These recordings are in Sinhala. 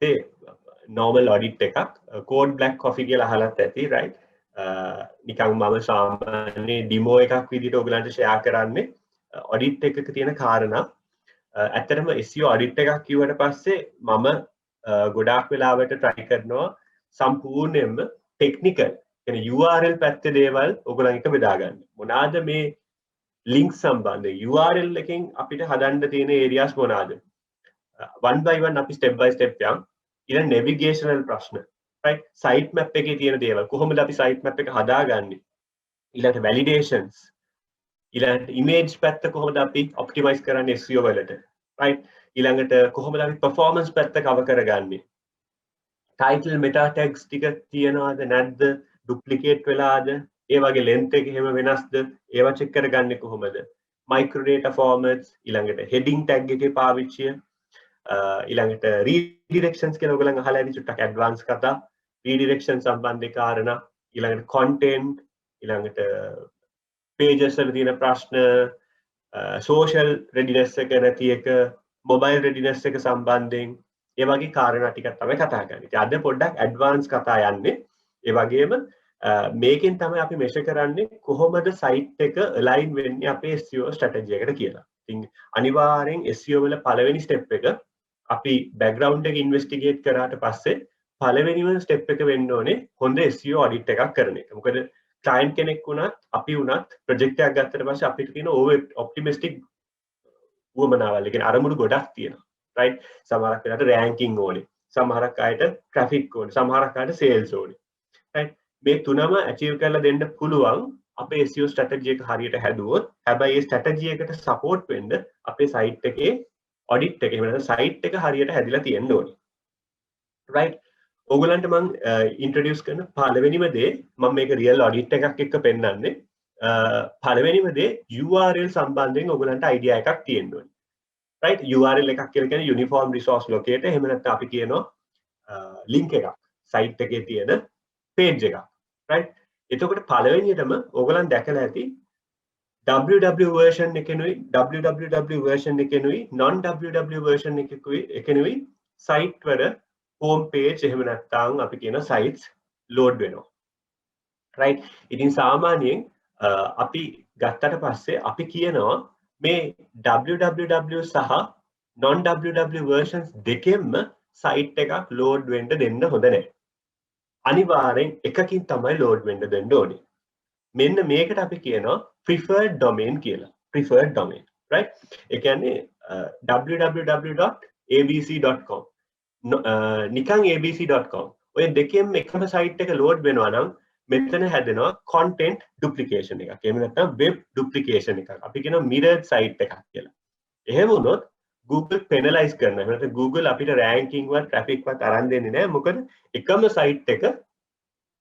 ඒ normal audit එකක් code black coffee කියලා අහලත් ඇති right නිකන් මම සාමාන්‍ය ඩිමෝ එකක් විදිහට ඔයගලන්ට ෂෙයා කරන්නේ audit එකක තියෙන කාරණා ඇත්තටම SEO audit එකක් කිව්වට පස්සේ මම ගොඩාක් වෙලාවට try කරනවා සම්පූර්ණයෙන්ම technical කියන්නේ URL පැත්තේ දේවල් ඔයගලන් එක බෙදා ගන්න. මොනවාද මේ link සම්බන්ධ URL එකෙන් අපිට හදන්න තියෙන areas මොනවාද? one by one අපි step by step යම් ඊළඟ navigational ප්‍රශ්න right site map එකේ තියෙන දේවල් කොහොමද අපි site map එක හදාගන්නේ ඊළඟට validations ඊළඟට image පැත්ත කොහොමද අපි optimize කරන්නේ SEO වලට right ඊළඟට කොහොමද අපි performance පැත්ත cover කරගන්නේ title meta tags ටික තියනවාද නැද්ද duplicate වෙලාද ඒ වගේ length එක එහෙම වෙනස්ද ඒවා check කරගන්නේ කොහොමද micro data formats ඊළඟට heading tag එකේ පාවිච්චිය ඊළඟට redirections කියලා ඔයගොල්ලන් අහලා ඇති චුට්ටක් ඇඩ්වාන්ස් කතා redirection සම්බන්ධ කාරණා ඊළඟට content ඊළඟට pages වල තියෙන ප්‍රශ්න social readiness එක නැති එක mobile readiness එක සම්බන්ධයෙන් ඒ වගේ කාරණා ටිකක් තමයි කතා කරන්නේ. ඉතින් අද පොඩ්ඩක් ඇඩ්වාන්ස් කතා යන්නේ. ඒ වගේම මේකෙන් තමයි අපි මෙෂර් කරන්නේ කොහොමද site එක align වෙන්නේ අපේ SEO strategy එකට කියලා. ඉතින් අනිවාර්යෙන් SEO වල පළවෙනි step එක අපි background එක investigate කරාට පස්සේ පළවෙනිම step එක වෙන්න ඕනේ හොඳ SEO audit එකක් කරන එක. මොකද client කෙනෙක් වුණත් අපි වුණත් project එකක් ගත්තට පස්සේ අපිට තියෙන over optimistic වමනාවල්. ඒ කියන්නේ අරමුණු ගොඩක් තියෙනවා. right? සමහරක් වෙලාවට ranking ඕනේ. සමහරක් අයට traffic ඕනේ. සමහරක් අයට sales ඕනේ. right? මේ තුනම achieve කරලා දෙන්න පුළුවන් අපේ SEO strategy එක හරියට හැදුවොත්. හැබැයි ඒ strategy එකට support වෙන්න අපේ site එකේ audit එක එහෙම නැත්නම් site එක හරියට හැදිලා තියෙන්න ඕනේ. right? ඕගලන්ට මම introduce කරන පළවෙනිම දේ මම මේක real audit එකක් එක්ක පෙන්නන්නේ. පළවෙනිම දේ URL සම්බන්ධයෙන් ඕගලන්ට idea එකක් තියෙන්න ඕනේ. right? URL එකක් කියලා කියන්නේ uniform resource locator එහෙම නැත්නම් අපි කියනවා link එකක් site එකේ තියෙන page එකක්. right? එතකොට පළවෙනියටම ඕගලන් දැකලා ඇති www version එකෙනුයි www version එකෙනුයි non www version එකෙනුයි site වල home page එහෙම නැත්නම් අපි කියන sites load වෙනවා right ඉතින් සාමාන්‍යයෙන් අපි ගත්තට පස්සේ අපි කියනවා මේ www සහ non www versions දෙකෙන්ම site එකක් load වෙන්න දෙන්න හොඳ නැහැ අනිවාර්යෙන් එකකින් තමයි load වෙන්න දෙන්න ඕනේ මෙන්න මේකට අපි කියනවා preferred domain කියලා preferred domain right ඒ කියන්නේ www.abc.com නිකන් abc.com ඔය දෙකෙන්ම එකම site එක load වෙනවා නම් මෙතන හැදෙනවා content duplication එකක් එහෙම නැත්නම් web duplication එකක් අපි කියනවා mirrored site එකක් කියලා එහෙම වුණොත් Google penalize කරනවා එහෙම නැත්නම් Google අපිට ranking වත් traffic වත් අරන් දෙන්නේ නැහැ මොකද එකම site එක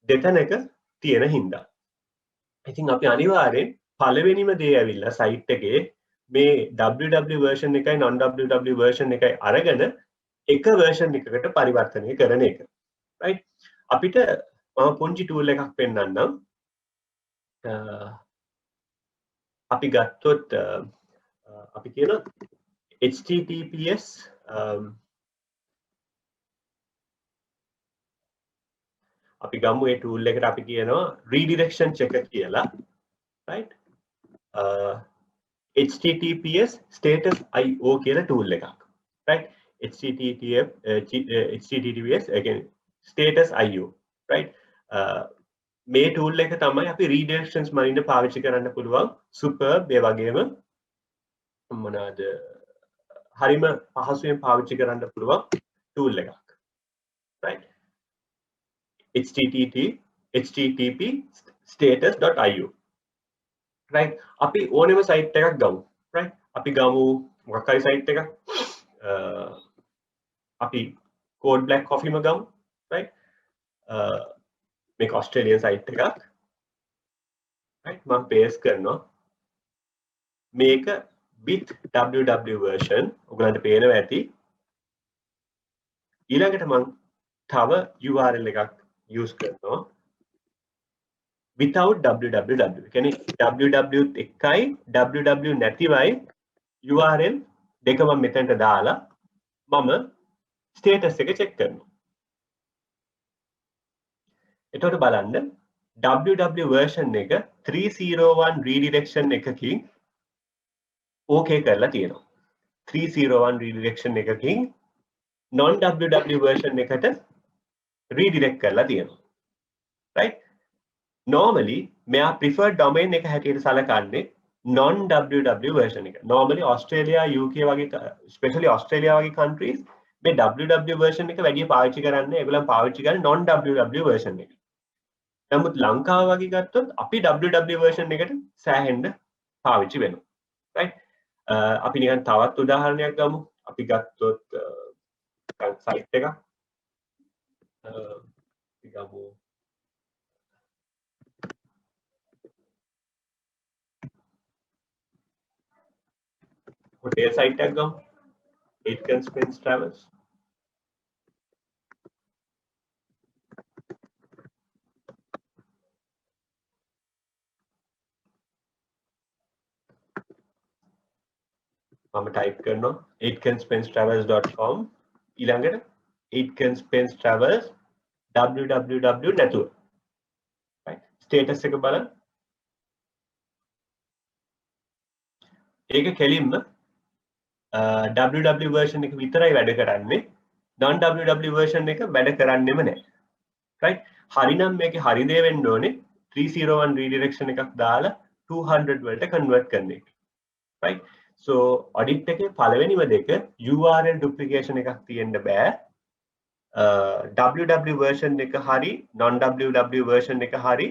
දෙතැනක තියෙන හින්දා ඉතින් අපි අනිවාර්යෙන් පළවෙනිම දේ ඇවිල්ලා site එකේ මේ www version එකයි non www version එකයි අරගෙන එක version එකකට පරිවර්තනය කරන එක right අපිට මම පුංචි tool එකක් පෙන්නන්නම් අපි ගත්තොත් අපි කියන https අපි ගමු ඒ tool එකට අපි කියනවා redirection checker කියලා right https status io කියලා tool එකක් right https again status io right මේ tool එක තමයි අපි redirections මනින්න පාවිච්චි කරන්න පුළුවන් superb ඒ වගේම මොනවාද හරිම පහසුවෙන් පාවිච්චි කරන්න පුළුවන් tool එකක් right http status.io right අපි ඕනෙම site එකක් ගමු right අපි ගමු මොකක් හරි site එකක් අපි code black coffee ම ගමු right මේක Australian site එකක් right මම paste කරනවා මේක with www version ඔයගලන්ට පේනවා ඇති ඊළඟට මම තව URL එකක් use කරනවා without www කියන්නේ www එකයි www නැතිවයි URL දෙක මම මෙතනට දාලා මම ස්ටේටස් එක චෙක් කරනවා. එතකොට බලන්න www version එක 301 redirection එකකින් okay කරලා තියෙනවා. 301 redirection එකකින් non www version එකට redirect කරලා තියෙනවා. right? normally මෙයා preferred domain එක හැටියට සලකන්නේ non www version එක. normally Australia UK වගේ especially Australia වගේ countries මේ www version එක වැඩි පාවිච්චි කරන්නේ ඒගොල්ලන් පාවිච්චි කරන්නේ non www version එක. නමුත් ලංකාව වගේ ගත්තොත් අපි www version එකට සෑහෙන්න පාවිච්චි වෙනවා. right? අපි නිකන් තවත් උදාහරණයක් ගමු. අපි ගත්තොත් site එකක් අපි ගමු hotel site එකක් ගමු. Aitken Spence Travels. මම type කරනවා aitkenspence-travels.com ඊළඟට Aitken Travels www නැතුව right status එක බලන්න. ඒක කෙලින්ම www version එක විතරයි වැඩ කරන්නේ. non www version එක වැඩ කරන්නෙම නැහැ. right හරිනම් මේකේ හරි දේ වෙන්න ඕනේ 301 redirection එකක් දාලා 200 වලට convert කරන එක. right so audit එකේ පළවෙනිම දෙක URL duplication එකක් තියෙන්න බෑ. www version එක හරි non www version එක හරි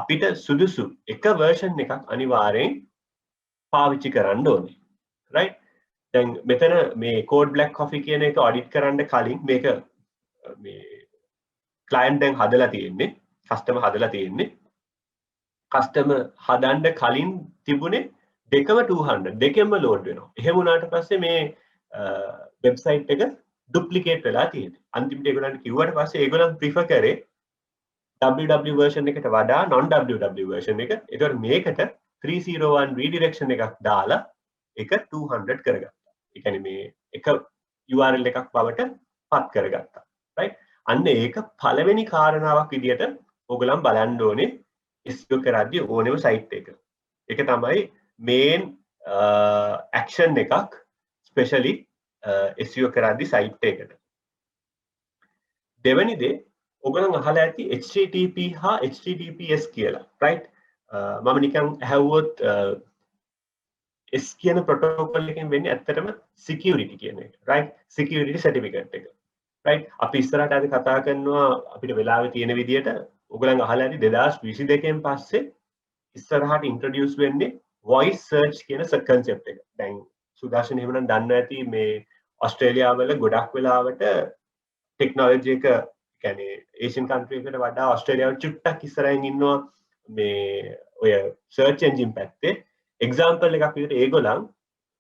අපිට සුදුසු එක version එකක් අනිවාර්යෙන් පාවිච්චි කරන්න ඕනේ. right දැන් මෙතන මේ code black coffee කියන එක audit කරන්න කලින් මේක මේ client දැන් හදලා තියෙන්නේ customer හදලා තියෙන්නේ customer හදන්න කලින් තිබුණේ දෙකම 200 දෙකෙන්ම load වෙනවා. එහෙම වුණාට පස්සේ මේ website එක duplicate වෙලා තියෙනවා. අන්තිමට ඒගොල්ලන්ට කිව්වට පස්සේ ඒගොල්ලන් prefer කරේ www version එකට වඩා non www version එක. ඒතකොට මේකට 301 redirection එකක් දාලා එක 200 කරගත්තා. ඒ කියන්නේ මේ එක URL එකක් බවට පත් කරගත්තා. right අන්න ඒක පළවෙනි කාරණාවක් විදියට ඕගොල්ලන් බලන්න ඕනේ SEO කරද්දී ඕනෙම site එක. ඒක තමයි main action එකක් especially SEO කරද්දී site එකට. දෙවෙනි දේ ඔයගොල්ලන් අහලා ඇති HTTP හා HTTPS කියලා right මම නිකන් ඇහුවොත් S කියන protocol එකෙන් වෙන්නේ ඇත්තටම security කියන එක right security certificate එක right අපි ඉස්සරහට අද කතා කරනවා අපිට වෙලාවේ තියෙන විදියට ඔයගොල්ලන් අහලා ඇති 2022 පස්සේ ඉස්සරහට introduce වෙන්නේ voice search කියන concept එක. දැන් සුදර්ශන එහෙමනම් දන්නවා ඇති මේ ඔස්ට්‍රේලියාව වල ගොඩක් වෙලාවට ටෙක්නොලොජි එක කියන්නේ ඒෂියන් කන්ට්‍රි එකකට වඩා ඔස්ට්‍රේලියාව චුට්ටක් ඉස්සරහින් ඉන්නවා මේ ඔය සර්ච් එන්ජින් පැත්තේ එක්සැම්පල් එකක් විදිහට ඒගොල්ලන්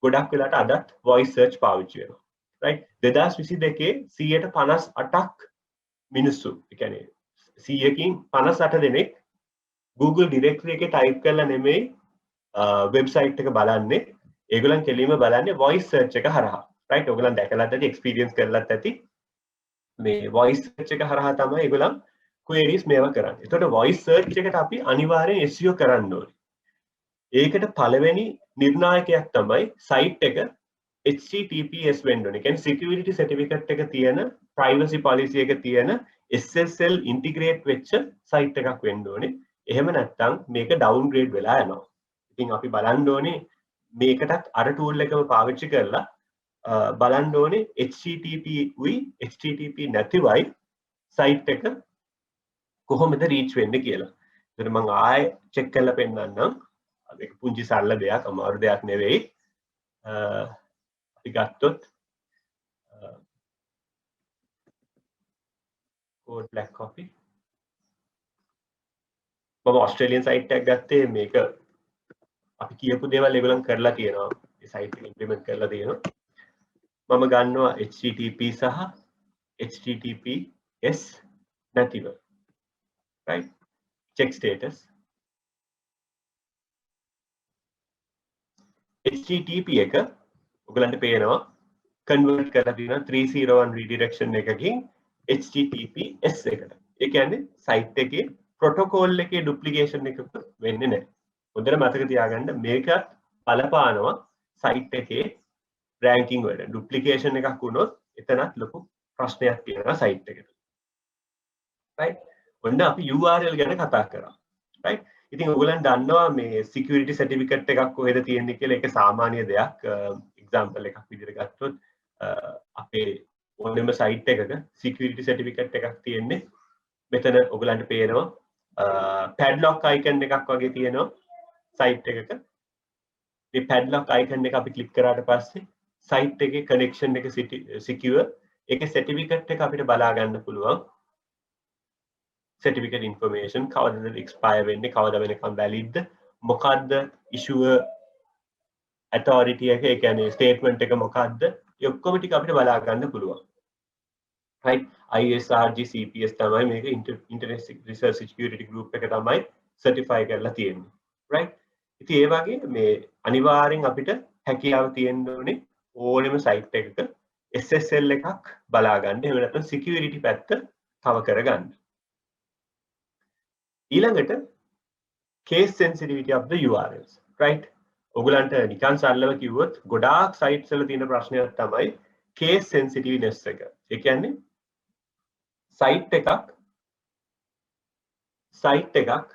ගොඩක් වෙලාට අදත් voice search පාවිච්චි වෙනවා right 2022 158ක් මිනිස්සු ඒ කියන්නේ 100කින් 58 දෙනෙක් Google directory එකේ type කරලා නෙමෙයි website එක බලන්නේ ඒගොල්ලන් කෙලින්ම බලන්නේ voice search එක හරහා right ඔයගොල්ලන් දැකලාත් ඇති experience කරලාත් ඇති මේ voice search එක හරහා තමයි ඒගොල්ලන් queries මේවා කරන්නේ. එතකොට voice search එකට අපි අනිවාර්යෙන් SEO කරන්න ඕනේ. ඒකට පළවෙනි නිර්ණායකයක් තමයි site එක HTTPS වෙන්න ඕනේ. කියන්නේ security certificate එක තියෙන privacy policy එක තියෙන SSL integrate වෙච්ච site එකක් වෙන්න ඕනේ. එහෙම නැත්නම් මේක downgrade වෙලා යනවා. ඉතින් අපි බලන්න ඕනේ මේකටත් අර tool එකම පාවිච්චි කරලා බලන්න ඕනේ HTTP උයි HTTP නැතිවයි site එක කොහොමද reach වෙන්නේ කියලා. ඒකට මම ආයෙ check කරලා පෙන්නන්නම්. ඒක පුංචි සරල දෙයක් අමාරු දෙයක් නෙවෙයි. අපි ගත්තොත් code black coffee මම ඔස්ට්‍රේලියන් site එකක් ගත්තේ මේක අපි කියපු දේවල් ඒගොල්ලන් කරලා තියෙනවා. ඒ site එක implement කරලා තියෙනවා. මම ගන්නවා HTTP සහ HTTPS නැතිව right check status HTTP එක ඔයගලන්ට පේනවා convert කරලා තියෙනවා 301 redirection එකකින් HTTPS එකට. ඒ කියන්නේ site එකේ protocol එකේ duplication එකක් වෙන්නේ නැහැ. හොඳට මතක තියාගන්න මේකත් බලපානවා site එකේ ranking වලට. duplication එකක් වුණොත් එතනත් ලොකු ප්‍රශ්නයක් තියෙනවා site එකට. right? ඔන්න අපි URL ගැන කතා කරා. right? ඉතින් ඔයගොල්ලන් දන්නවා මේ security certificate එකක් කොහෙද තියෙන්නේ කියලා. ඒක සාමාන්‍ය දෙයක්. example එකක් විදිහට ගත්තොත් අපේ ඕනෙම site එකක security certificate එකක් තියෙන්නේ. මෙතන ඔයගලන්ට පේනවා padlock icon එකක් වගේ තියෙනවා site එකක. මේ padlock icon එක අපි click කරාට පස්සේ site එකේ connection එක secure. ඒකේ certificate එක අපිට බලා ගන්න පුළුවන්. certificate information කවදද expire වෙන්නේ, කවද වෙනකම් valid, මොකද්ද issuer authority එක, ඒ කියන්නේ statement එක මොකද්ද, ඒ ඔක්කොම ටික අපිට බලා ගන්න පුළුවන්. right? ISRG CPS තමයි මේක Internet Research Security Group එක තමයි certify කරලා තියෙන්නේ. right? ඉතින් ඒ වගේ මේ අනිවාර්යෙන් අපිට හැකියාව තියෙන්න ඕනේ ඕනෙම site එකක SSL එකක් බලා ගන්න. එහෙම නැත්නම් security පැත්ත cover කරගන්න. ඊළඟට case sensitivity of the URLs. right? ඔයගලන්ට නිකන් සරලව කිව්වොත් ගොඩාක් sites වල තියෙන ප්‍රශ්නයක් තමයි case sensitiveness එක. ඒ කියන්නේ site එකක්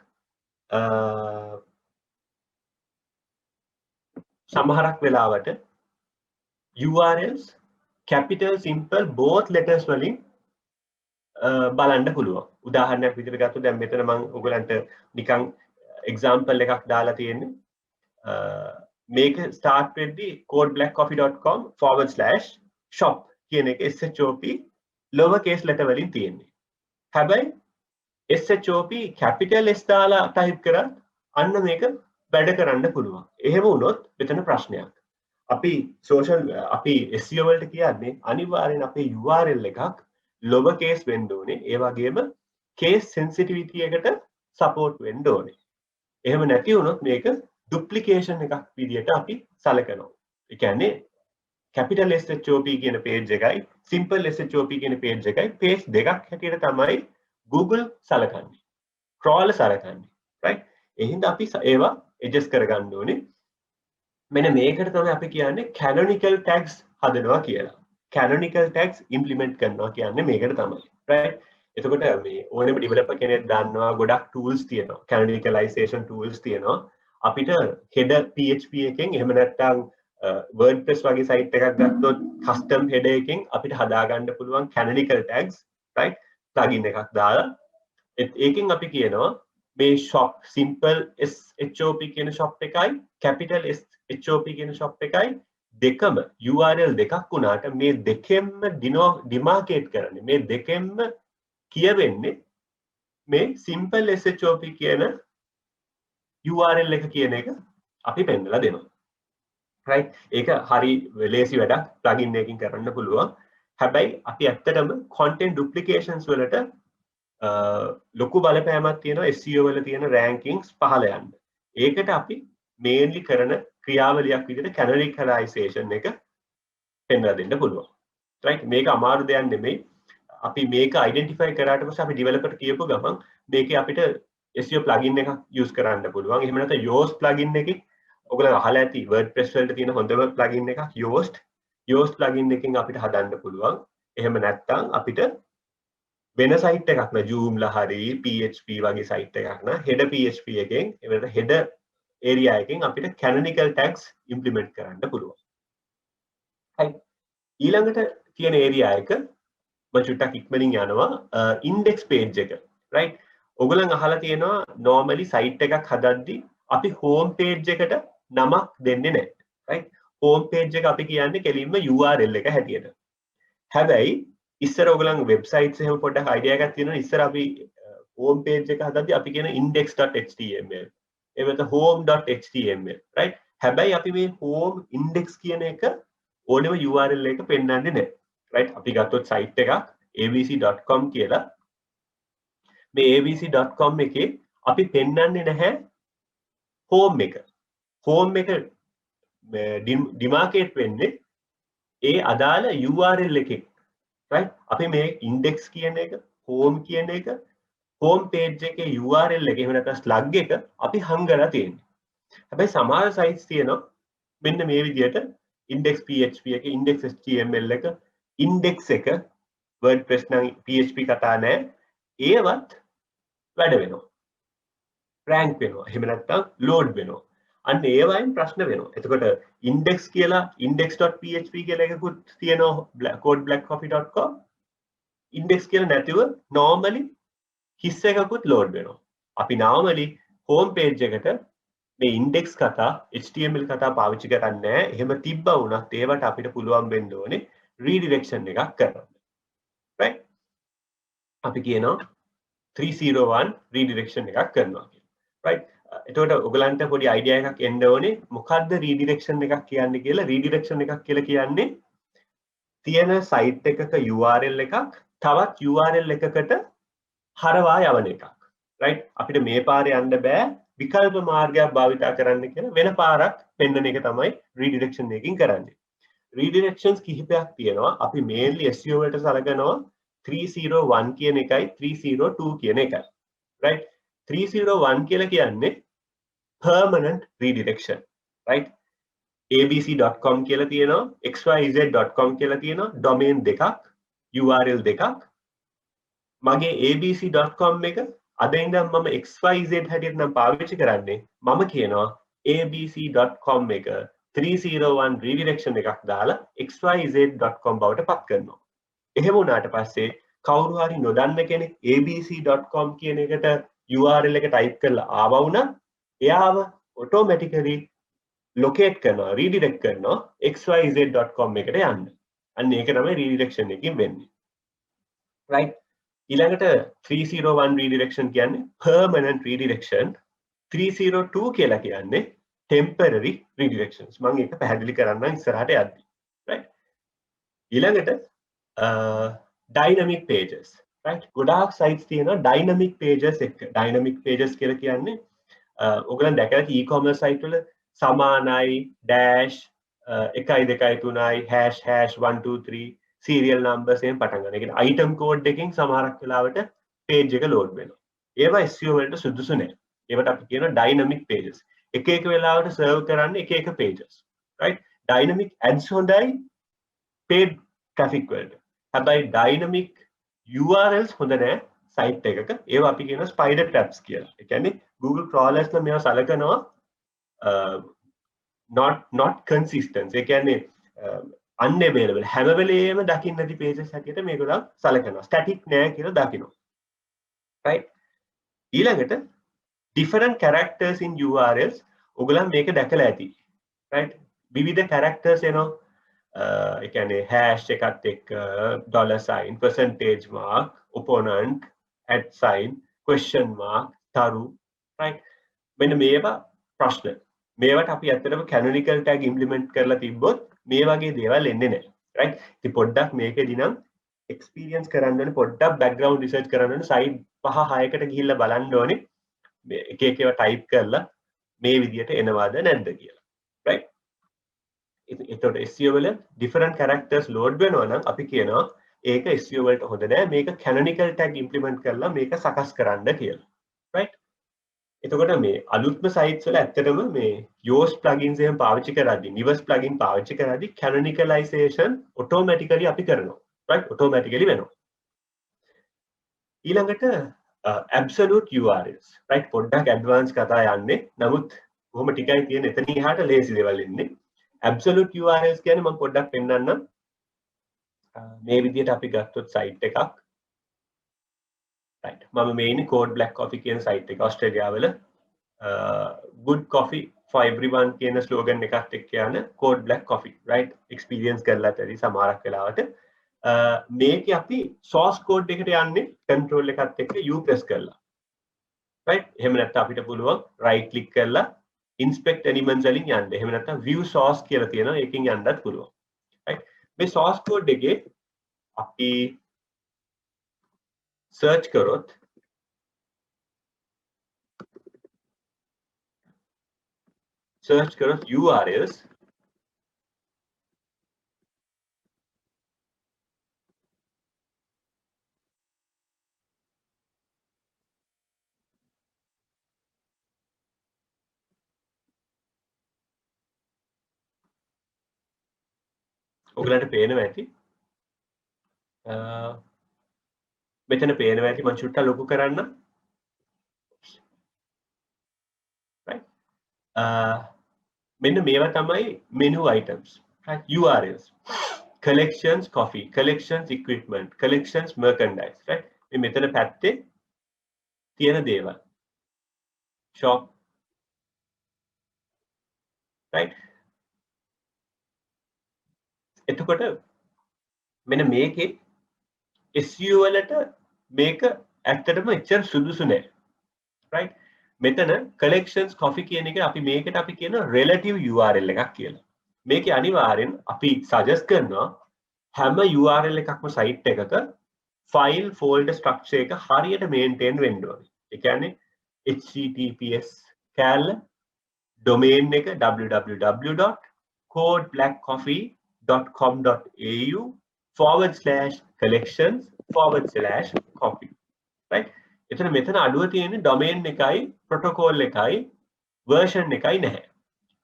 සමහරක් වෙලාවට URLs capital simple both letters වලින් බලන්න පුළුවන්. උදාහරණයක් විදිහට ගත්තොත් දැන් මෙතන මම ඔයගලන්ට නිකන් example එකක් දාලා තියෙන්නේ. මේක start වෙද්දී codeblackcoffee.com/shop කියන එක SHOP lower case letter වලින් තියෙන්නේ. හැබැයි SHOP capital S දාලා type කරත් අන්න මේක වැඩ කරන්න පුළුවන්. එහෙම වුණොත් මෙතන ප්‍රශ්නයක්. අපි SEO වලට කියන්නේ අනිවාර්යෙන් අපේ URL එකක් lower case වෙන්න ඕනේ. ඒ වගේම case sensitivity එකට support වෙන්න ඕනේ. එහෙම නැති වුණොත් මේක duplication එකක් විදියට අපි සලකනවා. ඒ කියන්නේ capital SHOP කියන page එකයි simple SHOP කියන page එකයි page දෙකක් හැටියට තමයි Google සලකන්නේ. crawler සලකන්නේ. right? එහෙනම් අපි ඒවා adjust කරගන්න ඕනේ. මෙන්න මේකට තමයි අපි කියන්නේ canonical tags හදනවා කියලා. canonical tags implement කරනවා කියන්නේ මේකට තමයි. right? එතකොට මේ ඕනෙම developer කෙනෙක් දන්නවා ගොඩක් tools තියෙනවා. canonicalization tools තියෙනවා. අපිට header PHP එකෙන් එහෙම නැත්නම් WordPress වගේ site එකක් ගත්තොත් custom header එකෙන් අපිට හදාගන්න පුළුවන් canonical tags, right? plugin එකක් දාලා ඒකෙන් අපි කියනවා මේ shop simple SHOP කියන shop එකයි capital SHOP කියන shop එකයි දෙකම URL දෙකක් වුණාට මේ දෙකෙන්ම demarcate කරන්නේ මේ දෙකෙන්ම කියවෙන්නේ මේ simple SHOP කියන URL එක කියන එක අපි පෙන්නලා දෙනවා. right? ඒක හරි ලේසි වැඩක් plugin එකකින් කරන්න පුළුවන්. හැබැයි අපි ඇත්තටම content duplications වලට ලොකු බලපෑමක් තියෙනවා SEO වල තියෙන rankings පහළ යන්න. ඒකට අපි mainly කරන ක්‍රියාවලියක් විදිහට canonicalization එක පෙන්වලා දෙන්න පුළුවන්. right? මේක අමාරු දෙයක් නෙමෙයි. අපි මේක identify කරාට පස්සේ අපි developer කියපු ගමන් මේකේ අපිට SEO plugin එකක් use කරන්න පුළුවන්. එහෙම නැත්නම් Yoast plugin එකේ ඔයගොල්ලෝ අහලා ඇති WordPress වලට තියෙන හොඳම plugin එකක් Yoast. Yoast plugin එකකින් අපිට හදන්න පුළුවන්. එහෙම නැත්නම් අපිට වෙන site එකක් න Joomla හරි PHP වගේ site එකක් න header PHP එකෙන් එහෙම header area එකෙන් අපිට canonical tags implement කරන්න පුළුවන්. right? ඊළඟට තියෙන area එක මම චුට්ටක් ඉක්මනින් යනවා index page එක. right? ඔයගොල්ලන් අහලා තියෙනවා normally site එකක් හදද්දී අපි home page එකට නමක් දෙන්නේ නැහැ. right? home page එක අපි කියන්නේ කෙලින්ම URL එක හැටියට. හැබැයි ඉස්සර ඔයගොල්ලන් websites එහෙම පොඩ්ඩක් idea එකක් තියෙනවා. ඉස්සර අපි home page එක හදද්දී අපි කියන index.html එවෙත home.html. right? හැබැයි අපි මේ home index කියන එක ඕනෙම URL එක පෙන්නන්නේ නැහැ. right? අපි ගත්තොත් site එකක් abc.com කියලා. මේ abc.com එකේ අපි පෙන්නන්නේ නැහැ home එක. home එක demarcate වෙන්නේ ඒ අදාළ URL එකෙන් right අපි මේ index කියන එක home කියන එක home page එකේ URL එක එහෙම නැත්නම් slug එක අපි හංගලා තියෙන්නේ. හැබැයි සමහර sites තියෙනවා මෙන්න මේ විදිහට index php එක index html එක index එක wordpress නම් php කතා නැහැ. ඒවත් වැඩ වෙනවා. rank වෙනවා. එහෙම නැත්නම් load වෙනවා. අන්න ඒ වයින් ප්‍රශ්න වෙනවා. එතකොට index කියලා index.php කියලා එකකුත් තියෙනවා codeblackcoffee.com index කියලා නැතිව normally his එකකුත් load වෙනවා. අපි normally home page එකට මේ index කතා HTML කතා පාවිච්චි කරන්නේ නැහැ. එහෙම තිබ්බා වුණත් ඒවට අපිට පුළුවන් වෙන්න ඕනේ redirection එකක් කරන්න. right? අපි කියනවා 301 redirection එකක් කරනවා කියලා. right? එතකොට ඔයගලන්ට පොඩි අයිඩියා එකක් එන්න ඕනේ මොකද්ද redirection එකක් කියන්නේ කියලා. redirection එකක් කියලා කියන්නේ තියෙන site එකක URL එකක් තවත් URL එකකට හරවා යවන එකක්. right? අපිට මේ පාරේ යන්න බෑ විකල්ප මාර්ගයක් භාවිතා කරන්න කියලා වෙන පාරක් පෙන්වන එක තමයි redirection එකකින් කරන්නේ. redirections කිහිපයක් තියෙනවා. අපි mainly SEO වලට සලකනවා 301 කියන එකයි 302 කියන එකයි. right? 301 කියලා කියන්නේ permanent redirection. right? abc.com කියලා තියෙනවා xyz.com කියලා තියෙනවා domain දෙකක් URL දෙකක් මගේ abc.com එක අද ඉඳන් මම xyz හැටියට නම් පාවිච්චි කරන්නේ මම කියනවා abc.com එක 301 redirection එකක් දාලා xyz.com බවට පත් කරනවා. එහෙම වුණාට පස්සේ කවුරු හරි නොදන්න කෙනෙක් abc.com කියන එකට URL එක type කරලා ආවා වුණා එයාව automatically locate කරනවා redirect කරනවා xyz.com එකට යන්න. අන්න ඒක තමයි redirection එකකින් වෙන්නේ. right? ඊළඟට 301 redirection කියන්නේ permanent redirection 302 කියලා කියන්නේ temporary redirections. මම ඒක පැහැදිලි කරන්නම් ඉස්සරහට යද්දී. right? ඊළඟට dynamic pages. right? ගොඩාක් sites තියෙනවා dynamic pages එක. dynamic pages කියලා කියන්නේ ඔයගලන් දැකලා e-commerce site වල සමානයි dash 1 2 3යි hash 1 2 3 serial numbers එකෙන් පටන් ගන්න. ඒ කියන්නේ item code එකකින් සමහරක් වෙලාවට page එක load වෙනවා. ඒවා SEO වලට සුදුසු නැහැ. ඒවට අපි කියනවා dynamic pages. එක එක වෙලාවට serve කරන්න එක එක pages. right? dynamic ads හොඳයි paid traffic වලට. හැබැයි dynamic URLs හොඳ නැහැ site එකක. ඒවා අපි කියනවා spider traps කියලා. ඒ කියන්නේ Google crawlers නම් මේවා සලකනවා not consistent. ඒ කියන්නේ unavailable හැම වෙලේම දකින්න නැති pages හැටියට මේගොල්ලෝ සලකනවා. static නෑ කියලා දකිනවා. right? ඊළඟට different characters in URLs ඔයගොල්ලන් මේක දැකලා ඇති. right? විවිධ characters එනවා. ඒ කියන්නේ hash එකත් එක්ක $sign, percentage mark, opponent, @ question mark, තරු. right? මෙන්න මේවා ප්‍රශ්න. මේවට අපි ඇත්තටම canonical tag implement කරලා තිබ්බොත් මේ වගේ දේවල් එන්නේ නැහැ. right? ඉතින් පොඩ්ඩක් මේකෙදි නම් experience කරන්න ඕනේ පොඩ්ඩක් background research කරන්න ඕනේ site 5-6කට ගිහිල්ලා බලන්න ඕනේ මේ එක එක ඒවා type කරලා මේ විදියට එනවාද නැද්ද කියලා. right? එතකොට SEO වල different characters load වෙනවා නම් අපි කියනවා ඒක SEO වලට හොඳ නෑ මේක canonical tag implement කරලා මේක සකස් කරන්න කියලා. right? එතකොට මේ අලුත්ම sites වල ඇත්තටම මේ Yoast plugins එහෙම පාවිච්චි කරද්දී Nivus plugin පාවිච්චි කරද්දී canonicalization automatically අපි කරනවා. right? automatically වෙනවා. ඊළඟට absolute URLs. right? පොඩ්ඩක් advanced කතා යන්නේ. නමුත් කොහොම ටිකයි තියෙන එතන එහාට ලේසි දේවල් ඉන්නේ. absolute URLs කියන්නේ මම පොඩ්ඩක් පෙන්නන්නම්. මේ විදිහට අපි ගත්තොත් site එකක් right මම මේ ඉන්නේ code black coffee කියන site එක ඕස්ට්‍රේලියාව වල good coffee for everyone කියන slogan එකත් එක්ක යන code black coffee right experience කරලා ඇති සමහරක් වෙලාවට මේකේ අපි source code එකට යන්නේ control එකත් එක්ක u press කරලා right එහෙම නැත්නම් අපිට පුළුවන් right click කරලා inspect elements වලින් යන්න එහෙම නැත්නම් view source කියලා තියෙනවා ඒකෙන් යන්නත් පුළුවන් right මේ source code එකේ අපි search කරොත් URLs ඔයගලන්ට පේනවා ඇති. මෙතන පේනවා ඇති මම චුට්ටක් ලොකු කරන්න. right මෙන්න මේවා තමයි menu items, right? URLs, collections coffee, collections equipment, collections merchandise, right? මේ මෙතන පැත්තේ තියෙන දේවල් shop, right? එතකොට මෙන්න මේකේ SEO වලට මේක ඇත්තටම එච්චර සුදුසු නෑ, right? මෙතන collections coffee කියන එක අපි මේකට අපි කියන relative URL එකක් කියලා. මේකේ අනිවාර්යෙන් අපි suggest කරනවා හැම URL එකක්ම site එකක file folder structure එක හරියට maintain වෙන්න ඕනේ. ඒ කියන්නේ https කැල domain එක www.codeblackcoffee.com.au/collections/coffee, right? එතන මෙතන අඩුව තියෙන්නේ domain එකයි protocol එකයි version එකයි නැහැ.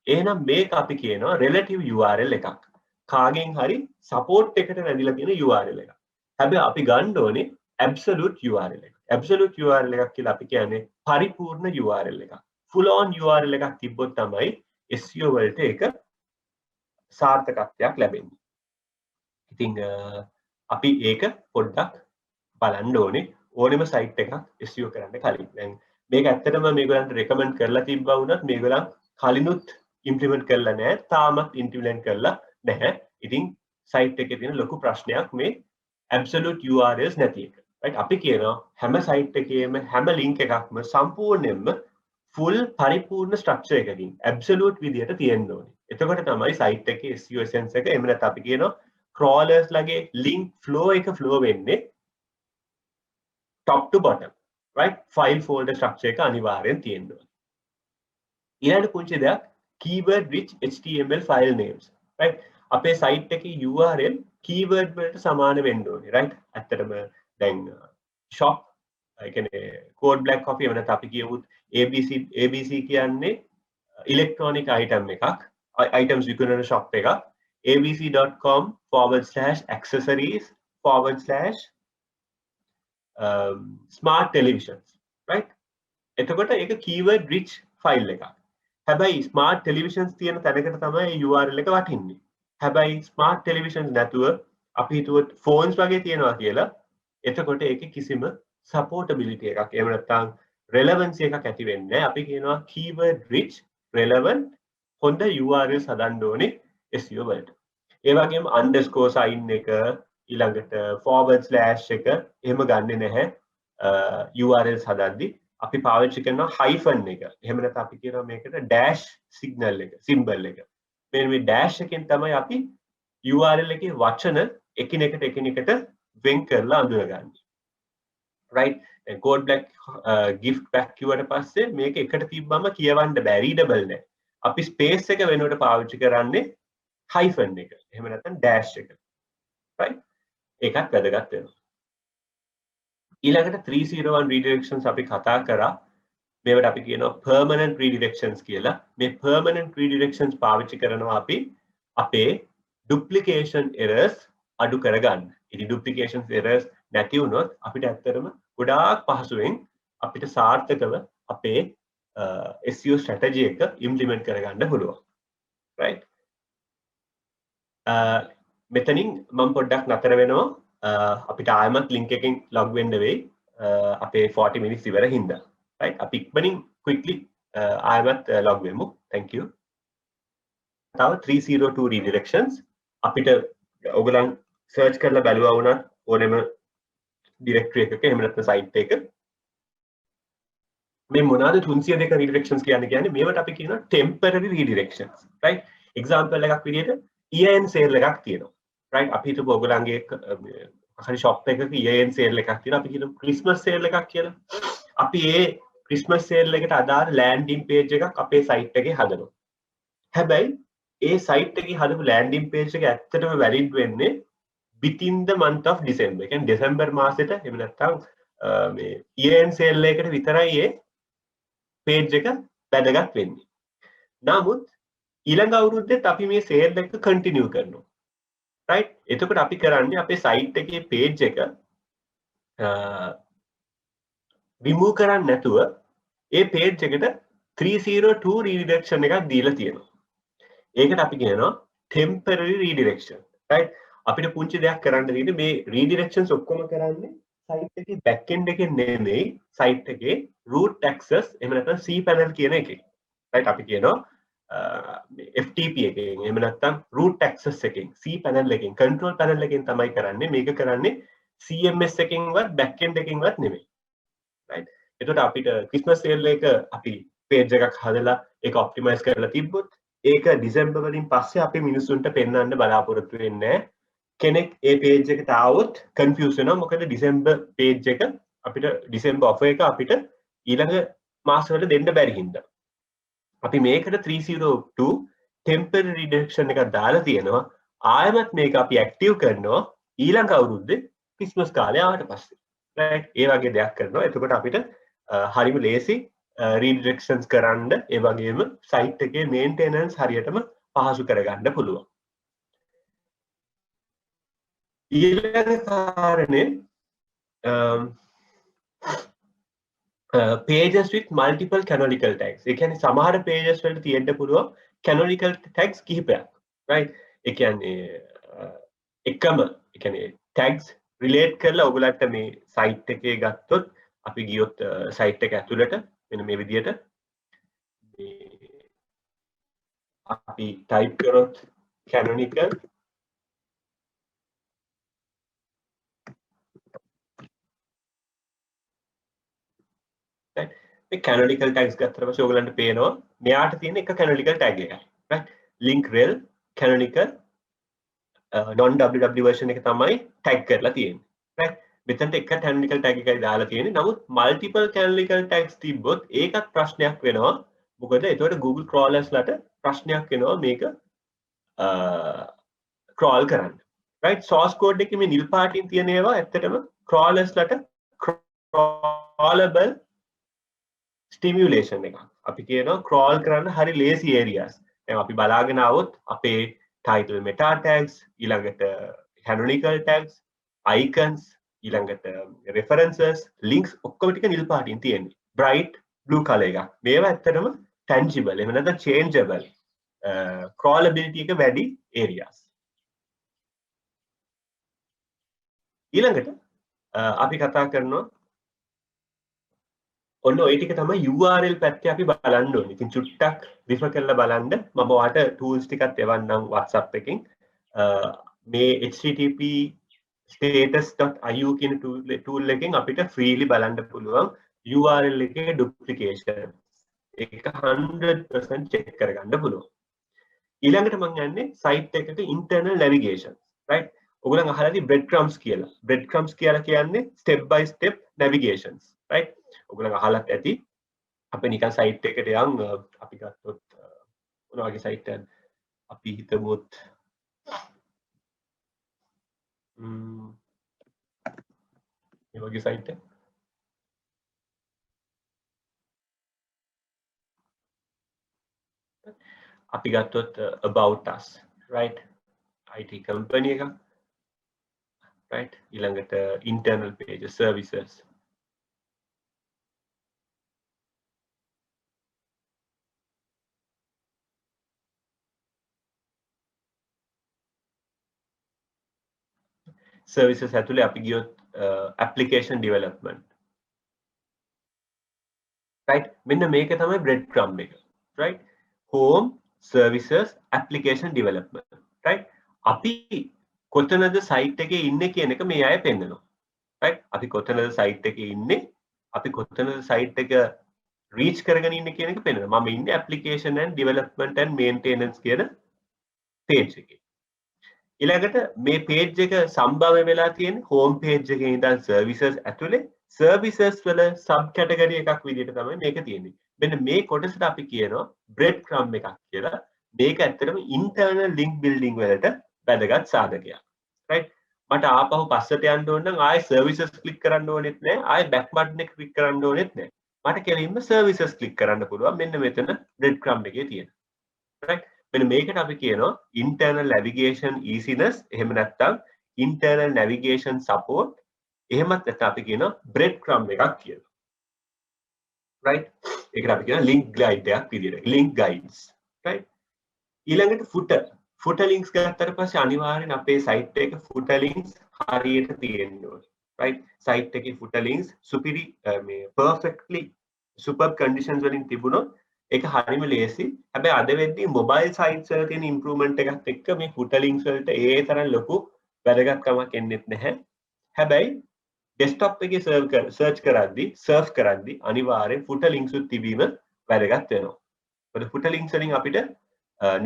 එහෙනම් මේක අපි කියනවා relative URL එකක්. කාගෙන් හරි support එකට වැදිලා තියෙන URL එකක්. හැබැයි අපි ගන්න ඕනේ absolute URL එකක්. absolute URL එකක් කියලා අපි කියන්නේ පරිපූර්ණ URL එකක්. full on URL එකක් තිබ්බොත් තමයි SEO වලට ඒක සාර්ථකත්වයක් ලැබෙන්නේ. ඉතින් අපි ඒක පොඩ්ඩක් බලන්න ඕනේ ඕනෙම site එකක් SEO කරන්න කලින්. දැන් මේක ඇත්තටම මේගොල්ලන්ට recommend කරලා තිබ්බා වුණත් මේගොල්ලන් කලිනුත් implement කරලා නැහැ, තාමත් implement කරලා නැහැ. ඉතින් site එකේ තියෙන ලොකු ප්‍රශ්නයක් මේ absolute URLs නැති එක. right? අපි කියනවා හැම site එකේම හැම link එකක්ම සම්පූර්ණයෙන්ම full පරිපූර්ණ structure එකකින් absolute විදියට තියෙන්න ඕනේ. එතකොට තමයි site එකේ SEO essence එක එහෙම නැත්නම් අපි කියනවා crawlers ලගේ link flow එක flow වෙන්නේ top to bottom, right? File folder structure එක අනිවාර්යෙන් තියෙන්න ඕනේ. ඊළඟ පුංචි දෙයක් keyword rich HTML file names, right? අපේ site එකේ URL keyword වලට සමාන වෙන්න ඕනේ, right? ඇත්තටම දැන් shop ඒ කියන්නේ code black coffee එහෙම නැත්නම් අපි කියවුත් ABC කියන්නේ electronic item එකක්, items විකුණන shop එකක්. abc.com/accessories/smart televisions, right? එතකොට ඒක keyword rich file එකක්. හැබැයි smart televisions තියෙන තැනකට තමයි URL එක වටින්නේ. හැබැයි smart televisions නැතුව අපි හිතුවොත් phones වගේ තියෙනවා කියලා එතකොට ඒකේ කිසිම supportability එකක් එහෙම නැත්නම් relevancy එකක් ඇති වෙන්නේ නැහැ. අපි කියනවා keyword rich relevant හොඳ URLs හදන්න ඕනේ SEO වලට. ඒ වගේම underscore sign එක ඊළඟට forward slash එක එහෙම ගන්නෙ නැහැ URLs හදද්දී. අපි පාවිච්චි කරනවා hyphen එක. එහෙම නැත්නම් අපි කියනවා මේකට dash signal එක, symbol එක. මේ dash එකෙන් තමයි අපි URL එකේ වචන එකිනෙකට වෙන් කරලා අඳුරගන්නේ. right? code black gift pack කිව්වට පස්සේ මේක එකට තිබ්බම කියවන්න බෑ, readable නෑ. අපි space එක වෙනුවට පාවිච්චි කරන්නේ hyphen එක. එහෙම නැත්නම් dash එක. right? ඒකත් වැදගත් වෙනවා. ඊළඟට 301 redirections අපි කතා කරා. මේවට අපි කියනවා permanent redirections කියලා. මේ permanent redirections පාවිච්චි කරනවා අපි අපේ duplication errors අඩු කරගන්න. ඉතින් duplication errors නැති වුණොත් අපිට ඇත්තටම ගොඩාක් පහසුවෙන් අපිට සාර්ථකව අපේ SEO strategy එක implement කරගන්න පුළුවන්. right? මෙතනින් මම පොඩ්ඩක් නතර වෙනවා. අපිට ආයමත් link එකකින් log වෙන්න වෙයි. අපේ 40 minutes ඉවර හින්දා. right? අපි ඉක්මනින් quickly ආයමත් log වෙමු. thank you. තව 302 redirections අපිට ඔයගලන් search කරලා බලුවා වුණත් ඕනෙම directory එකක එහෙම නැත්නම් site එක මේ මොනවාද 302 redirections කියන්නේ මේවට අපි කියනවා temporary redirections, right? example එකක් විදිහට year end sale එකක් තියෙනවා, right? අපි හිතමු ඔයගලන්ගේ හරි shop එකක year end sale එකක් තියෙනවා, අපි කියමු Christmas sale එකක් කියලා. අපි ඒ Christmas sale එකට අදාළ landing page එකක් අපේ site එකේ හදනවා. හැබැයි ඒ site එකේ හදපු landing page එක ඇත්තටම valid වෙන්නේ within the month of December. ඒ කියන්නේ December මාසෙට එහෙම නැත්නම් මේ year end sale එකකට විතරයි ඒ page එක වැදගත් වෙන්නේ. නමුත් ඊළඟ අවුරුද්දෙත් අපි මේ sale එක continue කරනවා. right එතකොට අපි කරන්නේ අපේ site එකේ page එක remove කරන්නේ නැතුව ඒ page එකට 302 redirection එකක් දීලා තියෙනවා. ඒකට අපි කියනවා temporary redirection. right අපිට පුංචි දෙයක් කරන්න තියෙන්නේ මේ redirections ඔක්කොම කරන්නේ site එකේ back end එකෙන් නෙමෙයි site එකේ root access එහෙම නැත්නම් cpanel කියන එකේ. right අපි කියනවා FTP එකෙන් එහෙම නැත්නම් root access එකෙන් cpanel එකෙන් control panel එකෙන් තමයි කරන්නේ. මේක කරන්නේ CMS එකෙන්වත් back end එකෙන්වත් නෙමෙයි. right එතකොට අපිට Christmas sale එක අපි page එකක් හදලා ඒක optimize කරලා තිබ්බොත් ඒක December වලින් පස්සේ අපි මිනිස්සුන්ට පෙන්වන්න බලාපොරොත්තු වෙන්නේ කෙනෙක් ඒ page එකට ආවොත් confuse වෙනවා මොකද December page එක අපිට December offer එක අපිට ඊළඟ මාස වල දෙන්න බැරි හින්දා අපි මේකට 302 temporary redirection එකක් දාලා තියෙනවා ආයෙමත් මේක අපි active කරනවා ඊළඟ අවුරුද්දේ Christmas කාලේ ආවට පස්සේ right ඒ වගේ දෙයක් කරනවා එතකොට අපිට හරිම ලේසි redirections කරන්න ඒ වගේම site එකේ maintenance හරියටම පහසු කරගන්න පුළුවන් ඊළඟ කාරණේ pages with multiple canonical tags ඒ කියන්නේ සමහර pages වලට තියෙන්න පුළුවන් canonical tags කිහිපයක් right ඒ කියන්නේ එකම ඒ කියන්නේ tags relate කරලා ඔයගලන්ට මේ site එකේ ගත්තොත් අපි ගියොත් site එක ඇතුළට මෙන්න මේ විදිහට අපි type කරොත් canonical මේ canonical tags ගත්තට පස්සේ ඔයගලන්ට පේනවා මෙයාට තියෙන එක canonical tag එකයි right link rel canonical non www version එක තමයි tag කරලා තියෙන්නේ right මෙතනට එක canonical tag එකයි දාලා තියෙන්නේ නමුත් multiple canonical tags තිබ්බොත් ඒකත් ප්‍රශ්නයක් වෙනවා මොකද එතකොට Google crawlers ලට ප්‍රශ්නයක් වෙනවා මේක crawl කරන්න right source code එකේ මේ නිල් පාටින් තියෙන ඒවා ඇත්තටම crawlers ලට crawlable stimulation එක අපි කියනවා crawl කරන්න හරි lazy areas දැන් අපි බලාගෙන આવොත් අපේ title meta tags ඊළඟට canonical tags icons ඊළඟට references links ඔක්කොම ටික නිල් පාටින් තියෙන්නේ bright blue color එකක් මේවා ඇත්තටම tangible එහෙම නැත්නම් changeable crawlability එක වැඩි areas ඊළඟට අපි කතා කරනවා ඔන්න ඔය ටික තමයි URL පැත්තේ අපි බලන්න ඕනේ. ඉතින් චුට්ටක් රිෆර් කරලා බලන්න මම ඔයාලට tools ටිකක් එවන්නම් WhatsApp එකෙන්. මේ http status.iu කියන tool එකෙන් අපිට freely බලන්න පුළුවන් URL එකේ duplication. ඒක 100% check කරගන්න පුළුවන්. ඊළඟට මම යන්නේ site එකක internal navigation. right? ඔයගොල්ලන් අහලා තියෙන breadcrumbs කියලා. breadcrumbs කියලා කියන්නේ step by step navigations. right? ඔයගොල්ලන් අහලත් ඇති අපි නිකන් site එකට යන් අපි ගත්තොත් මොන වගේ site එකක්ද අපි හිතමුත් මේ වගේ site එකක් අපි ගත්තොත් about us right IT company එක right ඊළඟට internal pages services services ඇතුලේ අපි ගියොත් application development right මෙන්න මේක තමයි breadcrumb එක right home services application development right අපි කොතනද site එකේ ඉන්නේ කියන එක මේ අය පෙන්නනවා right අපි කොතනද site එකේ ඉන්නේ අපි කොතනද site එක reach කරගෙන ඉන්නේ කියන එක පෙන්නනවා මම ඉන්නේ application and development and maintenance කියන page එකේ ඊළඟට මේ page එක සම්භාව්‍ය වෙලා තියෙන home page එකේ ඉඳන් services ඇතුලේ services වල sub category එකක් විදිහට තමයි මේක තියෙන්නේ. මෙන්න මේ කොටසට අපි කියනවා breadcrumb එකක් කියලා. මේක ඇත්තටම internal link building වලට වැදගත් සාධකයක්. right? මට ආපහු පස්සට යන්න ඕන නම් ආයෙ services click කරන්න ඕනෙත් නැහැ. ආයෙ back button එක click කරන්න ඕනෙත් නැහැ. මට කෙලින්ම services click කරන්න පුළුවන්. මෙන්න මෙතන breadcrumb එකේ තියෙන. right? මෙන්න මේකට අපි කියනවා internal navigation easiness එහෙම නැත්නම් internal navigation support එහෙමත් නැත්නම් අපි කියනවා bread crumb එකක් කියලා. right ඒකට අපි කියනවා link guide එකක් විදියට link guides right ඊළඟට footer links ගත්තට පස්සේ අනිවාර්යෙන් අපේ site එක footer links හරියට තියෙන්න ඕනේ right site එකේ footer links superi මේ perfectly superb conditions වලින් තිබුණොත් ඒක හරියම ලේසි. හැබැයි අද වෙද්දී mobile sites වල තියෙන improvement එකත් එක්ක මේ footer links වලට ඒ තරම් ලොකු වැදගත්කමක් එන්නේ නැහැ. හැබැයි desktop එකේ search කරද්දී අනිවාර්යෙන් footer links උත් තිබීම වැදගත් වෙනවා. මොකද footer links වලින් අපිට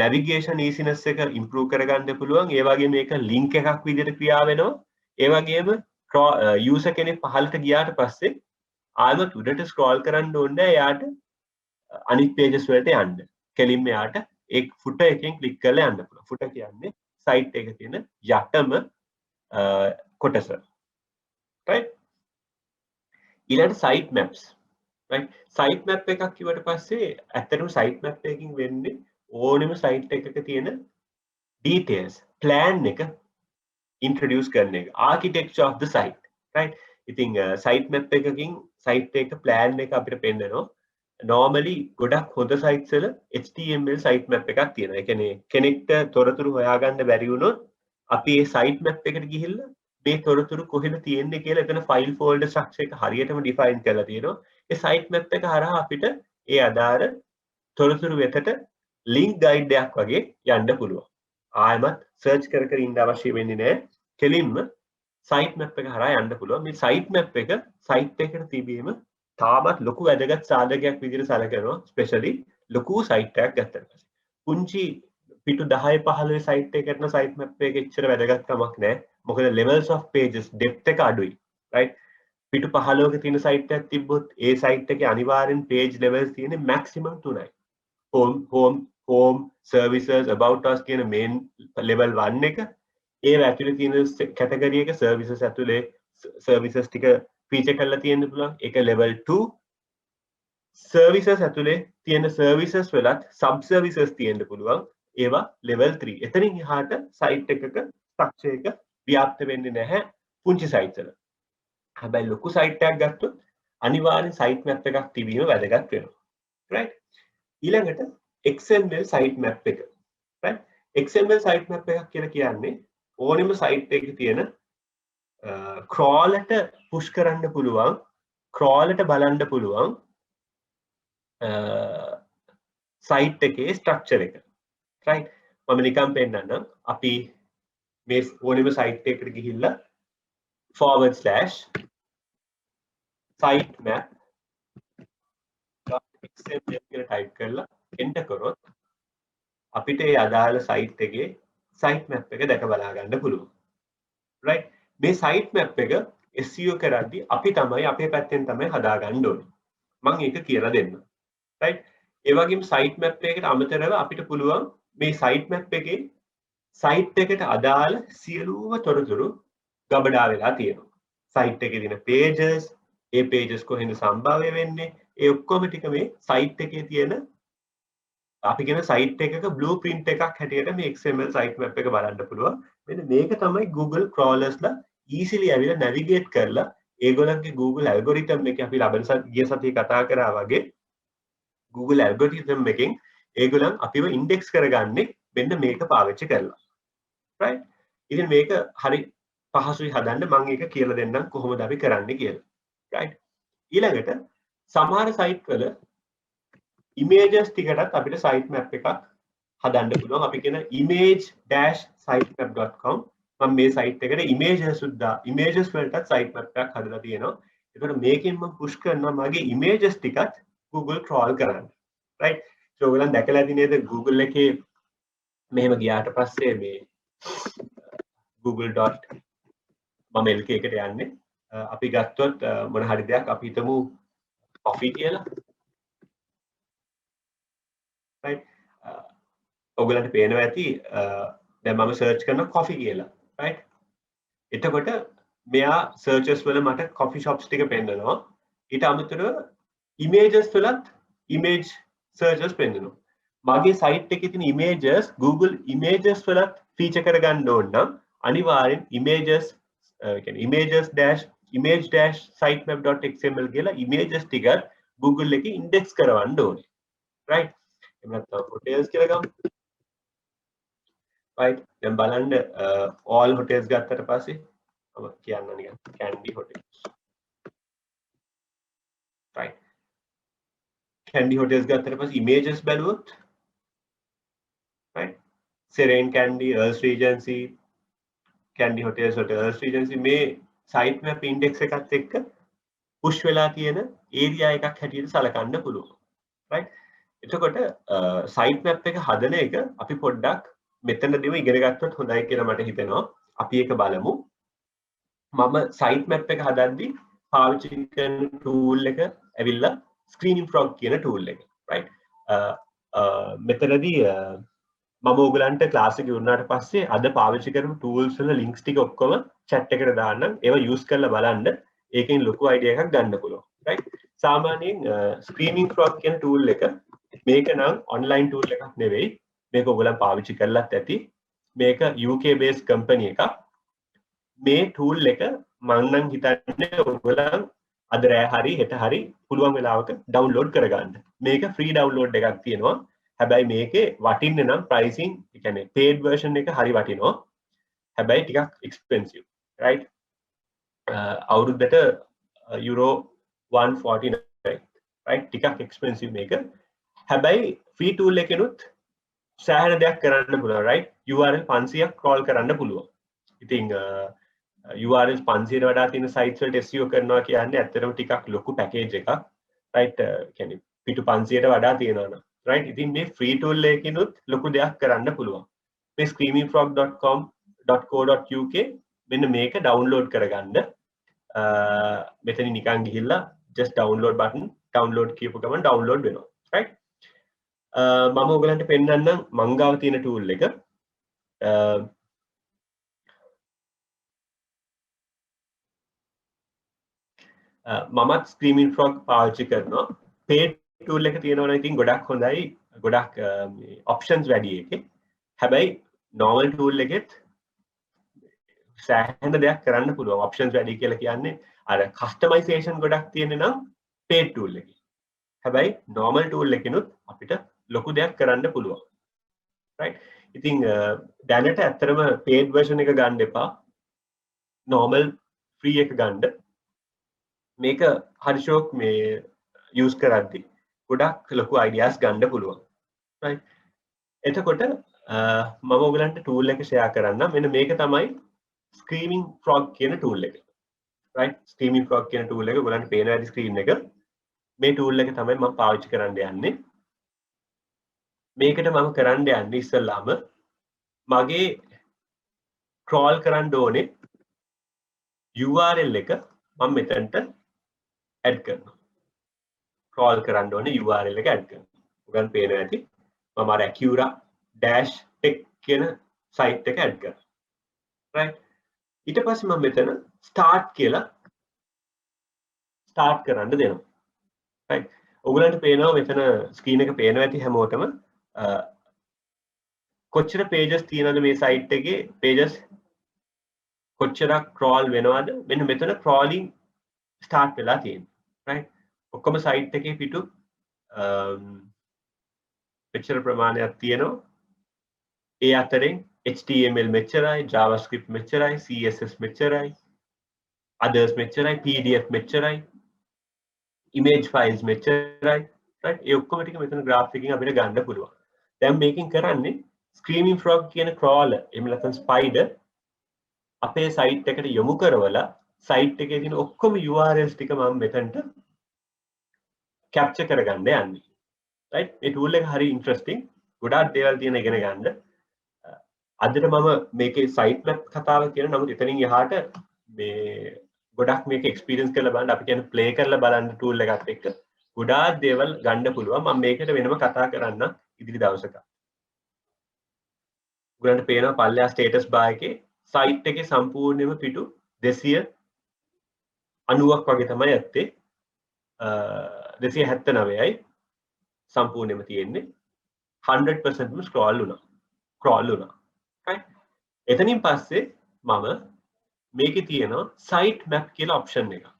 navigation easiness එක improve කරගන්න පුළුවන්. ඒ වගේම මේක link එකක් විදිහට ක්‍රියා වෙනවා. ඒ වගේම user කෙනෙක් පහළට ගියාට පස්සේ ආයෙත් උඩට scroll කරන්න ඕනේ නැහැ. එයාට අනිත් pages වලට යන්න. කෙලින්ම එයාට ඒ footer එකෙන් click කරලා යන්න පුළුවන්. footer කියන්නේ site එකේ තියෙන යටම කොටස. right ඊළඟට site maps right site map එකක් කිව්වට පස්සේ ඇත්තටම site map එකකින් වෙන්නේ ඕනෙම site එකක තියෙන details plan එක introduce කරන එක architecture of the site right ඉතින් site map එකකින් site එක plan එක අපිට පෙන්නනවා normally ගොඩක් හොඳ sites වල HTML site map එකක් තියෙනවා ඒ කියන්නේ කෙනෙක්ට තොරතුරු හොයාගන්න බැරි වුණොත් අපි මේ site map එකට ගිහිල්ලා මේ තොරතුරු කොහෙද තියෙන්නේ කියලා එතන file folder structure එක හරියටම define කරලා තියෙනවා ඒ site map එක හරහා අපිට ඒ අදාළ තොරතුරු වෙතට link guide එකක් වගේ යන්න පුළුවන් ආයෙමත් search කර ඉන්න අවශ්‍ය වෙන්නේ නැහැ කෙලින්ම site map එක හරහා යන්න පුළුවන් මේ site map එක site එකට තිබීම තාමත් ලොකු වැදගත් සාධකයක් විදිහට සැලකනවා especially ලොකු site එකක් ගත්තට පස්සේ පුංචි පිටු 10 15 site එකකට නම් site map එක එච්චර වැදගත් කමක් නැහැ මොකද levels of pages depth එක අඩුයි right පිටු 15ක තියෙන site එකක් තිබ්බොත් ඒ site එකේ අනිවාර්යෙන් page levels තියෙන්නේ maximum 3යි home services about us කියන main level 1 එක ඒ ඇතුලේ තියෙන category එක services ඇතුලේ services ටික feature කරලා තියෙන්න පුළුවන් ඒක level 2 services ඇතුලේ තියෙන services වලත් sub services තියෙන්න පුළුවන් ඒවා level 3 එතනින් එහාට site එකක structure එක ව්‍යාප්ත වෙන්නේ නැහැ පුංචි site වල හැබැයි ලොකු site එකක් ගත්තොත් අනිවාර්යෙන් site map එකක් තිබීම වැදගත් වෙනවා right ඊළඟට XML site map එක right XML site map එකක් කියලා කියන්නේ ඕනෙම site එකේ තියෙන crawler ට push කරන්න පුළුවන් crawler ට බලන්න පුළුවන් site එකේ structure එක right මම නිකන් පෙන්නන්නම් අපි මේ ඕනෙම site එකකට ගිහිල්ලා /sitemap.xml කියලා type කරලා enter කරොත් අපිට ඒ අදාළ site එකේ site map එක දැක බලා ගන්න පුළුවන් right මේ site map එක SEO කරද්දී අපි තමයි අපේ පැත්තෙන් තමයි හදා ගන්න ඕනේ මම ඒක කියලා දෙන්නම් right ඒ වගේම site map එකකට අමතරව අපිට පුළුවන් මේ site map එකේ site එකට අදාළ සියලුම තොරතුරු ගබඩා වෙලා තියෙනවා site එකේ තියෙන pages ඒ pages කොහෙන්ද සම්භාව්‍ය වෙන්නේ ඒ ඔක්කොම ටික මේ site එකේ තියෙන අපි කියන site එකක blueprint එකක් හැටියට මේ XML site map එක බලන්න පුළුවන් මෙන්න මේක තමයි Google crawlers ලා easily ඇවිල්ලා navigate කරලා ඒගොල්ලන්ගේ Google algorithm එක අපි ලබන ගිය සතියේ කතා කරා වගේ Google algorithm එකෙන් ඒගොල්ලන් අපිව index කරගන්නේ මෙන්න මේක පාවිච්චි කරලා right ඉතින් මේක හරි පහසුයි හදන්න මම ඒක කියලා දෙන්නම් කොහොමද අපි කරන්නේ කියලා right ඊළඟට සමහර site වල images ටිකටත් අපිට site map එකක් හදන්න පුළුවන් අපි කියන image-sitemap.com මම මේ site එකට images වලටත් site map එකක් හදලා තියෙනවා ඒකට මේකෙන් මම push කරනවා මගේ images ටිකත් Google crawl කරන්න right so ඔයගොල්ලන් දැකලා ඇති නේද Google එකේ මෙහෙම ගියාට පස්සේ මේ google.ml එකට යන්නේ අපි ගත්තොත් මොන හරි දෙයක් අපි හිතමු coffee කියලා right ඔයගලන්ට පේනවා ඇති දැන් මම search කරන coffee කියලා right එතකොට මෙයා searches වල මට coffee shops ටික පෙන්නනවා ඊට අමතරව images වලත් image searches පෙන්නනවා මගේ සයිට් එකේ තියෙන images Google Images වලත් ෆීචර් කරගන්න ඕන නම් අනිවාර්යෙන් image-sitemap.xml කියලා images ටික Google එකේ ඉන්ඩෙක්ස් කරවන්න ඕනේ. right? එහෙම නැත්නම් hotels කියලා ගමු. right? දැන් බලන්න all hotels ගත්තට පස්සේ මම කියන්න නිකන් Candy hotels. right? Candy hotels ගත්තට පස්සේ images බැලුවොත් right? Serene Candy, Earls Regency, Candy Hotels වලට Earls Regency මේ sitemap index එකත් එක්ක push වෙලා තියෙන area එකක් හැටියට සලකන්න පුළුවන්. right? එතකොට sitemap එක හදන එක අපි පොඩ්ඩක් මෙතනදීම ඉගෙන ගත්තොත් හොඳයි කියලා මට හිතෙනවා. අපි ඒක බලමු. මම sitemap එක හදද්දී පාවිච්චි කරන tool එක ඇවිල්ලා Screaming Frog කියන tool එක. right? මෙතනදී මම ඔයගලන්ට ක්ලාස් එක ඉවරනාට පස්සේ අද පාවිච්චි කරපු tools වල links ටික ඔක්කොම chat එකට දාන්නම්. ඒවා use කරලා බලන්න. ඒකෙන් ලොකු idea එකක් ගන්න පුළුවන්. right? සාමාන්‍යයෙන් Screaming Frog කියන tool එක මේක නම් online tool එකක් නෙවෙයි. මේක ඔයගලන් පාවිච්චි කරලත් ඇති. මේක UK based company එකක්. මේ tool එක මම නම් හිතන්නේ ඔයගලන් අද රෑ හරි හෙට හරි පුළුවන් වෙලාවක download කරගන්න. මේක free download එකක් තියෙනවා. හැබැයි මේකේ වටින්නේ නම් pricing, ඒ කියන්නේ paid version එක හරි වටිනවා. හැබැයි ටිකක් expensive, right? අවුරුද්දට euro 149, right? ටිකක් expensive මේක. හැබැයි free tool එකෙනුත් සෑහෙන දෙයක් කරන්න පුළුවන්, right? URL 500ක් crawl කරන්න පුළුවන්. ඉතින් URL 500ට වඩා තියෙන sites වලට SEO කරනවා කියන්නේ ඇත්තටම ටිකක් ලොකු package එකක්, right? කියන්නේ පිටු 500ට වඩා තියෙනවා නම්, right? ඉතින් මේ free tool එකකිනුත් ලොකු දෙයක් කරන්න පුළුවන්. මේ screamingfrog.com.co.uk මෙන්න මේක download කරගන්න. මෙතනින් නිකන් ගිහිල්ලා just download button download කියපු ගමන් download වෙනවා, right? මම ඔයගලන්ට පෙන්නන්නම් මං ගාව තියෙන tool එක. මමත් Screaming Frog පාවිච්චි කරනවා. paid tool එක තියෙනවා නම් ඉතින් ගොඩක් හොඳයි. ගොඩක් options වැඩි එකේ. හැබැයි normal tool එකෙත් සෑහෙන දෙයක් කරන්න පුළුවන්. options වැඩි කියලා කියන්නේ අර customization ගොඩක් තියෙන නම් paid tool එකේ. හැබැයි normal tool එකෙනුත් අපිට ලොකු දෙයක් කරන්න පුළුවන්. right? ඉතින් දැනට ඇත්තටම paid version එක ගන්න එපා. normal free එක ගන්න. මේක හරි ෂෝක් මේ use කරද්දී ගොඩක් ලොකු ideas ගන්න පුළුවන්. right? එතකොට මම ඔයගලන්ට tool එක share කරන්නම්. මෙන්න මේක තමයි Screaming Frog කියන tool එක. right? Screaming Frog කියන tool එක ඔයගලන්ට පේනවා ඇති screen එක. මේ tool එක තමයි මම පාවිච්චි කරන්න යන්නේ. මේකට මම කරන්න යන්නේ ඉස්සෙල්ලාම මගේ crawl කරන්න ඕනේ URL එක මම මෙතනට add කරනවා. crawl කරන්න ඕනේ URL එක add කරනවා. ඔයගන් පේනවා ඇති. මම අර acura-tech කියන site එක add කරනවා. right? ඊට පස්සේ මම මෙතන start කියලා start කරන්න දෙනවා. right? ඔයගලන්ට පේනවා මෙතන screen එක පේනවා ඇති හැමෝටම කොච්චර pages තියෙනවද මේ site එකේ pages කොච්චරක් crawl වෙනවද මෙන්න මෙතන crawling start වෙලා තියෙනවා. right? ඔක්කොම site එකේ පිටු මෙච්චර ප්‍රමාණයක් තියෙනවා. ඒ අතරින් HTML මෙච්චරයි, JavaScript මෙච්චරයි, CSS මෙච්චරයි, others මෙච්චරයි, PDF මෙච්චරයි, image files මෙච්චරයි. right? ඒ ඔක්කොම ටික මෙතන graph එකකින් අපිට ගන්න පුළුවන්. දැන් මේකෙන් කරන්නේ Screaming Frog කියන crawler එහෙම නැත්නම් spider අපේ site එකට යොමු කරවලා site එකේ තියෙන ඔක්කොම URLs ටික මම මෙතනට capture කරගන්න යන්නේ. right? මේ tool එක හරි interesting. ගොඩාක් දේවල් තියෙන ඉගෙන ගන්න. අදට මම මේකේ site map කතාව කියන නමුත් එතනින් එහාට මේ ගොඩක් මේක experience කරලා බලන්න අපි කියන්නේ play කරලා බලන්න tool එකත් එක්ක ගොඩාක් දේවල් ගන්න පුළුවන්. මම මේකට වෙනම කතා කරන්න ඉදිරි දවසක. ඔයගලන්ට පේනවා පල්ලෙහා status bar එකේ site එකේ සම්පූර්ණයෙන්ම පිටු 290ක් වගේ තමයි ඇත්තේ. 279යි සම්පූර්ණයෙන්ම තියෙන්නේ. 100%ම scroll වුණා right එතනින් පස්සේ මම මේකේ තියෙනවා site map කියලා option එකක්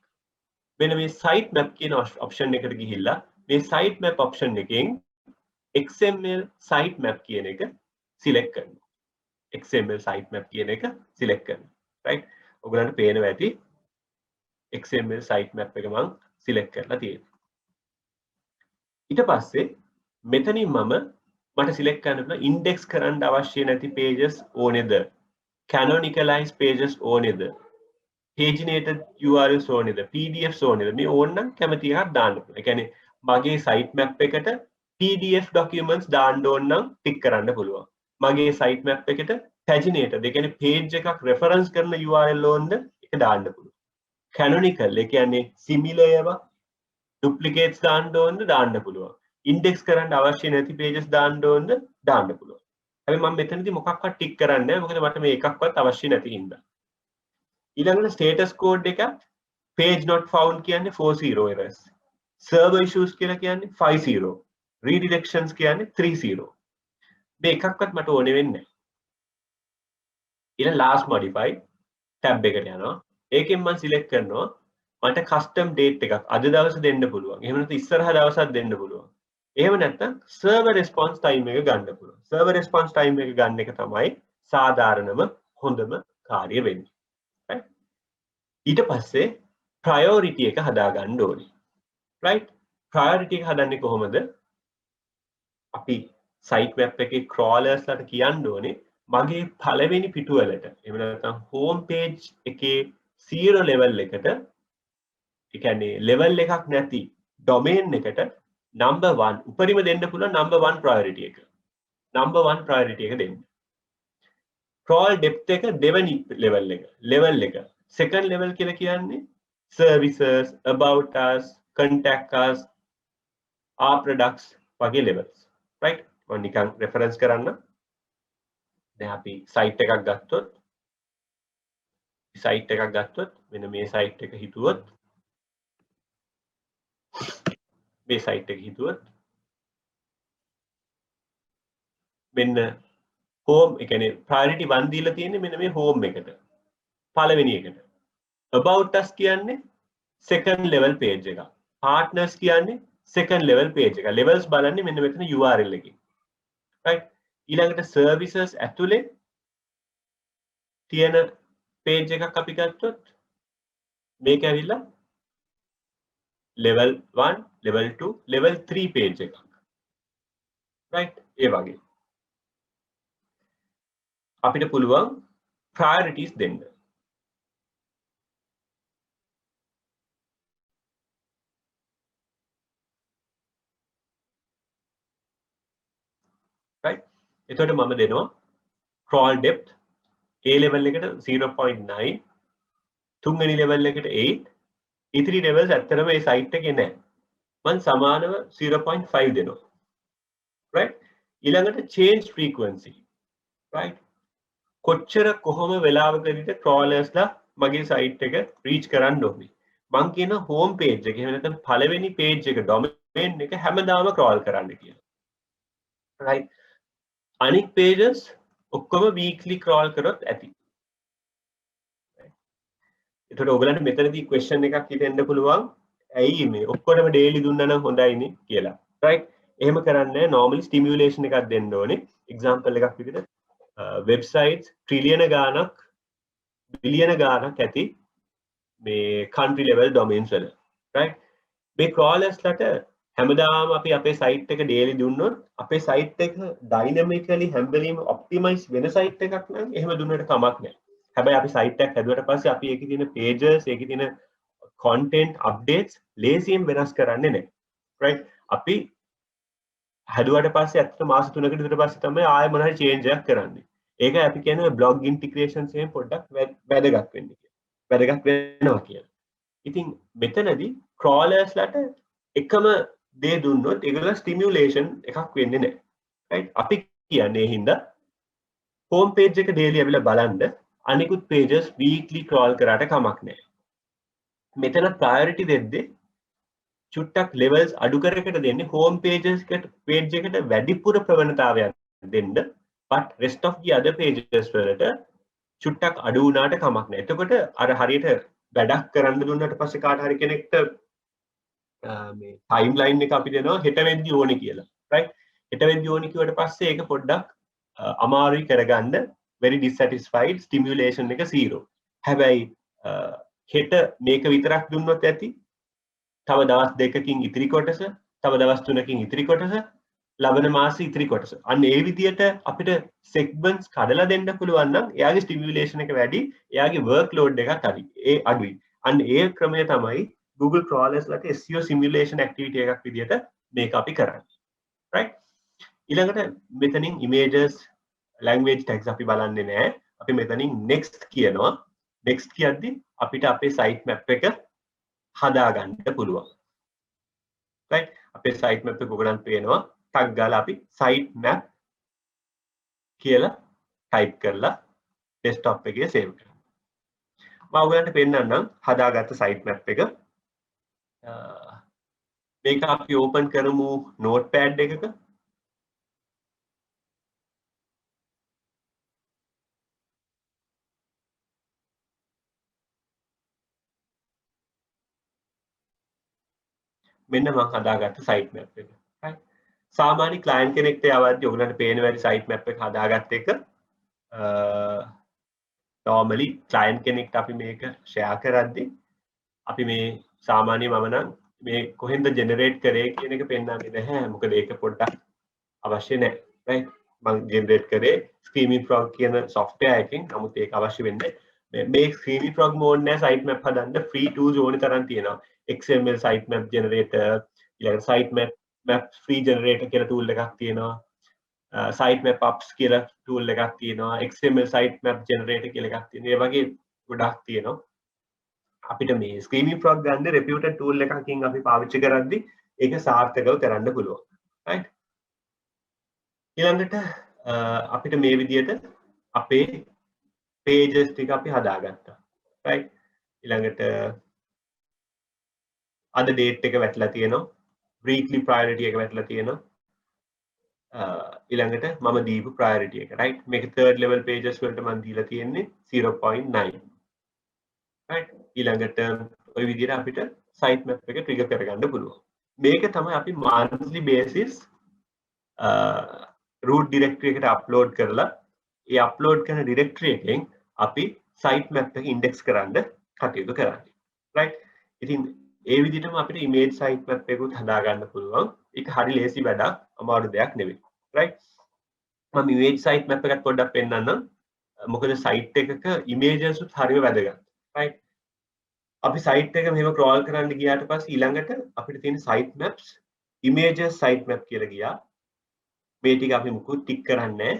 මෙන්න මේ site map කියන option එකට ගිහිල්ලා මේ site map option එකෙන් XML site map කියන එක select කරනවා XML site map කියන එක select කරනවා right ඔයගලන්ට පේනවා ඇති XML site map එක මම select කරලා තියෙනවා ඊට පස්සේ මෙතනින් මට select කරන්න පුළුවන් index කරන්න අවශ්‍ය නැති pages ඕනේද canonicalized pages ඕනේද paginated URLs ඕනේද PDFs ඕනේද මේ ඕනනම් කැමති එකක් දාන්න පුළුවන්. ඒ කියන්නේ මගේ site map එකට PDF documents දාන්න ඕන නම් ටික් කරන්න පුළුවන්. මගේ site map එකට paginated ඒ කියන්නේ page එකක් reference කරන URL ඕනද ඒක දාන්න පුළුවන්. canonical ඒ කියන්නේ similar ඒවා duplicates දාන්න ඕනද දාන්න පුළුවන්. index කරන්න අවශ්‍ය නැති pages දාන්න ඕනද දාන්න පුළුවන්. හැබැයි මම මෙතනදී මොකක්වත් ටික් කරන්නේ නැහැ මොකද මට මේ එකක්වත් අවශ්‍ය නැති හින්දා. ඊළඟට status code එක page not found කියන්නේ 40 errors server issues කියලා කියන්නේ 50 redirections කියන්නේ 30 මේ එකක්වත් මට ඕනේ වෙන්නේ නැහැ ඊළඟ last modify tab එකට යනවා ඒකෙන් මම select කරනවා මට custom date එකක් අද දවස දෙන්න පුළුවන් එහෙම නැත්නම් ඉස්සරහ දවසක් දෙන්න පුළුවන් එහෙම නැත්නම් server response time එක ගන්න පුළුවන් server response time එක ගන්න එක තමයි සාධාරණම හොඳම කාර්ය වෙන්නේ ඊට පස්සේ priority එක හදා ගන්න ඕනේ right priority එක හදන්නේ කොහොමද අපි site map එකේ crawlers ලට කියන්න ඕනේ මගේ පළවෙනි පිටුවලට එහෙම නැත්නම් home page එකේ 0 level එකට ඒ කියන්නේ level එකක් නැති domain එකට number 1 උපරිම දෙන්න පුළුවන් number 1 priority එක number 1 priority එක දෙන්න crawl depth එක දෙවෙනි level එක second level කියලා කියන්නේ services about us contact us our products වගේ levels right මම නිකන් reference කරන්න දැන් අපි site එකක් ගත්තොත් මෙන්න මේ site එක හිතුවොත් මෙන්න home ඒ කියන්නේ priority 1 දීලා තියෙන්නේ මෙන්න මේ home එකට පළවෙනි එකට about us කියන්නේ second level page එක partners කියන්නේ second level page එක levels බලන්නේ මෙන්න මෙතන URL එකේ right ඊළඟට services ඇතුලේ තියෙන page එකක් අපි ගත්තොත් මේක ඇවිල්ලා level 1 level 2 level 3 page එකක් right ඒ වගේ අපිට පුළුවන් priorities දෙන්න right එතකොට මම දෙනවා crawl depth A level එකට 0.9 තුන්වෙනි level එකට 8 ඉතිරි levels ඇත්තටම මේ site එකේ නැහැ මම සමානව 0.5 දෙනවා right ඊළඟට change frequency right කොච්චර කොහොම වෙලාවකදීද crawlersලා මගේ site එක reach කරන්න ඕනේ මම කියන home page එක එහෙම නැත්නම් පළවෙනි page එක domain එක හැමදාම crawl කරන්න කියලා right අනික් pages ඔක්කොම weekly crawl කරොත් ඇති. එතකොට ඔයගලන්ට මෙතනදී question එකක් හිතෙන්න පුළුවන් ඇයි මේ ඔක්කොම daily දුන්නා නම් හොඳයිනේ කියලා. right? එහෙම කරන්නේ normally stimulation එකක් දෙන්න ඕනේ. example එකක් විදිහට websites trillion ගාණක් billion ගාණක් ඇති මේ country level domains වල. right? මේ crawlers ලට හැමදාම අපි අපේ site එක daily දුන්නොත් අපේ site එක dynamically හැම වෙලෙම optimize වෙන site එකක් නම් එහෙම දුන්නට කමක් නැහැ. හැබැයි අපි site එකක් හැදුවට පස්සේ අපි ඒකේ තියෙන pages, ඒකේ තියෙන content updates ලේසියෙන් වෙනස් කරන්නේ නැහැ. right? අපි හැදුවට පස්සේ ඇත්තට මාස 3කට විතර පස්සේ තමයි ආයෙ මොන හරි change එකක් කරන්නේ. ඒකයි අපි කියන්නේ blog integrations එකෙන් පොඩ්ඩක් වැදගත් වෙන්නේ කියලා. වැදගත් වෙනවා කියලා. ඉතින් මෙතනදී crawlers ලට එකම දේ දුන්නොත් ඒගොල්ලෝ stimulation එකක් වෙන්නේ නැහැ. right? අපි කියන්නේ හින්දා home page එක daily ඇවිල්ලා බලන්න අනිකුත් pages weekly crawl කරාට කමක් නැහැ. මෙතන priority දෙද්දී චුට්ටක් levels අඩු කරකට දෙන්නේ home page එකට වැඩිපුර ප්‍රවණතාවයක් දෙන්න, but rest of the other pages වලට චුට්ටක් අඩු වුණාට කමක් නැහැ. එතකොට අර හරියට වැඩක් කරන්න දුන්නාට පස්සේ කාට හරි කෙනෙක්ට මේ ටයිම්ලයින් එක අපි දෙනවා හෙට වෙද්දි ඕනේ කියලා. right? හෙට වෙද්දි ඕනේ කිව්වට පස්සේ ඒක පොඩ්ඩක් අමාරුයි කරගන්න. very dissatisfied, stimulation එක 0. හැබැයි හෙට මේක විතරක් දුන්නොත් ඇති. තව දවස් 2කින් ඉතිරි කොටස, තව දවස් 3කින් ඉතිරි කොටස, ලබන මාසෙ ඉතිරි කොටස. අන්න ඒ විදිහට අපිට segments කඩලා දෙන්න පුළුවන් නම් එයාගේ stimulation එක වැඩි, එයාගේ workload එකත් අඩුයි. අන්න ඒ ක්‍රමය තමයි Google crawlers ලට SEO simulation activity එකක් විදිහට මේක අපි කරන්නේ. right? ඊළඟට මෙතනින් images, language tags අපි බලන්නේ නැහැ. අපි මෙතනින් next කියනවා. next කියද්දි අපිට අපේ site map එක හදාගන්න පුළුවන්. right? අපේ site map එක ඔයගලන්ට පේනවා. ටග් ගාලා අපි site map කියලා type කරලා desktop එකේ save කරනවා. මම ඔයගලන්ට පෙන්නන්නම් හදාගත්ත site map එක. මේක අපි open කරමු notepad එකක. මෙන්න මම හදාගත්ත site map එක. right? සාමාන්‍ය client කෙනෙක්ට යවද්දී ඔයගලන්ට පේන වැඩි site map එක හදාගත්ත එක normally client කෙනෙක්ට අපි මේක share කරද්දී අපි මේ සාමාන්‍ය මම නම් මේ කොහෙන්ද generate කරේ කියන එක පෙන්නන්නේ නැහැ. මොකද ඒක පොඩ්ඩක් අවශ්‍ය නැහැ. right? මම generate කරේ Screaming Frog කියන software එකකින්. නමුත් ඒක අවශ්‍ය වෙන්නේ මේ Screaming Frog ඕනේ නැහැ site map හදන්න. free tools ඕනේ තරම් තියෙනවා. XML site map generator, ඊළඟ site map free generator කියලා tool එකක් තියෙනවා. site map apps කියලා tool එකක් තියෙනවා. XML site map generator කියලා එකක් තියෙනවා. ඒ වගේ ගොඩක් තියෙනවා. අපිට මේ Screaming Frog ගන්න reputed tool එකකින් අපි පාවිච්චි කරද්දී ඒක සාර්ථකව කරන්න පුළුවන්. right? ඊළඟට අපිට මේ විදිහට අපේ pages ටික අපි හදාගත්තා. right? ඊළඟට අද date එක වැටලා තියෙනවා. weekly priority එක වැටලා තියෙනවා. ඊළඟට මම දීපු priority එක. right? මේක third level pages වලට මම දීලා තියෙන්නේ 0.9. right? ඊළඟට ওই විදිහට අපිට site map එක trigger කරගන්න පුළුවන්. මේක තමයි අපි monthly basis root directory එකට upload කරලා ඒ upload කරන directory එකෙන් අපි site map එක index කරන්න කටයුතු කරන්නේ. right? ඉතින් ඒ විදිහටම අපිට image site map එකකුත් හදාගන්න පුළුවන්. ඒක හරි ලේසි වැඩක්, අමාරු දෙයක් නෙවෙයි. right? මම image site map එකත් පොඩ්ඩක් පෙන්නන්නම්. මොකද site එකක images උත් හරිම වැදගත්. right? අපි site එක මෙහෙම crawl කරන්න ගියාට පස්සේ ඊළඟට අපිට තියෙන site maps, images site map කියලා ගියා. මේ ටික අපි මුකුත් ටික් කරන්නේ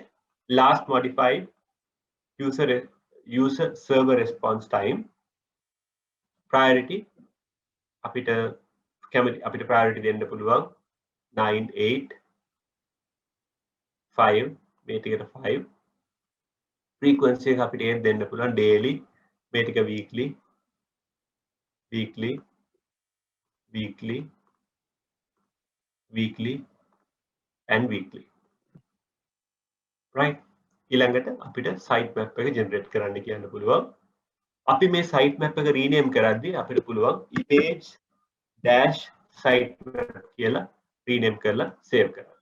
last modified user server response time, priority අපිට priority දෙන්න පුළුවන් 9 8 5 මේ ටිකට 5, frequency එක අපිට ඒක දෙන්න පුළුවන් daily, මේ ටික weekly and weekly. right? ඊළඟට අපිට site map එක generate කරන්න කියන්න පුළුවන්. අපි මේ site map එක rename කරද්දී අපිට පුළුවන් image dash site map කියලා rename කරලා save කරන්න.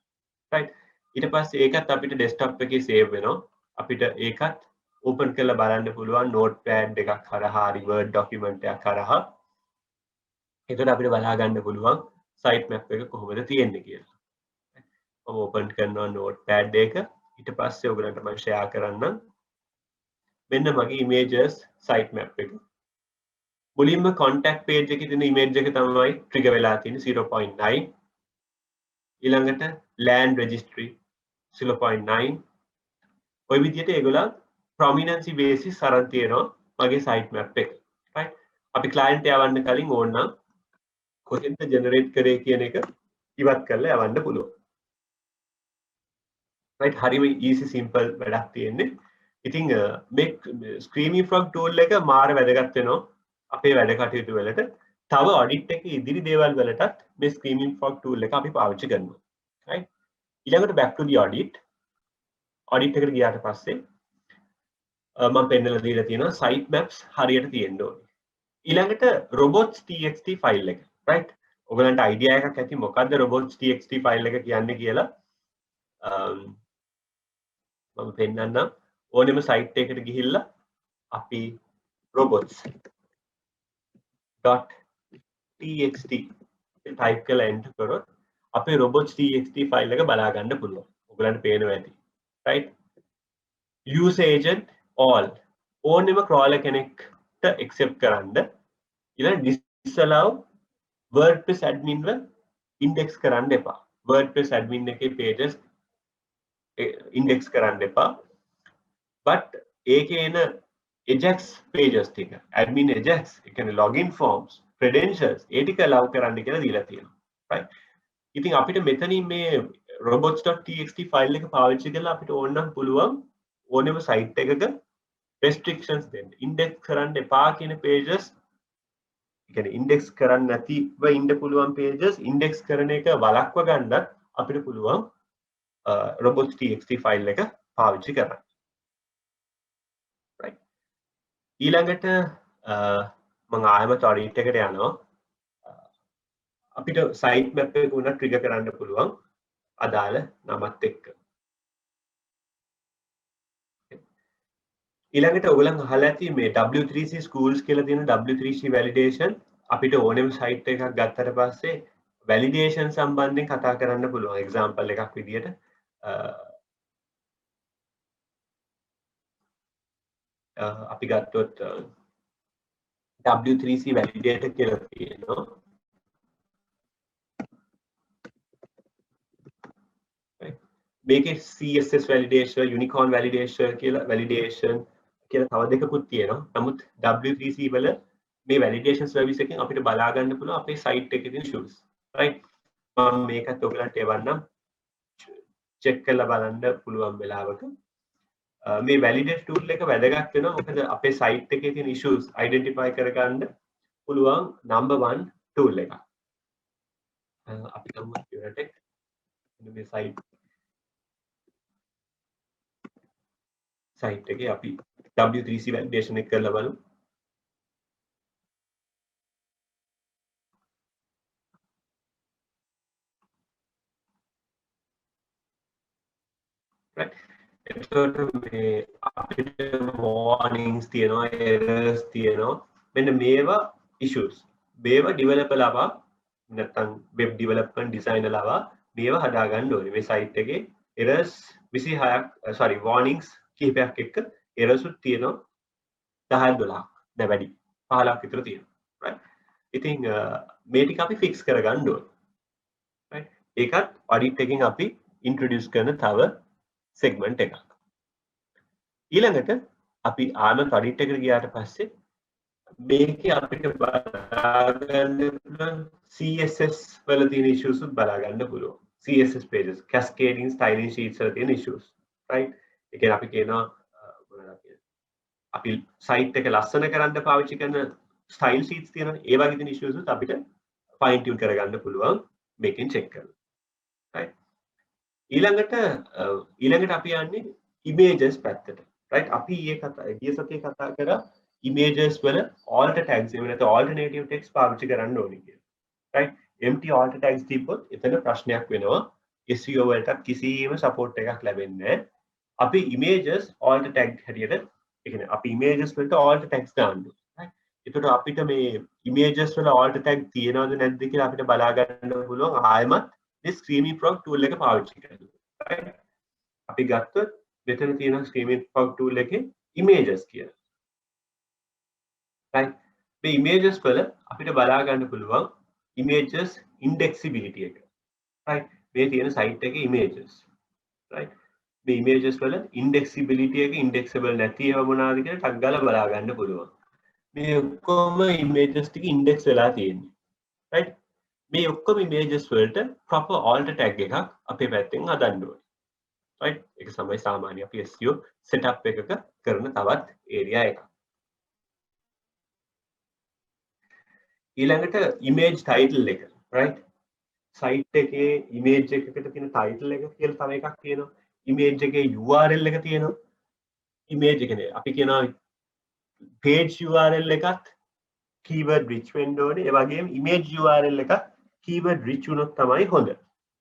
right? ඊට පස්සේ ඒකත් අපිට desktop එකේ save වෙනවා. අපිට ඒකත් open කරලා බලන්න පුළුවන් notepad එකක් හරහා, word document එකක් හරහා. එතකොට අපිට බලා ගන්න පුළුවන් site map එක කොහොමද තියෙන්නේ කියලා. මම open කරනවා notepad එක. ඊට පස්සේ ඔයගලන්ට මම share කරන්නම්. මෙන්න මගේ images site map එක. මුලින්ම contact page එකේ තියෙන image එක තමයි trigger වෙලා තියෙන්නේ 0.9. ඊළඟට land registry 0.9. ඔය විදිහට ඒගොල්ලන් prominency basis අරන් තියෙනවා මගේ site map එක. right? අපි client යවන්න කලින් ඕනනම් කොහෙන්ද generate කරේ කියන එක ඉවත් කරලා යවන්න පුළුවන්. right? හරිම easy simple වැඩක් තියෙන්නේ. ඉතින් මේ Screaming Frog tool එක මාර වැදගත් වෙනවා අපේ වැඩ කටයුතු වලට. තව ඔඩිට් එකේ ඉදිරි දේවල් වලටත් මේ ස්ක්‍රීමින් ෆොග් ටූල් එක අපි පාවිච්චි කරනවා. right? ඊළඟට back to the audit. audit එකට ගියාට පස්සේ මම පෙන්නලා දීලා තියෙනවා site maps හරියට තියෙන්න ඕනේ. ඊළඟට robots.txt ෆයිල් එක. right? ඔයගලන්ට idea එකක් ඇති මොකද්ද robots.txt ෆයිල් එක කියන්නේ කියලා. මම පෙන්නන්නම්. ඕනෙම site එකකට ගිහිල්ලා අපි robots.txt type කරලා enter කරොත් අපේ robots.txt ෆයිල් එක බලා ගන්න පුළුවන්. ඔයගලන්ට පේනවා ඇති. right? use agent all ඕනෙම crawler කෙනෙක්ට accept කරන්න ඊළඟ disallow WordPress admin වල index කරන්න එපා. WordPress admin එකේ pages index කරන්න එපා. but ඒකේ එන ajax pages ටික admin ajax ඒ කියන්නේ login forms credentials ඒ ටික allow කරන්න කියලා දීලා තියෙනවා. right? ඉතින් අපිට මෙතනින් මේ robots.txt ෆයිල් එක පාවිච්චි කරලා අපිට ඕනනම් පුළුවන් ඕනෙම site එකක restrictions දෙන්න. index කරන්න එපා කියන pages ඒ කියන්නේ index කරන්න නැතිව ඉන්න පුළුවන් pages index කරන එක වළක්ව ගන්නත් අපිට පුළුවන් robots.txt ෆයිල් එක පාවිච්චි කරන්න. right? ඊළඟට මම ආයෙත් audit එකට යනවා. අපිට site map එක උන trigger කරන්න පුළුවන් අදාළ නමත් එක්ක. ඊළඟට ඔයගලන් අහලා ඇති මේ W3C schools කියලා තියෙන W3C validation අපිට ඕනෙම site එකක් ගත්තට පස්සේ validation සම්බන්ධයෙන් කතා කරන්න පුළුවන්. example එකක් විදියට අපි ගත්තොත් W3C validator කියලා තියෙනවා. මේකේ CSS validation, unicorn validation කියලා validation කියලා තව දෙකකුත් තියෙනවා. නමුත් W3C වල මේ validation service එකෙන් අපිට බලා ගන්න පුළුවන් අපේ site එකේ තියෙන issues. right? මම මේකත් ඔයගලන්ට එවන්නම්. check කරලා බලන්න පුළුවන් වෙලාවක. මේ validate tool එක වැදගත් වෙනවා මොකද අපේ site එකේ තියෙන issues identify කරගන්න පුළුවන් number 1 tool එකක්. අපි ගමු Curatex. මේ site එකේ අපි W3C validation එක කරලා බලමු. right? එතකොට මේ අපිට warnings තියෙනවා errors තියෙනවා. මෙන්න මේවා issues. මේවා developer ලවා නැත්නම් web development designer ලවා මේවා හදා ගන්න ඕනේ. මේ site එකේ errors 26ක් warnings කිහිපයක් එක්ක errors උත් තියෙනවා 10 12ක්. දැන් වැඩි 15ක් විතර තියෙනවා. right? ඉතින් මේ ටික අපි fix කරගන්න ඕනේ. right? ඒකත් audit එකෙන් අපි introduce කරන තව segment එකක්. ඊළඟට අපි ආනත් audit එකට ගියාට පස්සේ මේකේ අපිට බලා ගන්න පුළුවන් CSS වල තියෙන issues උත් බලා ගන්න පුළුවන්. CSS pages, cascading styling sheets වල තියෙන issues. right? ඒ කියන්නේ අපි කියනවා අපි site එක ලස්සන කරන්න පාවිච්චි කරන style sheets තියෙනනේ. ඒ වගේ තියෙන issues උත් අපිට fine tune කරගන්න පුළුවන් මේකෙන් check කරලා. right? ඊළඟට අපි යන්නේ images පැත්තට. right? අපි ගිය සතියේ කතා කරා images වල alt tags එහෙම නැත්නම් alternative text පාවිච්චි කරන්න ඕනේ කියලා. right? empty alt tags තිබ්බොත් එතන ප්‍රශ්නයක් වෙනවා. SEO වලට කිසිම support එකක් ලැබෙන්නේ නැහැ. අපි images alt tag හැටියට ඒ කියන්නේ අපි images වලට alt tags දාන්න ඕනේ. right? එතකොට අපිට මේ images වල alt tag තියෙනවද නැද්ද කියලා අපිට බලා ගන්න පුළුවන් ආයෙමත් මේ Screaming Frog tool එක පාවිච්චි කරලා. right? අපි ගත්තොත් මෙතන තියෙන Screaming Frog tool එකේ images කියලා. right? මේ images වල අපිට බලා ගන්න පුළුවන් images indexability එක. right? මේ තියෙන site එකේ images. right? මේ images වල indexability එක indexable නැති ඒවා මොනවාද කියලා ටක් ගාලා බලා ගන්න පුළුවන්. මේ ඔක්කොම images ටික index වෙලා තියෙන්නේ. right? මේ ඔක්කොම images වලට proper alt tag එකක් අපේ පැත්තෙන් හදන්න ඕනේ. right? ඒක තමයි සාමාන්‍ය අපි SEO setup එකක කරන තවත් area එකක්. ඊළඟට image title එක right site එකේ image එකකට තියෙන title එක කියලා තව එකක් තියෙනවා image එකේ URL එක තියෙනවා image එකනේ අපි කියනවා page URL එකත් keyword rich වෙන්න ඕනේ ඒ වගේම image URL එකත් keyword rich වුණොත් තමයි හොඳ.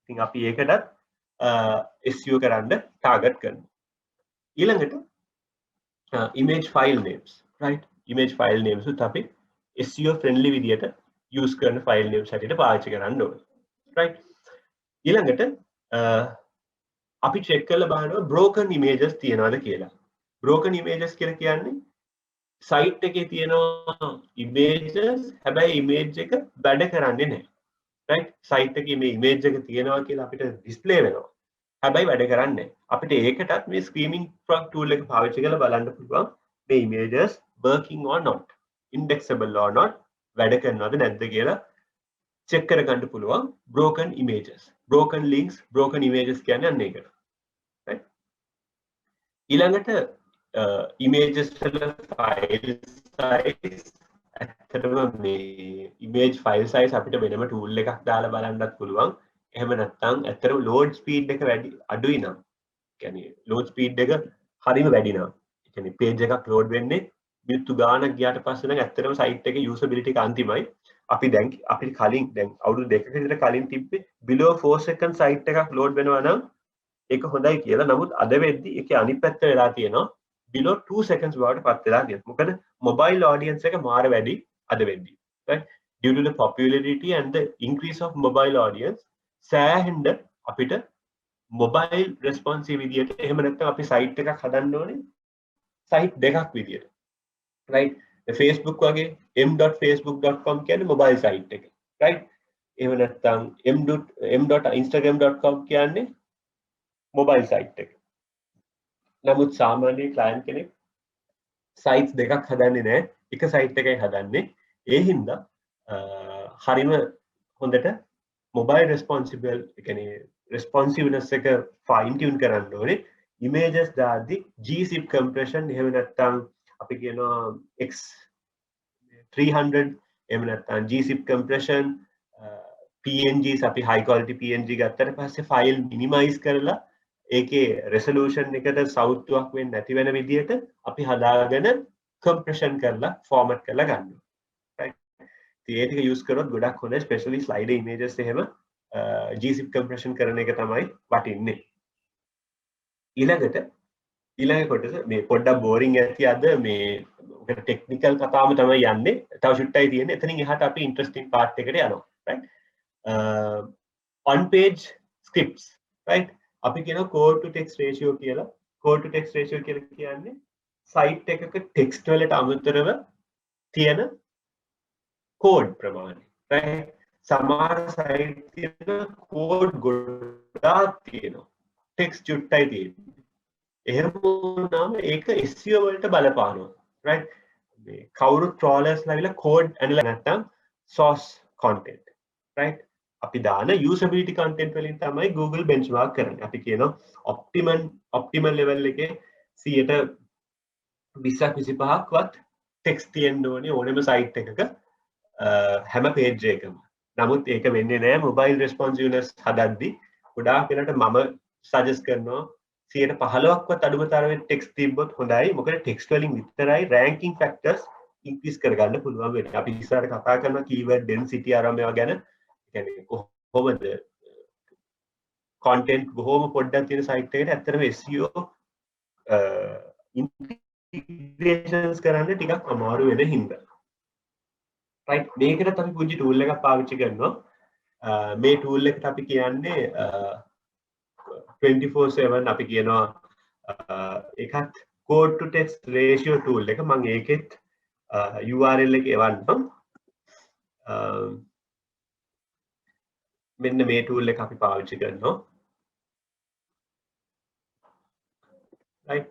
ඉතින් අපි ඒකටත් SEO කරන්න target කරනවා. ඊළඟට image file names right image file names උත් අපි SEO friendly විදියට use කරන file names හැටියට පාවිච්චි කරන්න ඕනේ. right ඊළඟට අපි check කරලා බලනවා broken images තියනවාද කියලා. broken images කියලා කියන්නේ site එකේ තියෙනවා images හැබැයි image එක වැඩ කරන්නේ නැහැ. right site එකේ මේ image එක තියෙනවා කියලා අපිට display වෙනවා. හැබැයි වැඩ කරන්නේ නැහැ. අපිට ඒකටත් මේ screaming frog tool එක පාවිච්චි කරලා බලන්න පුළුවන් මේ images working or not indexable or not වැඩ කරනවද නැද්ද කියලා check කරගන්න පුළුවන් broken images broken links broken images කියන්නේ අන්න ඒකට. right ඊළඟට images වල file size ඇත්තටම මේ image file size අපිට වෙනම tool එකක් දාලා බලන්නත් පුළුවන්. එහෙම නැත්නම් ඇත්තටම load speed එක වැඩි අඩුයි නම් කියන්නේ load speed එක හරිම වැඩි නම් ඒ කියන්නේ page එකක් load වෙන්නේ මිනිත්තු ගාණක් ගියාට පස්සේ නම් ඇත්තටම site එකේ usability එක අන්තිමයි. අපි දැන් අපිට කලින් දැන් අවුරුදු දෙකක විතර කලින් තිබ්බේ below 4 second site එකක් load වෙනවා නම් ඒක හොඳයි කියලා. නමුත් අද වෙද්දි ඒකේ අනිත් පැත්ත වෙලා තියෙනවා below 2 seconds බවට පත් වෙලා තියෙනවා. මොකද mobile audience එක මාර වැඩි අද වෙද්දි. right due to the popularity and the increase of mobile audience සෑහෙන්න අපිට mobile responsive විදියට එහෙම නැත්නම් අපි site එකක් හදන්න ඕනේ site දෙකක් විදියට. right Facebook වගේ m.facebook.com කියන්නේ mobile site එක. right එහෙම නැත්නම් m.instagram.com කියන්නේ mobile site එක. නමුත් සාමාන්‍ය client කෙනෙක් sites දෙකක් හදන්නේ නැහැ. එක site එකයි හදන්නේ. ඒ හින්දා හරිම හොඳට mobile responsible කියන්නේ responsiveness එක fine tune කරන්න ඕනේ. images දාද්දි gzip compression එහෙම නැත්නම් අපි කියනවා X300 එහෙම නැත්නම් gzip compression PNGs අපි high quality PNG ගත්තට පස්සේ file minimize කරලා ඒකේ resolution එකට සවුත්තුවක් වෙන්නේ නැති වෙන විදිහට අපි හදාගෙන compression කරලා format කරලා ගන්නවා. right ඒ ටික use කරොත් ගොඩක් හොඳයි especially slide images එහෙම gzip compression කරන එක තමයි වටින්නේ. ඊළඟ කොටස මේ පොඩ්ඩක් boring ඇති අද මේ ඔකට technical කතාවම තමයි යන්නේ. තව චුට්ටයි තියෙන්නේ. එතනින් එහාට අපි interesting part එකට යනවා. right on page scripts right අපි කියනවා code to text ratio කියලා. code to text ratio කියලා කියන්නේ site එකක text වලට අමතරව තියෙන code ප්‍රමාණය. right සමහර site තියෙන code ගොඩාක් තියෙනවා. text චුට්ටයි තියෙන්නේ. එහෙම වුණාම ඒක SEO වලට බලපානවා. right මේ කවුරුත් crawlers ලාවිලා code analyze නැත්නම් source content. right අපි දාන usability content වලින් තමයි Google benchmark කරන්නේ. අපි කියනවා optimal level එකේ 125ක්වත් text තියෙන්න ඕනේ ඕනෙම site එකක හැම page එකකම. නමුත් ඒක වෙන්නේ නැහැ mobile responsiveness හදද්දි. ගොඩාක් වෙනට මම suggest කරනවා 15%ක්වත් අඩුම තරමේ text තිබ්බොත් හොඳයි. මොකද text වලින් විතරයි ranking factors increase කරගන්න පුළුවන් වෙන්නේ. අපි ඉස්සරහට කතා කරනවා keyword density අරම ඒවා ගැන. කියන්නේ කොහොමද content බොහොම පොඩ්ඩක් තියෙන site එකකට ඇත්තටම SEO integrations කරන්න ටිකක් අමාරු වෙන හින්දා. right මේකට අපි පුංචි tool එකක් පාවිච්චි කරනවා. මේ tool එකට අපි කියන්නේ 24/7 අපි කියනවා එකත් code to text ratio tool එක. මම ඒකෙත් URL එක එවන්නම්. මෙන්න මේ tool එක අපි පාවිච්චි කරනවා. right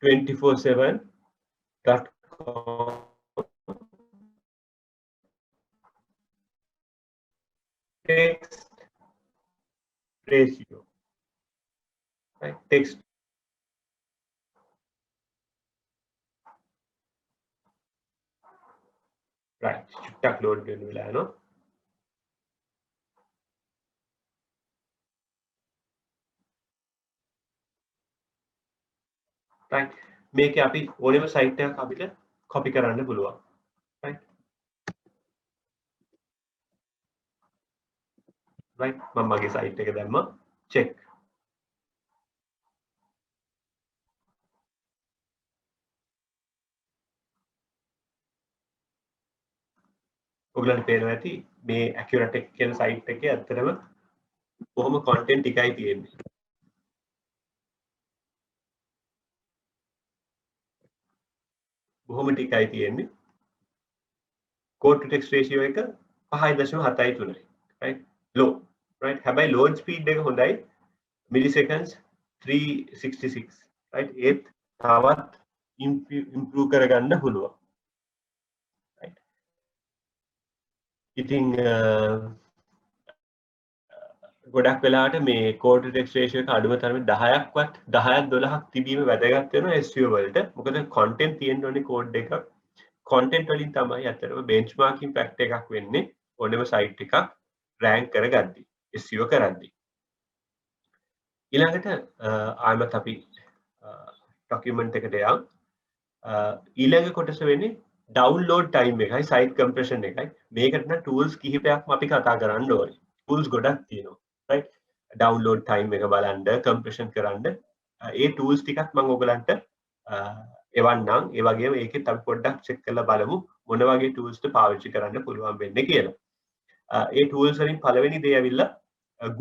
247.com text ratio right text right චුට්ටක් load වෙන වෙලා යනවා right මේකේ අපි ඕනෙම site එකක් අපිට copy කරන්න පුළුවන් right right මම මගේ site එක දැම්මා check ඔයගලන්ට පේනවා ඇති මේ Accuratech කියන site එකේ ඇත්තටම කොහොම content ටිකයි තියෙන්නේ බොහොම ටිකයි තියෙන්නේ code to text ratio එක 5.73යි right low right හැබැයි load speed එක හොඳයි milliseconds 366 right ඒත් තවත් improve කරගන්න පුළුවන් right ඉතින් ගොඩක් වෙලාවට මේ code to text ratio එක අඩුම තරමේ 10ක්වත් 10ක් 12ක් තිබීම වැදගත් වෙනවා SEO වලට මොකද content තියෙන්න ඕනේ code එකක් content වලින් තමයි අතරම benchmarking factor එකක් වෙන්නේ ඕනෙම site එකක් rank කරගද්දි SEO කරද්දි ඊළඟට ආයමත් අපි document එකට යමු ඊළඟ කොටස වෙන්නේ download time එකයි site compression එකයි මේකට නම් tools කිහිපයක්ම අපි කතා කරන්න ඕනේ tools ගොඩක් තියෙනවා right download time එක බලන්න compression කරන්න ඒ tools ටිකක් මම ඔයගලන්ට එවන්නම් ඒ වගේම ඒකෙත් අපි පොඩ්ඩක් check කරලා බලමු මොන වගේ tools ද පාවිච්චි කරන්න පුළුවන් වෙන්නේ කියලා. ඒ tools වලින් පළවෙනි දේ ඇවිල්ලා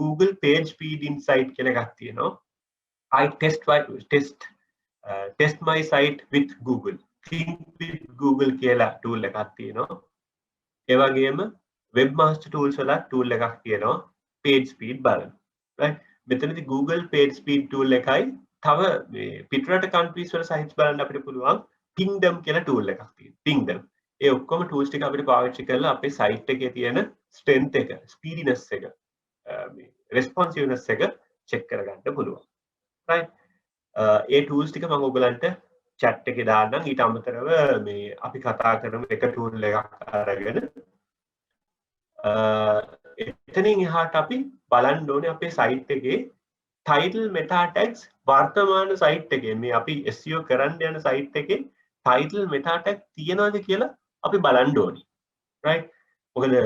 Google page speed insight කියලා එකක් තියෙනවා. I test my site with Google. Think with Google කියලා tool එකක් තියෙනවා. ඒ වගේම webmaster tools වල tool එකක් තියෙනවා page speed බලන්න. right මෙතනදී Google page speed tool එකයි තව මේ පිටරට countries වල sites බලන්න අපිට පුළුවන් Pingdom කියලා tool එකක් තියෙනවා. Pingdom. ඒ ඔක්කොම tools ටික අපිට පාවිච්චි කරලා අපේ site එකේ තියෙන strength එක, speediness එක, මේ responsiveness එක check කරගන්න පුළුවන්. right ඒ tools ටික මම ඔයගලන්ට chat එකේ දාන්නම්. ඊට අමතරව මේ අපි කතා කරන එක tool එකක් අරගෙන එතනින් එහාට අපි බලන්න ඕනේ අපේ site එකේ title meta tags වර්තමාන site එකේ මේ අපි SEO කරන්න යන site එකේ title meta tag තියනවද කියලා අපි බලන්න ඕනේ right මොකද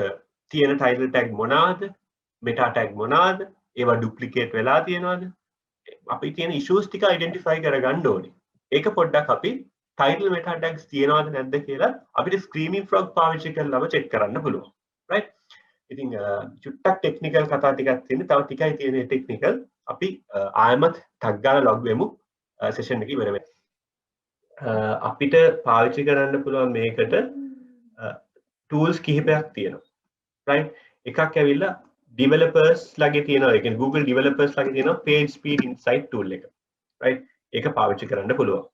තියෙන title tag මොනවාද meta tag මොනවාද ඒවා duplicate වෙලා තියෙනවද අපි තියෙන issues ටික identify කරගන්න ඕනේ ඒක පොඩ්ඩක් අපි title meta tags තියනවද නැද්ද කියලා අපිට screaming frog පාවිච්චි කරලාම check කරන්න පුළුවන් right ඉතින් චුට්ටක් ටෙක්නිකල් කතා ටිකක් තියෙනවා තව ටිකයි තියෙන්නේ ටෙක්නිකල් අපි ආයමත් ටග් ගාලා ලොග් වෙමු සෙෂන් එකේ ඉවර වෙන්න අපිට පාවිච්චි කරන්න පුළුවන් මේකට tools කිහිපයක් තියෙනවා right එකක් ඇවිල්ලා developers ලගේ තියෙනවා ඒ කියන්නේ Google developers ලගේ තියෙනවා page speed insight tool එක right ඒක පාවිච්චි කරන්න පුළුවන්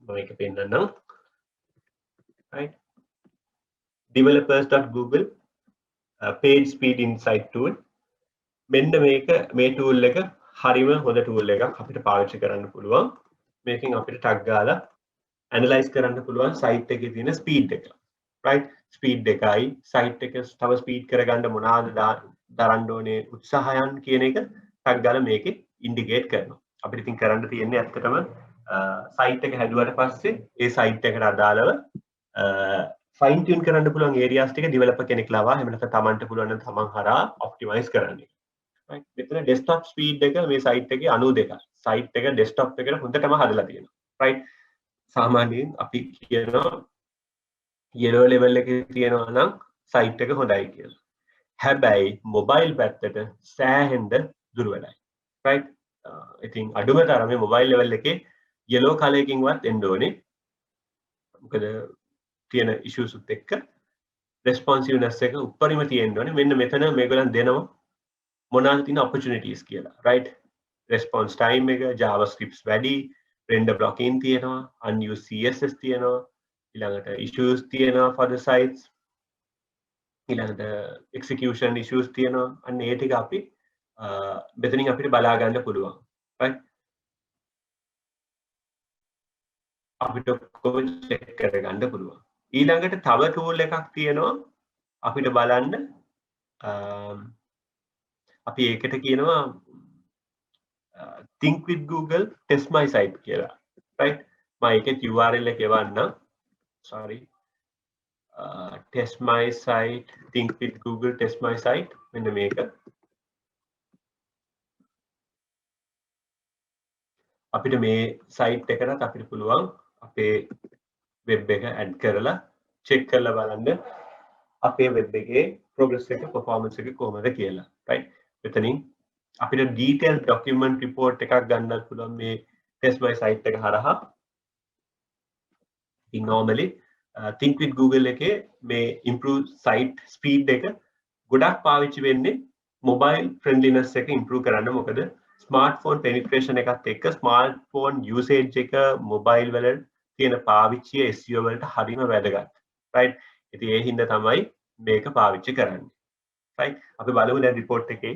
මම ඒක පෙන්නන්නම් right developers.google page speed insight tool මෙන්න මේක මේ tool එක හරිම හොඳ tool එකක් අපිට පාවිච්චි කරන්න පුළුවන් මේකෙන් අපිට ටග් ගාලා ඇනලයිස් කරන්න පුළුවන් site එකේ තියෙන speed එක right speed එකයි site එක තව speed කරගන්න මොනවාද දරන්න ඕනේ උත්සාහයන් කියන එක ටග් ගාලා මේකේ ඉන්ඩිකේට් කරනවා අපිට ඉතින් කරන්න තියෙන්නේ ඇත්තටම site එක හැදුවට පස්සේ ඒ site එකට අදාළව fine tune කරන්න පුළුවන් areas ටික developer කෙනෙක් ලවා එහෙම නැත්නම් තමන්ට පුළුවන් නම් තමන් හරහා optimize කරන්න. right මෙතන desktop speed එක මේ site එකේ 92යි. site එක desktop එකට හොඳටම හදලා තියෙනවා. right සාමාන්‍යයෙන් අපි කියනවා yellow level එකේ තියෙනවා නම් site එක හොඳයි කියලා. හැබැයි mobile පැත්තට සෑහෙන්න දුර්වලයි. right ඉතින් අඩුම තරමේ mobile level එකේ yellow color එකකින්වත් එන්න ඕනේ. මොකද තියෙන issues උත් එක්ක responsiveness එක උඩරිම තියෙන්න ඕනේ මෙන්න මෙතන මේගොල්ලන් දෙනවා මොනවාද තියෙන opportunities කියලා right response time එක javascript වැඩි render blocking තියෙනවා unused css තියෙනවා ඊළඟට issues තියෙනවා for the sites ඊළඟට execution issues තියෙනවා අන්න ඒ ටික අපි මෙතනින් අපිට බලා ගන්න පුළුවන් right අපිට කොහොමද check කරගන්න පුළුවන් ඊළඟට තව tool එකක් තියෙනවා අපිට බලන්න අපි ඒකට කියනවා think with Google test my site කියලා right මම ඒකේ URL එක එවන්නම් sorry test my site think with Google test my site මෙන්න මේක අපිට මේ site එකකට අපිට පුළුවන් අපේ web එක add කරලා check කරලා බලන්න අපේ web එකේ progress එක performance එක කොහොමද කියලා right මෙතනින් අපිට detailed document report එකක් ගන්නත් පුළුවන් මේ test my site එක හරහා in normally think with Google එකේ මේ improve site speed එක ගොඩක් පාවිච්චි වෙන්නේ mobile friendliness එක improve කරන්න මොකද smartphone penetration එකත් එක්ක smartphone usage එක mobile වල තියෙන පාවිච්චිය SEO වලට හරිම වැදගත් right ඉතින් ඒ හින්දා තමයි මේක පාවිච්චි කරන්නේ right අපි බලමු දැන් report එකේ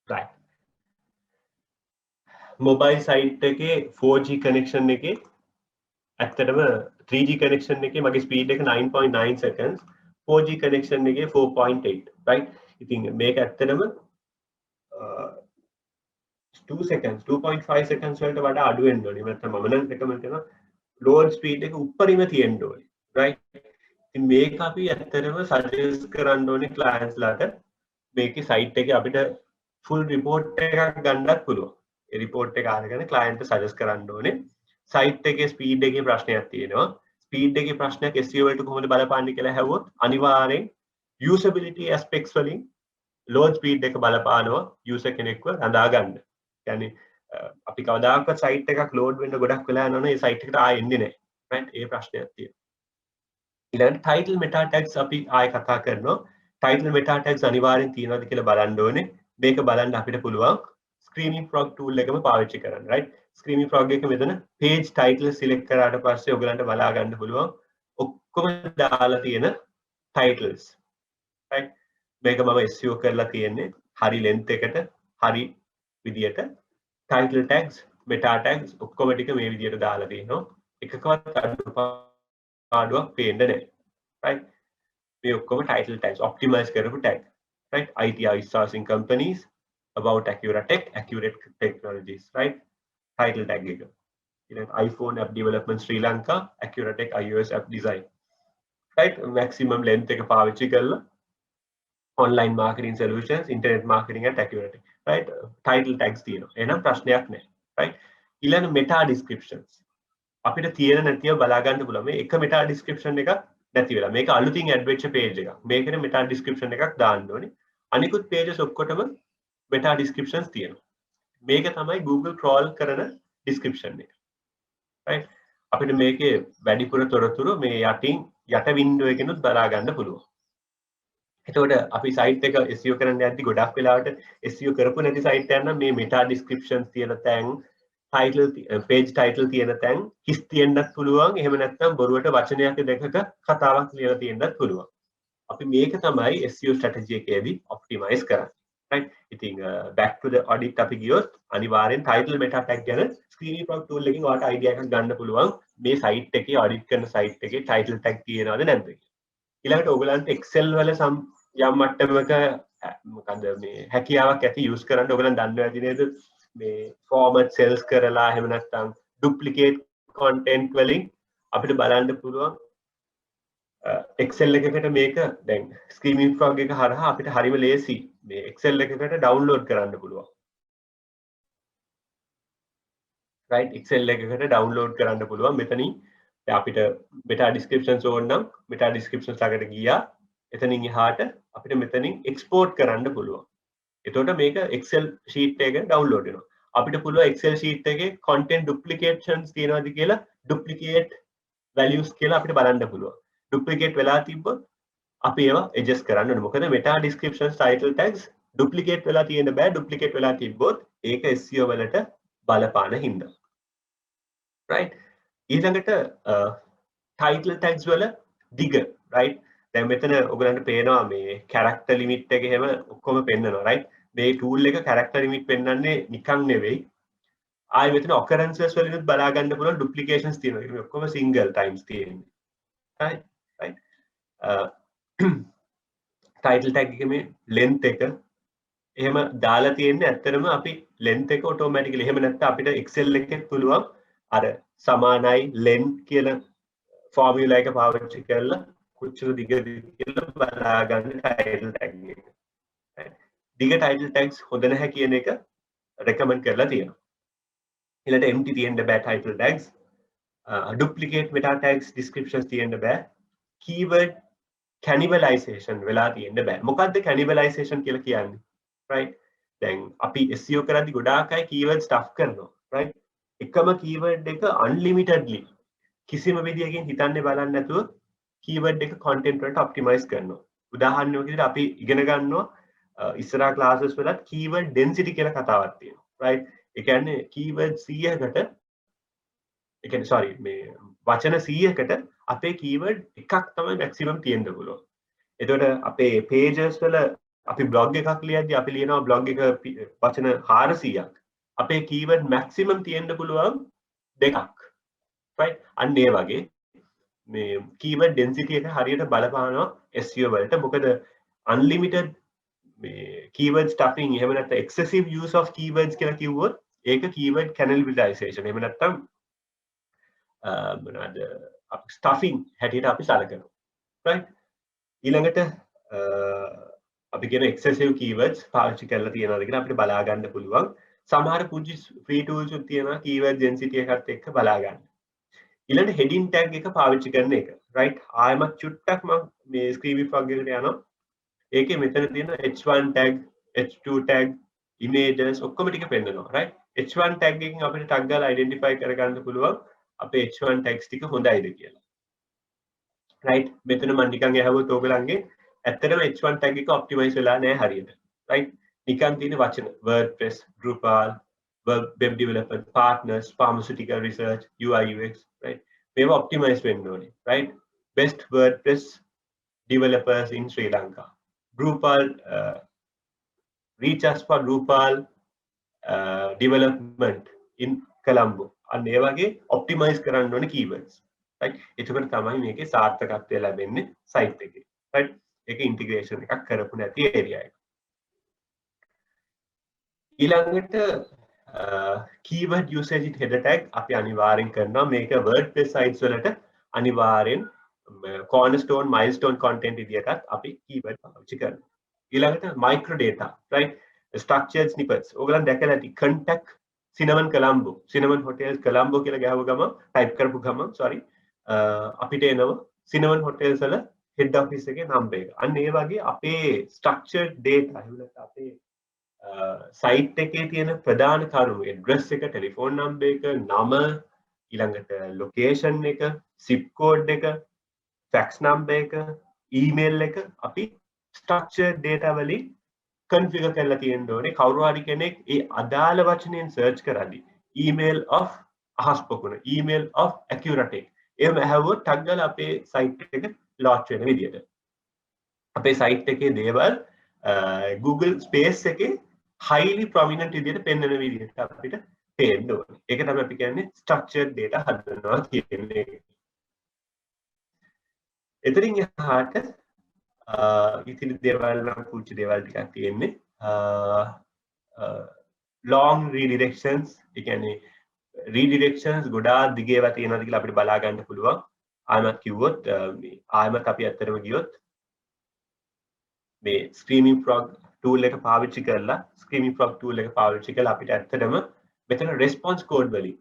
right mobile site එකේ 4G connection එකේ ඇත්තටම 3G connection එකේ මගේ speed එක 9.9 seconds 4G connection එකේ 4.8 right ඉතින් මේක ඇත්තටම 2 seconds 2.5 seconds වලට වඩා අඩු වෙන්න ඕනේ නැත්නම් මම නම් recommend කරනවා load speed එක උඩරිම තියෙන්න ඕනේ right ඉතින් මේක අපි ඇත්තටම suggest කරන්න ඕනේ clients ලාට මේකේ site එකේ අපිට full report එකක් ගන්නත් පුළුවන් ඒ report එක අරගෙන client suggest කරන්න ඕනේ site එකේ speed එකේ ප්‍රශ්නයක් තියෙනවා speed එකේ ප්‍රශ්නයක් SEO වලට කොහොමද බලපාන්නේ කියලා ඇහුවොත් අනිවාර්යෙන් usability aspects වලින් load speed එක බලපානවා user කෙනෙක්ව රඳා ගන්න. කියන්නේ අපි කවදාකවත් site එකක් load වෙන්න ගොඩක් වෙලා යනවනේ ඒ site එකට ආයෙ එන්නේ නැහැ. right? ඒ ප්‍රශ්නයක් තියෙනවා. ඊළඟට title meta tags අපි ආයෙ කතා කරනවා. title meta tags අනිවාර්යෙන් තියෙනවද කියලා බලන්න ඕනේ. මේක බලන්න අපිට පුළුවන් Screaming Frog tool එකම පාවිච්චි කරන්න. right? Screaming Frog එක මෙතන page title select කරාට පස්සේ ඔයගලන්ට බලා ගන්න පුළුවන් ඔක්කොම දාලා තියෙන titles. right? මේක මම SEO කරලා තියෙන්නේ හරි length එකට හරි විදියට title tags meta tags ඔක්කොම ටික මේ විදියට දාලා තියෙනවා එකකවත් අඩුපාඩුවක් පේන්නේ නැහැ right මේ ඔක්කොම title tags optimize කරපු tag right IT outsourcing companies about Accuratech accurate technologies right title tag එක ඊළඟ iPhone app development Sri Lanka Accuratech iOS app design right maximum length එක පාවිච්චි කරලා online marketing solutions internet marketing at Accuratech right title tags තියෙනවා එහෙනම් ප්‍රශ්නයක් නැහැ right ඊළඟ meta descriptions අපිට තියෙන නැතිව බලා ගන්න පුළුවන් මේ එක meta description එකක් නැති වෙලා මේක අලුතින් add වෙච්ච page එකක් මේකේ meta description එකක් දාන්න ඕනේ අනිකුත් pages ඔක්කොටම meta descriptions තියෙනවා මේක තමයි Google crawl කරන description එක right අපිට මේකේ වැඩිපුර තොරතුරු මේ යටින් යට window එකකිනුත් බලා ගන්න පුළුවන් එතකොට අපි site එක SEO කරන්න යද්දි ගොඩක් වෙලාවට SEO කරපු නැති site එකක් නම් මේ meta descriptions තියෙන තැන් title page title තියෙන තැන් හිස් තියෙන්නත් පුළුවන් එහෙම නැත්නම් බොරුවට වචනයක් දෙකක කතාවක් ලියලා තියෙන්නත් පුළුවන් අපි මේක තමයි SEO strategy එකේදී optimize කරන්නේ right ඉතින් back to the audit අපි ගියොත් අනිවාර්යෙන් title meta tag ගැන Screaming Frog tool එකකින් ඔයාලට idea එකක් ගන්න පුළුවන් මේ site එකේ audit කරන site එකේ title tag තියෙනවද නැද්ද කියලා ඊළඟට ඔයගලන්ට Excel වල යම් මට්ටමක මොකද මේ හැකියාවක් ඇති use කරන්න ඔයගලන් දන්නවා ඇති නේද මේ format cells කරලා එහෙම නැත්නම් duplicate content වලින් අපිට බලන්න පුළුවන් Excel එකකට මේක දැන් Screaming Frog එක හරහා අපිට හරිම ලේසි මේ Excel එකකට download කරන්න පුළුවන් right Excel එකකට download කරන්න පුළුවන් මෙතනින් අපිට meta descriptions ඕන නම් meta descriptions ළඟට ගියා එතනින් එහාට අපිට මෙතනින් export කරන්න පුළුවන්. එතකොට මේක Excel sheet එක download වෙනවා. අපිට පුළුවන් Excel sheet එකේ content duplications තියෙනවද කියලා duplicate values කියලා අපිට බලන්න පුළුවන්. duplicate වෙලා තිබ්බොත් අපි ඒවා adjust කරන්න ඕනේ. මොකද meta descriptions title tags duplicate වෙලා තියෙන්න බෑ. duplicate වෙලා තිබ්බොත් ඒක SEO වලට බලපාන හින්දා. right ඊළඟට title tags වල දිග right දැන් මෙතන ඔයගලන්ට පේනවා මේ character limit එක එහෙම ඔක්කොම පෙන්නනවා right මේ tool එක character limit පෙන්වන්නේ නිකන් නෙවෙයි ආයෙ මෙතන occurrences වලිනුත් බලා ගන්න පුළුවන් duplications තියෙනවා ඒක ඔක්කොම single times තියෙන්නේ right right title tag එකේ මේ length එක එහෙම දාලා තියෙන්නේ ඇත්තටම අපි length එක automatically එහෙම නැත්නම් අපිට excel එකෙත් පුළුවන් අර සමානයි len කියන formula එක පාවිච්චි කරලා කොච්චර දිගද කියලා බලා ගන්න title tag එක. දිග title tags හොඳ නැහැ කියන එක recommend කරලා තියෙනවා. ඊළඟට empty තියෙන්න බෑ title tags. duplicate meta tags descriptions තියෙන්න බෑ. keyword cannibalization වෙලා තියෙන්න බෑ. මොකද්ද cannibalization කියලා කියන්නේ? right? දැන් අපි SEO කරද්දි ගොඩාක් අය keyword stuff කරනවා. right? එකම keyword එක unlimitedly කිසිම විදියකින් හිතන්නේ බලන්නේ නැතුව keyword එක content වලට optimize කරනවා. උදාහරණයක් විදිහට අපි ඉගෙන ගන්නවා ඉස්සරහා classes වලත් keyword density කියලා කතාවක් තියෙනවා. right? ඒ කියන්නේ keyword 100කට ඒ කියන්නේ sorry මේ වචන 100කට අපේ keyword එකක් තමයි maximum තියෙන්න පුළුවන්. එතකොට අපේ pages වල අපි blog එකක් ලියද්දී අපි ලියනවා blog එක වචන 400ක්. අපේ keyword maximum තියෙන්න පුළුවන් දෙකක්. right? අන්න ඒ වගේ මේ keyword density එක හරියට බලපානවා SEO වලට. මොකද unlimited මේ keyword stuffing එහෙම නැත්නම් excessive use of keywords කියලා කිව්වොත් ඒක keyword cannibalization. එහෙම නැත්නම් මොනවාද stuffing හැටියට අපි සැලකනවා. right? ඊළඟට අපි කියන excessive keywords පාවිච්චි කරලා තියෙනවද කියලා අපිට බලා ගන්න පුළුවන්. සමහර පුංචි free tools උත් තියෙනවා keyword density එකත් එක්ක බලා ගන්න. ඊළඟ heading tag එක පාවිච්චි කරන එක right ආයමත් චුට්ටක් මම මේ screaming frog එකට යනවා ඒකේ මෙතන තියෙන h1 tag h2 tag images ඔක්කොම ටික පෙන්නනවා right h1 tag එකකින් අපිට tag ගාලා identify කරගන්න පුළුවන් අපේ h1 tags ටික හොඳයිද කියලා right මෙතන මම නිකන් ඇහුවොත් ඕගලන්ගේ ඇත්තටම h1 tag එක optimize වෙලා නැහැ හරියට right නිකන් තියෙන වචන wordpress drupal web developer partners pharmaceutical research UI UX right මේව optimize වෙන්න ඕනේ right best wordpress developers in Sri Lanka Drupal reach us for Drupal development in Colombo අන්න ඒ වගේ optimize කරන්න ඕනේ keywords right එතකොට තමයි මේකේ සාර්ථකත්වය ලැබෙන්නේ site එකේ right ඒක integration එකක් කරපු නැති area එක ඊළඟට keyword usage header tag අපි අනිවාර්යෙන් කරනවා මේක WordPress sites වලට අනිවාර්යෙන් cornerstone milestone content විදියටත් අපි keyword පාවිච්චි කරනවා ඊළඟට micro data right structured snippets ඕගලන් දැකලා ඇති contact cinnamon colombo cinnamon hotels colombo කියලා ගහව ගමන් type කරපු ගමන් sorry අපිට එනවා cinnamon hotels වල head office එකේ number එක අන්න ඒ වගේ අපේ structured data එහෙම නැත්නම් අපේ සයිට් එකේ තියෙන ප්‍රධාන කරුණු address එක telephone number එක නම ඊළඟට location එක zip code එක fax number එක email එක අපි structured data වලින් configure කරලා තියෙන්න ඕනේ කවුරු හරි කෙනෙක් ඒ අදාළ වචනයෙන් search කරද්දී email of ahaspokunna email of accurate එහෙම ඇහුවොත් ටග් ගාලා අපේ site එක launch වෙන විදියට අපේ site එකේ දේවල් Google space එකේ highly prominent විදියට පෙන්වන විදියට අපිට පේන්න ඕනේ. ඒක තමයි අපි කියන්නේ structured data හදනවා කියන්නේ. එතනින් එහාට ඉතින් දේවල් නම් පුංචි දේවල් ටිකක් තියෙන්නේ. long redirections ඒ කියන්නේ redirections ගොඩාක් දිගේවා තියෙනවාද කියලා අපිට බලා ගන්න පුළුවන්. ආයමත් කිව්වොත් ආයමත් අපි ඇත්තටම ගියොත් මේ screaming frog tool එක පාවිච්චි කරලා screaming frog tool එක පාවිච්චි කරලා අපිට ඇත්තටම මෙතන response code වලින්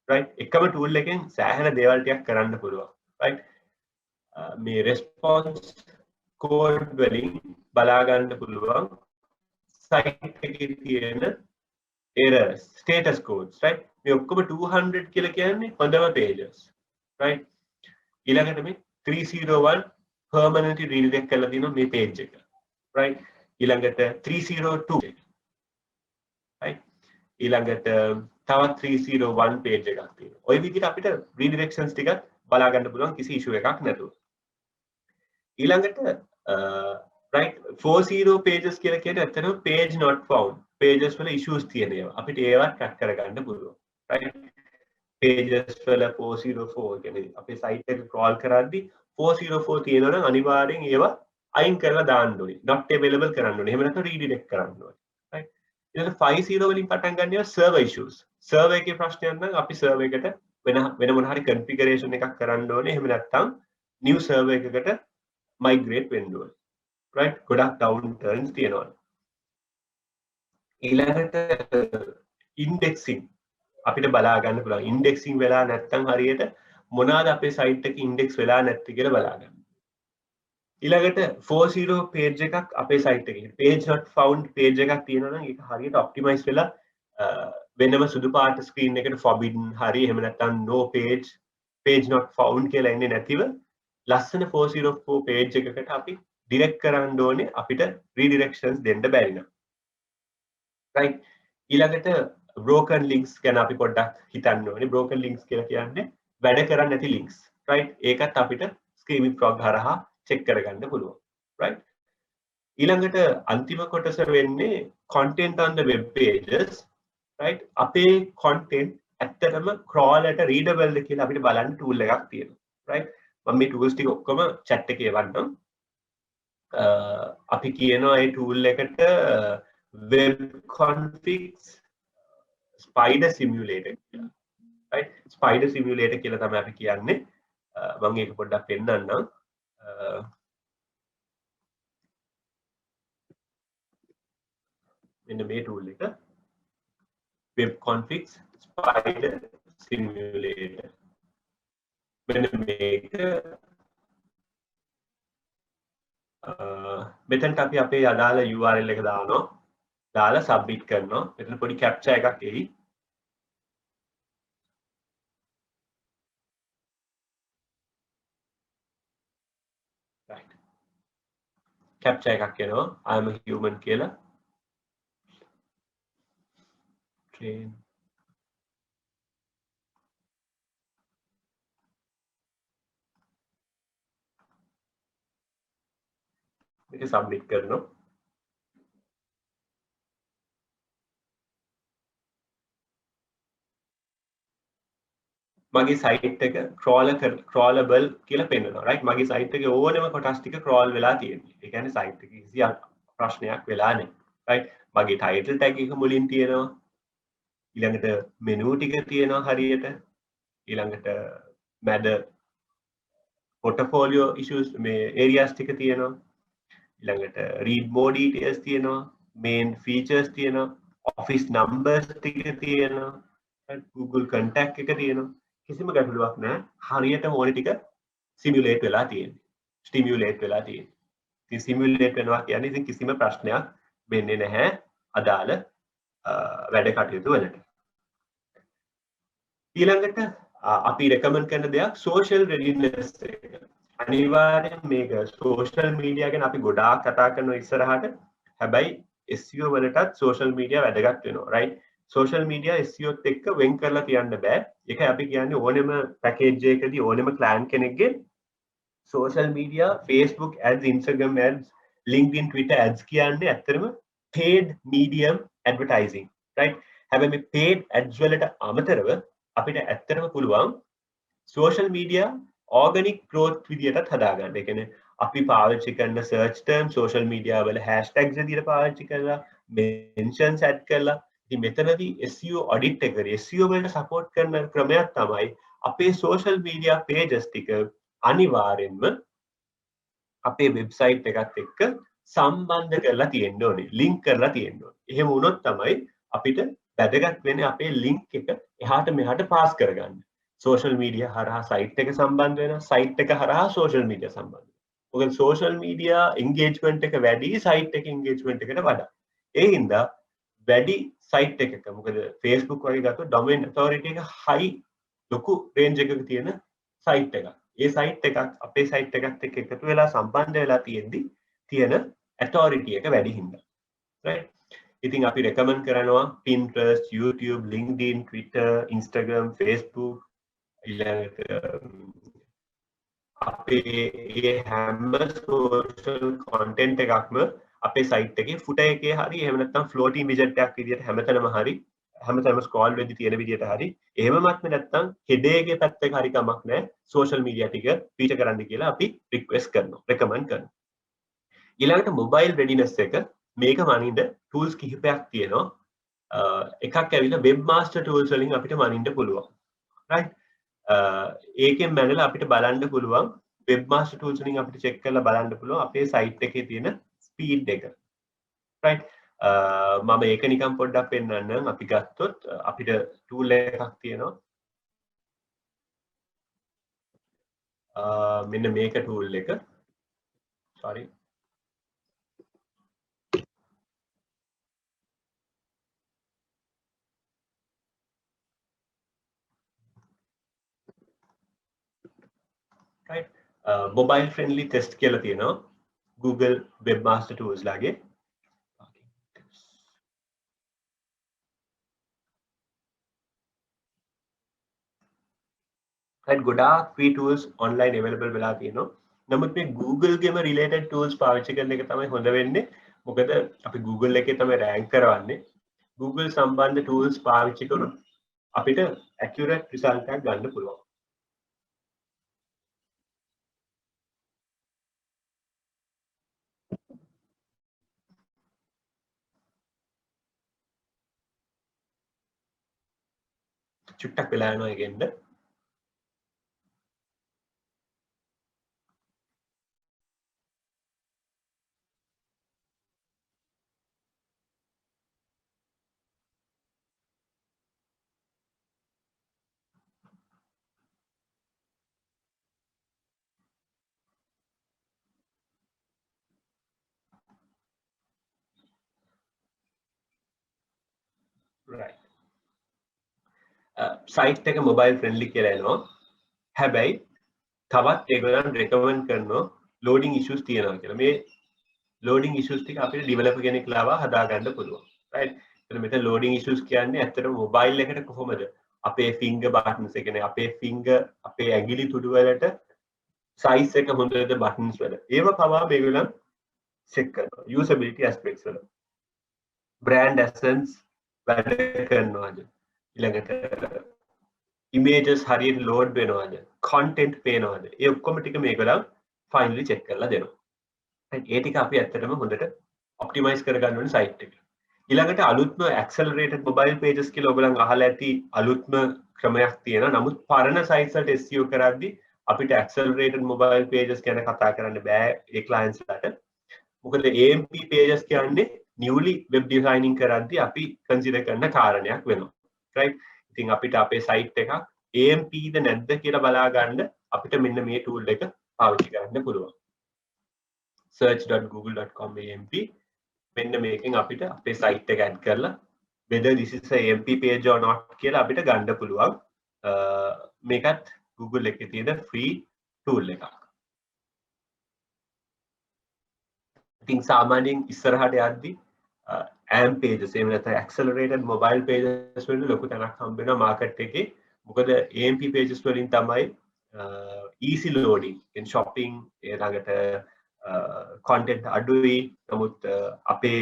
right එකම tool එකෙන් සෑහෙන දේවල් ටිකක් කරන්න පුළුවන් right මේ response code වලින් බලා ගන්න පුළුවන් site එකේ තියෙන errors status codes right මේ ඔක්කොම 200 කියලා කියන්නේ හොඳම pages right ඊළඟට මේ 301 permanently redirect කරලා තියෙනවා මේ page එක right ඊළඟට 302 right ඊළඟට තවත් 301 page එකක් තියෙනවා ඔය විදිහට අපිට redirections ටිකක් බලා ගන්න පුළුවන් කිසි issue එකක් නැතුව ඊළඟට right 40 pages කියලා කියන්නේ ඇත්තටම page not found pages වල issues තියෙන ඒවා අපිට ඒවා track කරගන්න පුළුවන් right pages වල 404 කියන්නේ අපේ site එක crawl කරද්දි 404 තියෙනවා නම් අනිවාර්යෙන් ඒවා අයින් කරලා දාන්න ඕනේ not available කරන්න ඕනේ එහෙම නැත්නම් redirect කරන්න ඕනේ right ඊළඟ 50 වලින් පටන් ගන්න ඒවා server issues server එකේ ප්‍රශ්නයක් නම් අපි server එකට වෙන මොන හරි configuration එකක් කරන්න ඕනේ එහෙම නැත්නම් new server එකකට migrate වෙන්න ඕනේ right ගොඩක් down turns තියෙනවා ඊළඟට indexing අපිට බලා ගන්න පුළුවන් indexing වෙලා නැත්නම් හරියට මොනවාද අපේ site එකේ index වෙලා නැත්තේ කියලා බලා ගන්න ඊළඟට 40 page එකක් අපේ site එකේ page not found page එකක් තියෙනවා නම් ඒක හරියට optimize වෙලා වෙනම සුදු පාට screen එකට forbidden හරි එහෙම නැත්නම් no page not found කියලා එන්නේ නැතිව ලස්සන 404 page එකකට අපි direct කරන්න ඕනේ අපිට redirections දෙන්න බැරි නම් right ඊළඟට broken links ගැන අපි පොඩ්ඩක් හිතන්න ඕනේ broken links කියලා කියන්නේ වැඩ කරන්නේ නැති links right ඒකත් අපිට screaming frog හරහා check කරගන්න පුළුවන් right ඊළඟට අන්තිම කොටස වෙන්නේ content on the web pages right අපේ content ඇත්තටම crawler ට readable ද කියලා අපිට බලන්න tool එකක් තියෙනවා right මම මේ tools ටික ඔක්කොම chat එකේ එවන්නම් අපි කියනවා ඒ tool එකට web configs spider simulator කියලා right spider simulator කියලා තමයි අපි කියන්නේ මම ඒක පොඩ්ඩක් පෙන්නන්නම් මෙන්න මේ tool එක web configs spider simulator මෙන්න මේක මෙතනට අපි අපේ අදාළ URL එක දානවා දාලා සබ්මිට් කරනවා මෙතන පොඩි කැප්චර් එකක් එයි right කැප්චර් එකක් එනවා I am a human කියලා train මේක සබ්මිට් කරනවා මගේ site එක crawlable කියලා පෙන්නනවා right මගේ site එකේ ඕනෙම කොටස් ටික crawl වෙලා තියෙනවා ඒ කියන්නේ site එකේ කිසි ප්‍රශ්නයක් වෙලා නැහැ right මගේ title tag එක මුලින් තියෙනවා ඊළඟට menu ටික තියෙනවා හරියට ඊළඟට මැද portfolio issues මේ areas ටික තියෙනවා ඊළඟට read more details තියෙනවා main features තියෙනවා office numbers ටික තියෙනවා Google contact එක තියෙනවා කිසිම ගැටලුවක් නැහැ හරියටම ඕනේ ටික simulate වෙලා තියෙන්නේ stimulate වෙලා තියෙන්නේ ඉතින් simulate වෙනවා කියන්නේ ඉතින් කිසිම ප්‍රශ්නයක් වෙන්නේ නැහැ අදාළ වැඩ කටයුතු වලට ඊළඟට අපි recommend කරන දෙයක් social readiness එක අනිවාර්යෙන් මේක social media ගැන අපි ගොඩාක් කතා කරනවා ඉස්සරහට හැබැයි SEO වලටත් social media වැදගත් වෙනවා right social media SEO ත් එක්ක වෙන් කරලා තියන්න බෑ ඒක අපි කියන්නේ ඕනෙම package එකකදී ඕනෙම client කෙනෙක්ගේ social media Facebook ads Instagram ads LinkedIn Twitter ads කියන්නේ ඇත්තටම paid medium advertising right හැබැයි මේ paid ads වලට අමතරව අපිට ඇත්තටම පුළුවන් social media organic growth විදියටත් හදාගන්න. ඒ කියන්නේ අපි පාවිච්චි කරන search term social media වල hashtags විදියට පාවිච්චි කරලා mentions add කරලා ඉතින් මෙතනදී SEO audit එක කරේ SEO වලට support කරන ක්‍රමයක් තමයි අපේ social media pages ටික අනිවාර්යෙන්ම අපේ website එකත් එක්ක සම්බන්ධ කරලා තියෙන්න ඕනේ link කරලා තියෙන්න ඕනේ. එහෙම වුණොත් තමයි අපිට වැදගත් වෙන්නේ අපේ link එක එහාට මෙහාට pass කරගන්න. social media හරහා site එක සම්බන්ධ වෙනවා site එක හරහා social media සම්බන්ධ වෙනවා. මොකද social media engagement එක වැඩි site එක engagement එකට වඩා. ඒ හින්දා වැඩි site එකක මොකද Facebook වගේ ගත්තොත් domain authority එක high ලොකු range එකක තියෙන site එකක්. ඒ site එකක් අපේ site එකත් එක්ක එකතු වෙලා සම්බන්ධ වෙලා තියෙන authority එක වැඩි හින්දා. right? ඉතින් අපි recommend කරනවා Pinterest, YouTube, LinkedIn, Twitter, Instagram, Facebook ඊළඟට අපේ ඒ හැම social content එකක්ම අපේ site එකේ footer එකේ හරි එහෙම නැත්නම් floating widget එකක් විදිහට හැමතැනම scroll වෙද්දි තියෙන විදිහට හරි එහෙමමත් නැත්නම් header එකේ පැත්තක හරි කමක් නැහැ social media ටික feature කරන්න කියලා අපි request කරනවා recommend කරනවා. ඊළඟට mobile readiness එක මේක මනින්න tools කිහිපයක් තියෙනවා. එකක් ඇවිල්ලා webmaster tools වලින් අපිට මනින්න පුළුවන්. right? ඒකෙන් මැනලා අපිට බලන්න පුළුවන් webmaster tools වලින් අපිට check කරලා බලන්න පුළුවන් අපේ site එකේ තියෙන speed එක. right? මම ඒක නිකන් පොඩ්ඩක් පෙන්නන්නම්. අපි ගත්තොත් අපිට tool එකක් තියෙනවා. මෙන්න මේක tool එක. sorry. right? mobile friendly test කියලා තියෙනවා Google webmaster tools ලාගේ. right? ගොඩාක් free tools online available වෙලා තියෙනවා. නමුත් මේ Google ගෙම related tools පාවිච්චි කරන එක තමයි හොඳ වෙන්නේ. මොකද අපි Google එකේ තමයි rank කරවන්නේ. Google සම්බන්ධ tools පාවිච්චි කරොත් අපිට accurate result එකක් ගන්න පුළුවන්. චුට්ටක් වෙලා යනවා ඒකෙන්ද. right. site එක mobile friendly කියලා එනවා. හැබැයි තවත් ඒගොල්ලන් recommend කරනවා loading issues තියෙනවා කියලා. මේ loading issues ටික අපිට developer කෙනෙක් ලාවා හදා ගන්න පුළුවන්. right? එතන මෙතන loading issues කියන්නේ ඇත්තටම mobile එකට කොහොමද අපේ finger buttons ඒ කියන්නේ අපේ finger අපේ ඇඟිලි තුඩු වලට size එක හොඳද buttons වල. ඒව පවා මේගොල්ලන් check කරනවා. usability aspects වල. brand essence වැඩ කරනවාද? ඊළඟට images හරියට load වෙනවද? content පේනවද? ඒ ඔක්කොම ටික මේගොල්ලන් finally check කරලා දෙනවා. ඒ ටික අපි ඇත්තටම හොඳට optimize කරගන්න ඕනේ site එක. ඊළඟට අලුත්ම accelerated mobile pages කියලා ඔයගොල්ලන් අහලා ඇති අලුත්ම ක්‍රමයක් තියෙනවා. නමුත් පරණ sites වලට SEO කරද්දී අපිට accelerated mobile pages ගැන කතා කරන්න බෑ ඒ clients ලට. මොකද AMP pages කියන්නේ newly web designing කරද්දී අපි consider කරන කාරණයක් වෙනවා. right? ඉතින් අපිට අපේ site එකක් AMP ද නැද්ද කියලා බලා ගන්න අපිට මෙන්න මේ tool එක පාවිච්චි කරන්න පුළුවන්. search.google.com AMP මෙන්න මේකෙන් අපිට අපේ site එක add කරලා whether this is a AMP page or not කියලා අපිට ගන්න පුළුවන්. මේකත් Google එකේ තියෙන free tool එකක්. ඉතින් සාමාන්‍යයෙන් ඉස්සරහට යද්දී AMP pages එහෙම නැත්නම් accelerated mobile pages වලින් ලොකු තැනක් හම්බ වෙනවා market එකේ. මොකද AMP pages වලින් තමයි easy loading in shopping ඊළඟට content අඩුයි. නමුත් අපේ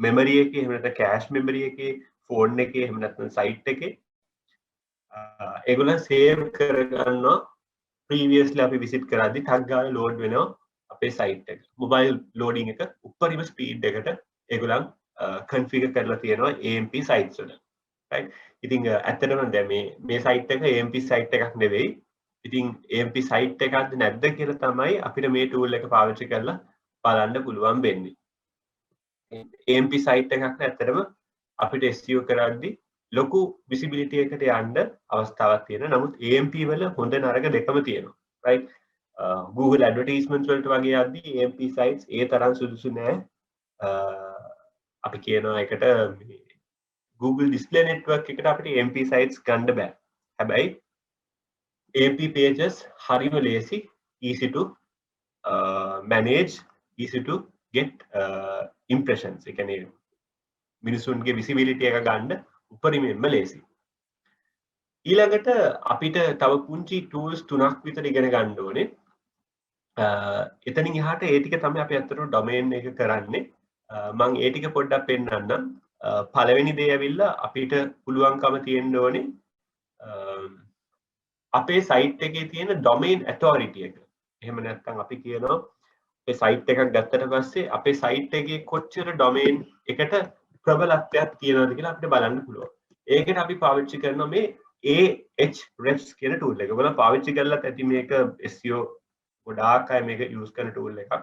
memory එකේ එහෙම නැත්නම් cache memory එකේ phone එකේ එහෙම නැත්නම් site එකේ ඒගොල්ලන් save කරගන්නවා previously අපි visit කරද්දී tag ගාලා load වෙනවා අපේ site එක. mobile loading එක උපරිම speed එකට ඒගොල්ලන් configure කරලා තියෙනවා AMP sites වල. right? ඉතින් ඇත්තටම දැන් මේ site එක AMP site එකක් නෙවෙයි. ඉතින් AMP site එකක්ද නැද්ද කියලා තමයි අපිට මේ tool එක පාවිච්චි කරලා බලන්න පුළුවන් වෙන්නේ. AMP site එකක් ඇත්තටම අපිට SEO කරද්දී ලොකු visibility එකට යන්න අවස්ථාවක් තියෙනවා. නමුත් AMP වල හොඳ නරක දෙකම තියෙනවා. right? Google advertisements වලට වගේ යද්දී AMP sites ඒ තරම් සුදුසු නෑ. අපි කියනවා එකට Google display network එකට අපිට AMP sites ගන්න බෑ. හැබැයි AMP pages හරිම ලේසි, easy to manage, easy to get impressions. ඒ කියන්නේ මිනිසුන්ගේ visibility එක ගන්න උපරිමයෙන්ම ලේසි. ඊළඟට අපිට තව පුංචි tools තුනක් විතර ඉගෙන ගන්න ඕනේ. එතනින් එහාට ඒ ටික තමයි අපි අතට ඩොමේන් එක කරන්නේ. මම ඒ ටික පොඩ්ඩක් පෙන්නන්නම්. පළවෙනි දේ ඇවිල්ලා අපිට පුළුවන්කම තියෙන්න ඕනේ අපේ සයිට් එකේ තියෙන ඩොමේන් ඇතොරිටි එක. එහෙම නැත්නම් අපි කියනවා අපේ සයිට් එකක් ගත්තට පස්සේ අපේ සයිට් එකේ කොච්චර ඩොමේන් එකට ප්‍රබලත්වයක් තියෙනවද කියලා අපිට බලන්න පුළුවන්. ඒකට අපි පාවිච්චි කරනවා මේ Ahrefs කියන ටූල් එක. ඔයගොල්ලෝ පාවිච්චි කරලත් ඇති මේක SEO ගොඩාක් අය මේක යූස් කරන ටූල් එකක්.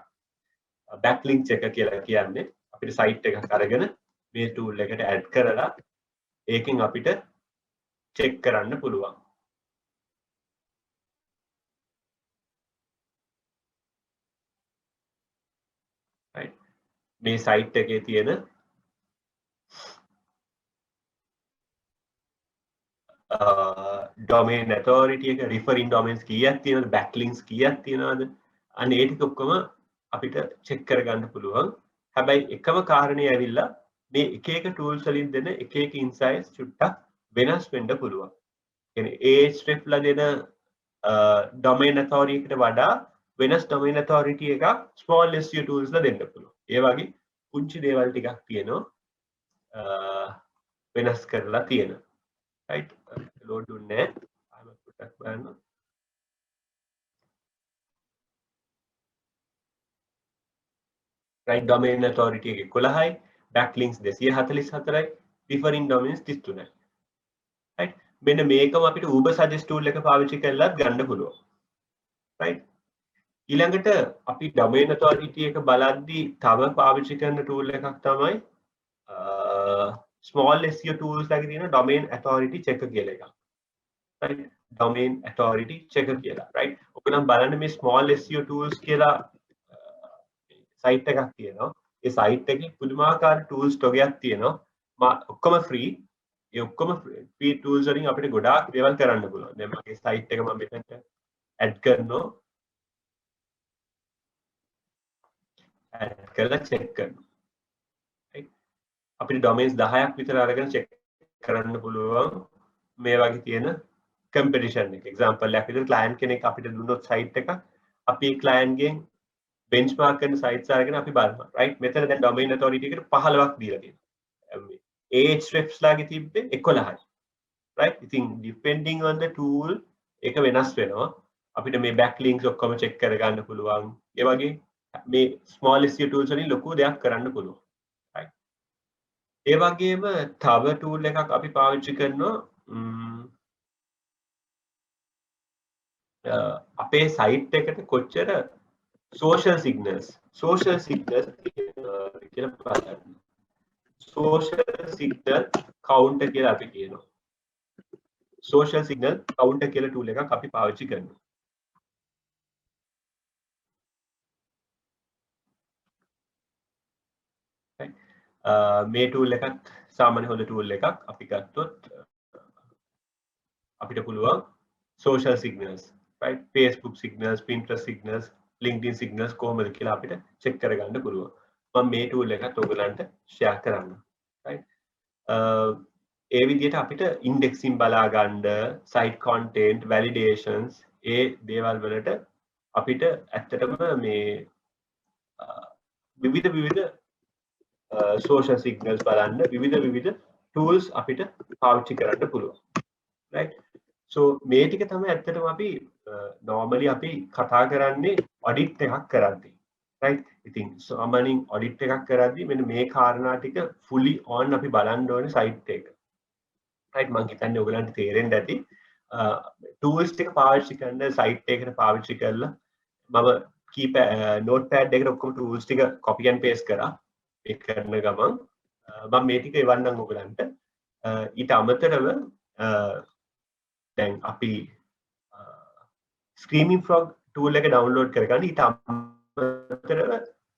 බැක්ලින්ක් checker කියලා කියන්නේ අපිට සයිට් එකක් අරගෙන මේ ටූල් එකට ඇඩ් කරලා ඒකෙන් අපිට චෙක් කරන්න පුළුවන්. right මේ සයිට් එකේ තියෙන domain authority එක referring domains කීයක් තියෙනවද backlinks කීයක් තියෙනවද අන්න ඒ ටික ඔක්කොම අපිට check කරගන්න පුළුවන්. හැබැයි එකම කාරණේ ඇවිල්ලා මේ එක එක tools වලින් දෙන එක එක insights චුට්ටක් වෙනස් වෙන්න පුළුවන්. කියන්නේ Ahrefs ලා දෙන domain authority එකට වඩා වෙනස් domain authority එකක් small SEO tools ලා දෙන්න පුළුවන්. ඒ වගේ පුංචි දේවල් ටිකක් තියෙනවා වෙනස් කරලා තියෙනවා. right load දුන්නේ ආම පොඩ්ඩක් බලන්න. right domain authority එක 11යි backlinks 244යි differing domains 33යි. right මෙන්න මේකම අපිට Uber suggest tool එක පාවිච්චි කරලා ගන්න පුළුවන්. right ඊළඟට අපි domain authority එක බලද්දී තව පාවිච්චි කරන tool එකක් තමයි small SEO tools ලගේ තියෙන domain authority checker කියලා එකක්. right domain authority checker කියලා. right ඔයගොල්ලන් බලන්න මේ small SEO tools කියලා site එකක් තියෙනවා. ඒ site එකේ පුදුමාකාර tools තොගයක් තියෙනවා. ඔක්කොම free. ඒ ඔක්කොම free tools වලින් අපිට ගොඩාක් දේවල් කරන්න පුළුවන්. දැන් මගේ site එක මම මෙතනට add කරනවා. add කරලා check කරනවා. right අපිට domains 10ක් විතර අරගෙන check කරන්න පුළුවන් මේ වගේ තියෙන competition එක. example එකක් විදිහට client කෙනෙක් අපිට දුන්නොත් site එකක් අපි client ගෙන් benchmark කරන sites අරගෙන අපි බලනවා. right මෙතන දැන් domain authority එකට 15ක් දීලා තියෙනවා. Ahrefs ලාගේ තිබ්බේ 11යි. right ඉතින් depending on the tool ඒක වෙනස් වෙනවා. අපිට මේ backlinks ඔක්කොම check කරගන්න පුළුවන්. ඒ වගේ මේ small SEO tools වලින් ලොකු දෙයක් කරන්න පුළුවන්. right ඒ වගේම තව tool එකක් අපි පාවිච්චි කරනවා අපේ site එකට කොච්චර social signals කියලා බලන්න. social signal counter කියලා අපි කියනවා. social signal counter කියලා tool එකක් අපි පාවිච්චි කරනවා. මේ tool එකත් සාමාන්‍ය හොඳ tool එකක්. අපි ගත්තොත් අපිට පුළුවන් social signals right Facebook signals Pinterest signals LinkedIn signals කොහොමද කියලා අපිට check කරගන්න පුළුවන්. මම මේ tool එකත් ඔයගලන්ට share කරන්න. right ඒ විදිහට අපිට indexing බලා ගන්න site content validations ඒ දේවල් වලට අපිට ඇත්තටම මේ විවිධ social signals බලන්න විවිධ tools අපිට පාවිච්චි කරන්න පුළුවන්. right so මේ ටික තමයි ඇත්තටම අපි normally අපි කතා කරන්නේ audit එකක් කරද්දී. right ඉතින් සාමාන්‍යයෙන් audit එකක් කරද්දී මෙන්න මේ කාරණා ටික fully on අපි බලන්න ඕනේ site එක. right මම හිතන්නේ ඔයගලන්ට තේරෙන්න ඇති tools ටික පාවිච්චි කරන site එකකට පාවිච්චි කරලා මම notepad එකකට ඔක්කොම tools ටික copy and paste කරා. ඒක කරන ගමන් මම මේ ටික එවන්නම් ඔයගලන්ට. ඊට අමතරව දැන් අපි Screaming Frog tool එක download කරගන්න. ඊට අමතරව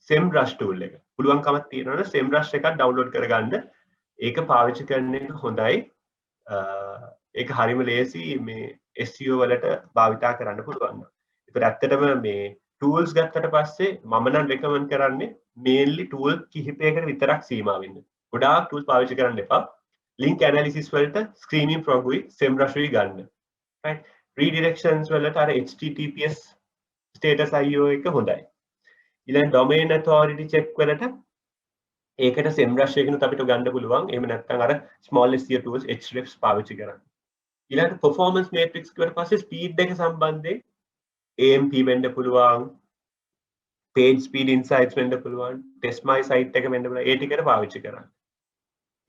SEMrush tool එක පුළුවන්කමක් තියෙනවනේ SEMrush එකක් download කරගන්න. ඒක පාවිච්චි කරන එක හොඳයි. ඒක හරිම ලේසි මේ SEO වලට භාවිතා කරන්න පුළුවන්. ඒකට ඇත්තටම මේ tools ගත්තට පස්සේ මම නම් recommend කරන්නේ mainly tool කිහිපයකට විතරක් සීමා වෙන්න. ගොඩාක් tools පාවිච්චි කරන්න එපා. link analysis වලට Screaming Frog උයි SEMrush උයි ගන්න. right redirections වලට අර https status IO එක හොඳයි. ඊළඟ domain authority check වලට ඒකට SEMrush එකනොත් අපිට ගන්න පුළුවන්. එහෙම නැත්නම් අර small SEO tools Ahrefs පාවිච්චි කරන්න. ඊළඟ performance matrix කට පස්සේ speed එක සම්බන්ධයෙන් AMP වෙන්න පුළුවන්, page speed insights වෙන්න පුළුවන්, test my site එක වෙන්න පුළුවන්. ඒ ටිකට පාවිච්චි කරන්න.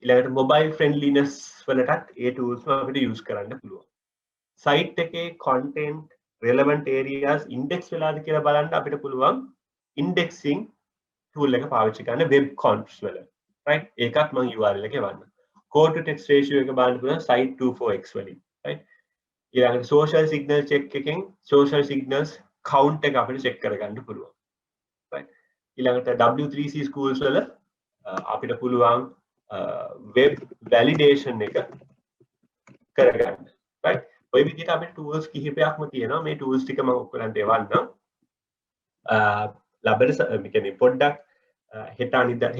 ඊළඟට mobile friendliness වලටත් ඒ tools අපිට use කරන්න පුළුවන්. site එකේ content relevant areas index වෙලාද කියලා බලන්න අපිට පුළුවන් indexing tool එක පාවිච්චි කරන්න web conts වල. right? ඒකත් මම URL එක එවන්න. code to text ratio එක බලන්න පුළුවන් site 24x වලින්. right? ඊළඟට social signal check එකෙන් social signals count එක අපිට check කරගන්න පුළුවන්. right? ඊළඟට W3C schools වල අපිට පුළුවන් web validation එක කරගන්න. right? ඔය විදිහට අපිට tools කිහිපයක්ම තියෙනවා. මේ tools ටික මම ඔයගලන්ට එවන්නම්. ලබන කියන්නේ පොඩ්ඩක්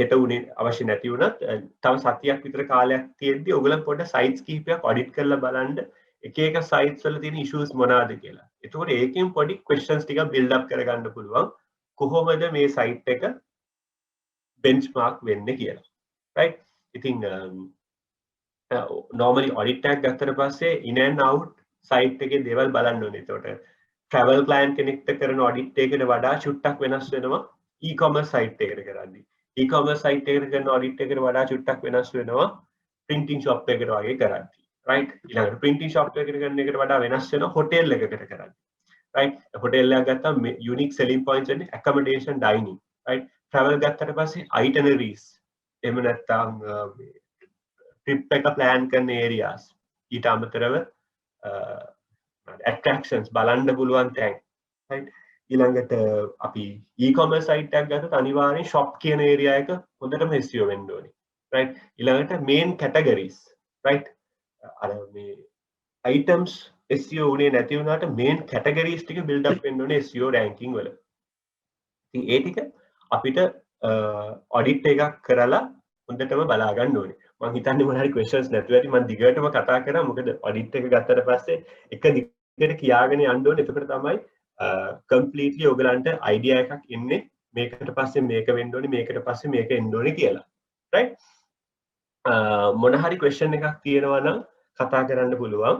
හෙට උනේ අවශ්‍ය නැති වුණත් තව සතියක් විතර කාලයක් තියෙද්දි ඔයගලන් පොඩ්ඩක් sites කිහිපයක් audit කරලා බලන්න එක එක sites වල තියෙන issues මොනවාද කියලා. එතකොට ඒකෙන් පොඩි questions ටිකක් build up කරගන්න පුළුවන්. කොහොමද මේ site එක benchmark වෙන්නේ කියලා. right? ඉතින් normally audit tag ගත්තට පස්සේ in and out site එකේ දේවල් බලන්න ඕනේ. එතකොට travel client කෙනෙක්ට කරන audit එකකට වඩා චුට්ටක් වෙනස් වෙනවා e-commerce site එකකට කරද්දී. e-commerce site එකකට කරන audit එකකට වඩා චුට්ටක් වෙනස් වෙනවා printing shop එකකට වගේ කරද්දී. right? ඊළඟට printing shop එකකට කරන එකට වඩා වෙනස් වෙනවා hotel එකකට කරද්දී. right? hotel එකක් ගත්තාම unique selling points වෙන්නේ accommodation dining. right? travel ගත්තට පස්සේ itineraries එහෙම නැත්නම් trip එක plan කරන areas ඊට අමතරව attractions බලන්න පුළුවන් තැන්. right? ඊළඟට අපි e-commerce site එකක් ගත්තොත් අනිවාර්යෙන් shop කියන area එක හොඳටම SEO වෙන්න ඕනේ. right? ඊළඟට main categories. right? අර මේ items SEO උනේ නැති වුණාට main categories ටික build up වෙන්න ඕනේ SEO ranking වල. ඉතින් ඒ ටික අපිට audit එකක් කරලා හොඳටම බලා ගන්න ඕනේ. මම හිතන්නේ මොන හරි questions නැතුව ඇති මම දිගටම කතා කරා. මොකද audit එක ගත්තට පස්සේ එක දිගට කියාගෙන යන්න ඕනේ. එතකොට තමයි completely ඔයගලන්ට idea එකක් එන්නේ මේකට පස්සේ මේක වෙන්න ඕනේ මේකට පස්සේ මේක එන්න ඕනේ කියලා. right? මොන හරි question එකක් තියෙනවා නම් කතා කරන්න පුළුවන්.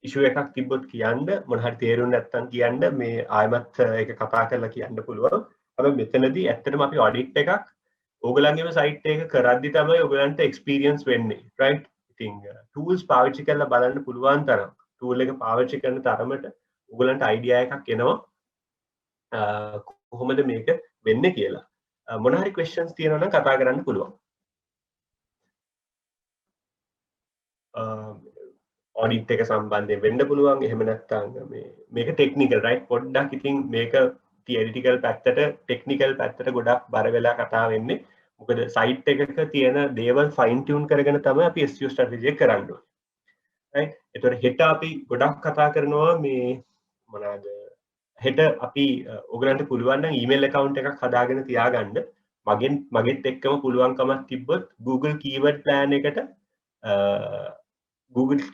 issue එකක් තිබ්බොත් කියන්න, මොන හරි තේරුම් නැත්නම් කියන්න, මේ ආයමත් ඒක කතා කරලා කියන්න පුළුවන්. හැබැයි මෙතනදී ඇත්තටම අපි audit එකක් ඔයගලන්ගේම site එක කරද්දි තමයි ඔයගලන්ට experience වෙන්නේ. right? ඉතින් tools පාවිච්චි කරලා බලන්න පුළුවන් තරම් tool එක පාවිච්චි කරන තරමට ඔයගලන්ට idea එකක් එනවා කොහොමද මේක වෙන්නේ කියලා. මොන හරි questions තියෙනවා නම් කතා කරන්න පුළුවන්. audit එක සම්බන්ධයෙන් වෙන්න පුළුවන්. එහෙම නැත්නම් මේක technical right? පොඩ්ඩක් ඉතින් මේක theoretical පැත්තට technical පැත්තට ගොඩක් බර වෙලා කතා වෙන්නේ. මොකද site එකක තියෙන දේවල් fine tune කරගෙන තමයි අපි SEO strategy එක කරන්න ඕනේ. right? ඒතකොට හෙට අපි ගොඩක් කතා කරනවා මේ මොනවාද හෙට අපි ඔයගලන්ට පුළුවන් නම් email account එකක් හදාගෙන තියාගන්න. මගෙත් එක්කම පුළුවන්කමක් තිබ්බොත් Google keyword plan එකට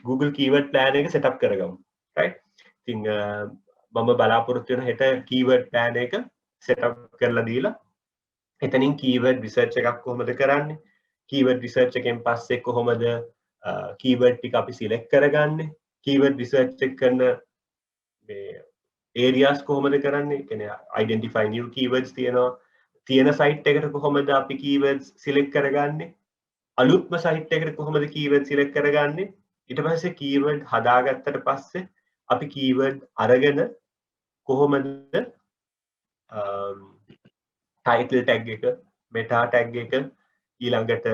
Google keyword plan එක set up කරගමු. right? ඉතින් මම බලාපොරොත්තු වෙන හෙට keyword plan එක set up කරලා දීලා එතනින් keyword research එකක් කොහොමද කරන්නේ? keyword research එකෙන් පස්සේ කොහොමද keyword ටික අපි select කරගන්නේ? keyword research එක කරන මේ areas කොහොමද කරන්නේ? කියන්නේ identify new keywords තියෙන site එකට කොහොමද අපි keywords select කරගන්නේ? අලුත්ම site එකට කොහොමද keyword select කරගන්නේ? ඊට පස්සේ keyword හදාගත්තට පස්සේ අපි keyword අරගෙන කොහොමද title tag එක, meta tag එක, ඊළඟට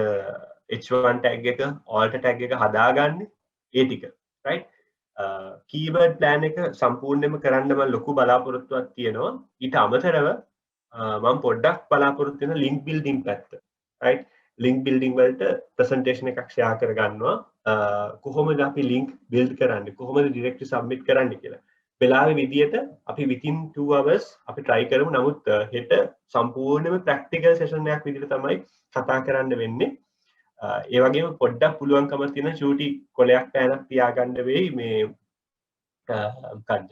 h1 tag එක, alt tag එක හදාගන්නේ ඒ ටික. right? keyword plan එක සම්පූර්ණයෙන්ම කරන්න මම ලොකු බලාපොරොත්තුවක් තියෙනවා. ඊට අමතරව මම පොඩ්ඩක් බලාපොරොත්තු වෙන link building පැත්ත. right? link building වලට presentation එකක් share කරගන්නවා. කොහොමද අපි link build කරන්නේ? කොහොමද directly submit කරන්නේ කියලා. වෙලාවේ විදියට අපි within 2 hours අපි try කරමු. නමුත් හෙට සම්පූර්ණයෙන්ම practical session එකක් විදිහට තමයි කතා කරන්න වෙන්නේ. ඒ වගේම පොඩ්ඩක් පුළුවන්කම තියෙන චූටි කොලයක් පෑනක් තියාගන්න වෙයි මේ මොකද්ද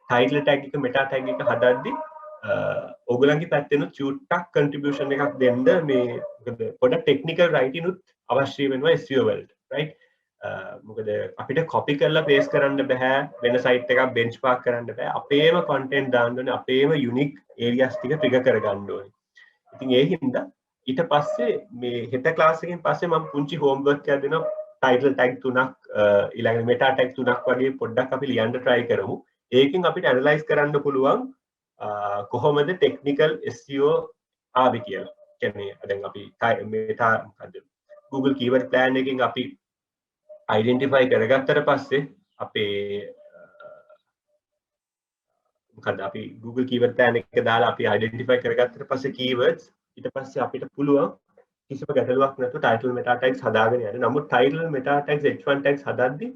title tag එක meta tag එක හදද්දි ඔයගොල්ලන්ගේ පැත්තෙන් චුට්ටක් contribution එකක් දෙන්න මේ මොකද පොඩක් technical writing උත් අවශ්‍ය වෙනවා SEO වලට right මොකද අපිට copy කරලා paste කරන්න බෑ වෙන site එකක් benchmark කරන්න බෑ අපේම content දාන්න ඕනේ අපේම unique areas ටික trigger කරගන්න ඕනේ ඉතින් ඒ හින්දා ඊට පස්සේ මේ හෙට ක්ලාස් එකෙන් පස්සේ මම පුංචි homework එකක් දෙනවා title tag තුනක් ඊළඟට meta tag තුනක් වගේ පොඩ්ඩක් අපි ලියන්න try කරමු ඒකෙන් අපිට analyze කරන්න පුළුවන් කොහොමද technical SEO ආවේ කියලා. කියන්නේ දැන් අපි meta මොකද Google keyword plan එකෙන් අපි identify කරගත්තට පස්සේ අපේ මොකද අපි Google keyword plan එක දාලා අපි identify කරගත්තට පස්සේ keywords ඊට පස්සේ අපිට පුළුවන් කිසිම ගැටලුවක් නැතුව title meta tags හදාගෙන යන්න. නමුත් title meta tags h1 tags හදද්දි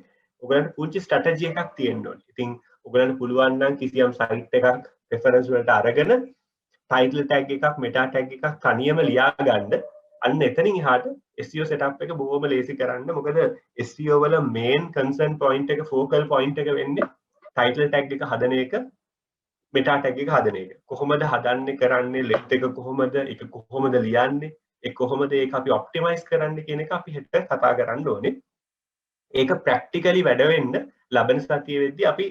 ඔයගලන්ට පුංචි strategy එකක් තියෙන්න ඕනේ. ඉතින් ඔයගලන්ට පුළුවන් නම් කිසියම් site එකක් reference වලට අරගෙන title tag එකක් meta tag එකක් තනියම ලියා ගන්න. අන්න එතනින් එහාට SEO setup එක බොහොම ලේසි කරන්න. මොකද SEO වල main concern point එක focal point එක වෙන්නේ title tag එක හදන එක meta tag එක හදන එක. කොහොමද හදන්නේ කරන්නේ length එක කොහොමද ඒක කොහොමද ලියන්නේ ඒ කොහොමද ඒක අපි optimize කරන්න කියන එක අපි හෙට කතා කරන්න ඕනේ. ඒක practically වැඩ වෙන්න ලබන සතියේ වෙද්දී අපි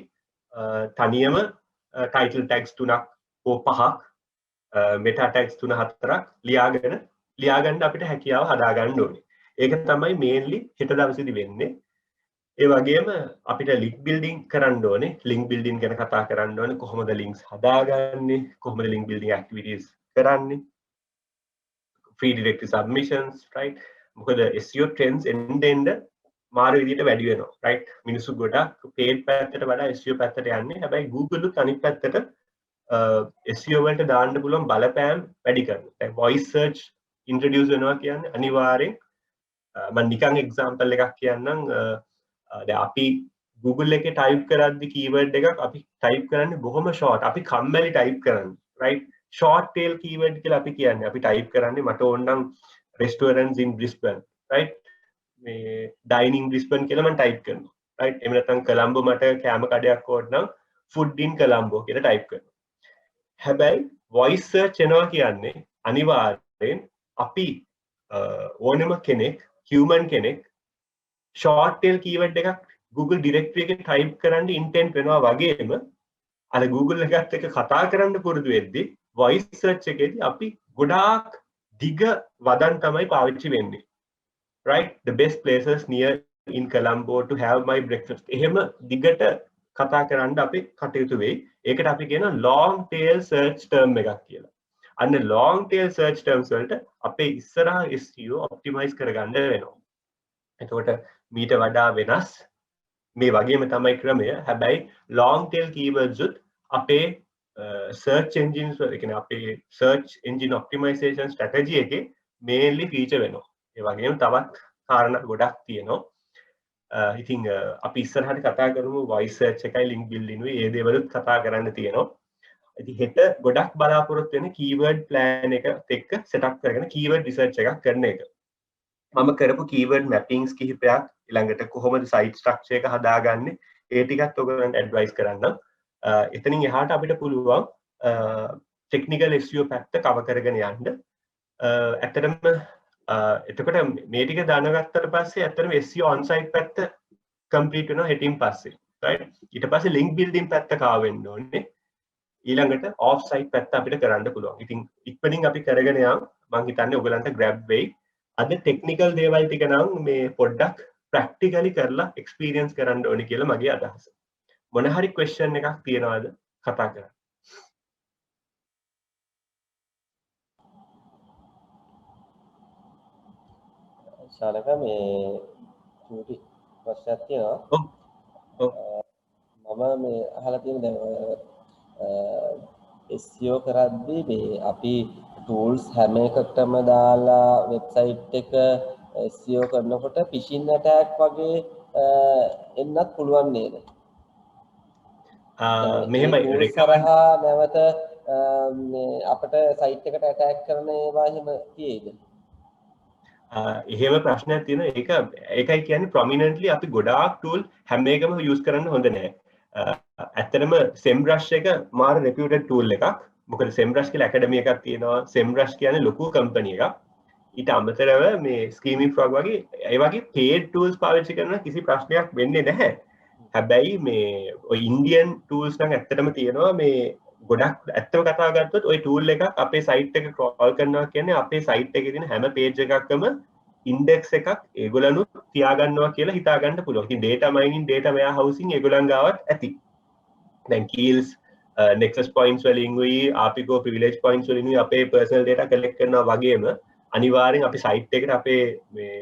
තනියම title tags තුනක් හෝ පහක් meta tags තුන හතරක් ලියාගන්න අපිට හැකියාව හදා ගන්න ඕනේ. ඒක තමයි mainly හෙට දවසේදී වෙන්නේ. ඒ වගේම අපිට link building කරන්න ඕනේ. link building ගැන කතා කරන්න ඕනේ. කොහොමද links හදාගන්නේ? කොහොමද link building activities කරන්නේ? free directory submissions right? මොකද SEO trends end මාර විදිහට වැඩි වෙනවා right මිනිස්සු ගොඩක් paid පැත්තට වඩා SEO පැත්තට යන්නේ හැබැයි Google උත් අනිත් පැත්තට SEO වලට දාන්න පුළුවන් බලපෑම් වැඩි කරනවා දැන් voice search introduce වෙනවා කියන්නේ අනිවාර්යෙන් මම නිකන් example එකක් කියන්නම් දැන් අපි Google එකේ type කරද්දි keyword එකක් අපි type කරන්නේ බොහොම short අපි කම්මැලි type කරන්නේ right short tail keyword කියලා අපි කියන්නේ අපි type කරන්නේ මට ඕන නම් restaurants in Brisbane right මේ dining Brisbane කියලා මම type කරනවා right එහෙම නැත්නම් කොළඹ මට කෑම කඩයක් ඕන නම් food in Colombo කියලා type කරනවා හැබැයි voice search එනවා කියන්නේ අනිවාර්යෙන් අපි ඕනම කෙනෙක් human කෙනෙක් short tail keyword එකක් Google directory එකේ type කරන්න intent වෙනවා වගේම අර Google එකත් එක්ක කතා කරන්න පුරුදු වෙද්දී voice search එකේදී අපි ගොඩාක් දිග වදන් තමයි පාවිච්චි වෙන්නේ right the best places near in Colombo to have my breakfast එහෙම දිගට කතා කරන්න අපි කටයුතු වෙයි ඒකට අපි කියන long tail search term එකක් කියලා අන්න long tail search terms වලට අපේ ඉස්සරහා SEO optimize කරගන්න වෙනවා එතකොට මීට වඩා වෙනස් මේ වගේම තමයි ක්‍රමය හැබැයි long tail keywords උත් අපේ search engines වල කියන්නේ අපේ search engine optimization strategy එකේ mainly feature වෙනවා ඒ වගේම තවත් කාරණා ගොඩක් තියෙනවා ඉතින් අපි ඉස්සරහට කතා කරමු voice search එකයි link building උයි ඒ දේවලුත් කතා කරන්න තියෙනවා ඉතින් හෙට ගොඩක් බලාපොරොත්තු වෙන keyword plan එකත් එක්ක setup කරගෙන keyword research එකක් කරන එක මම කරපු keyword mappings කිහිපයක් ඊළඟට කොහොමද site structure එක හදාගන්නේ ඒ ටිකත් ඔයගොල්ලන්ට advice කරන්නම් එතනින් එහාට අපිට පුළුවන් technical SEO පැත්ත cover කරගෙන යන්න ඇත්තටම එතකොට මේ ටික දැනගත්තට පස්සේ ඇත්තටම SEO on site පැත්ත complete වෙනවා හෙටින් පස්සේ right ඊට පස්සේ link building පැත්ත කාව වෙන්න ඕනේ ඊළඟට off site පැත්ත අපිට කරන්න පුළුවන් ඉතින් ඉක්මනින් අපි කරගෙන යමු මම හිතන්නේ ඔයගලන්ට grab වෙයි අද technical දේවල් ටික නම් මේ පොඩ්ඩක් practically කරලා experience කරන්න ඕනේ කියලා මගේ අදහස මොන හරි question එකක් තියනවාද කතා කරන්න ශාලක මේ චූටි ප්‍රශ්නයක් තියෙනවා මම මේ අහලා තියෙන දැන් SEO කරද්දී මේ අපි tools හැම එකකටම දාලා වෙබ්සයිට් එක SEO කරනකොට phishing attack වගේ එන්නත් පුළුවන් නේද මෙහෙමයි කරහා නැවත අපිට සයිට් එකට attack කරන ඒවා එහෙම තියෙයිද එහෙම ප්‍රශ්නයක් තියෙනවා ඒකයි කියන්නේ prominently අපි ගොඩාක් tool හැම එකම use කරන්න හොඳ නැහැ ඇත්තටම SEMrush එක මාර reputed tool එකක්. මොකද SEMrush කියලා academy එකක් තියෙනවා. SEMrush කියන්නේ ලොකු company එකක්. ඊට අමතරව මේ Screaming Frog වගේ ඒ වගේ paid tools පාවිච්චි කරන කිසි ප්‍රශ්නයක් වෙන්නේ නැහැ. හැබැයි මේ ඔය Indian tools නම් ඇත්තටම තියෙනවා මේ ගොඩක් ඇත්තම කතා ගත්තොත් ওই tool එකක් අපේ site එක crawl කරනවා කියන්නේ අපේ site එකේ තියෙන හැම page එකකම index එකක් ඒගොල්ලනුත් තියාගන්නවා කියලා හිතා ගන්න පුළුවන්. ඉතින් data mining, data warehousing ඒගොල්ලන් ගාවත් ඇති. දැන් keys nexus points වලින් උයි Apico privilege points වලින් උයි අපේ personal data collect කරනවා වගේම අනිවාර්යෙන් අපි site එකට අපේ මේ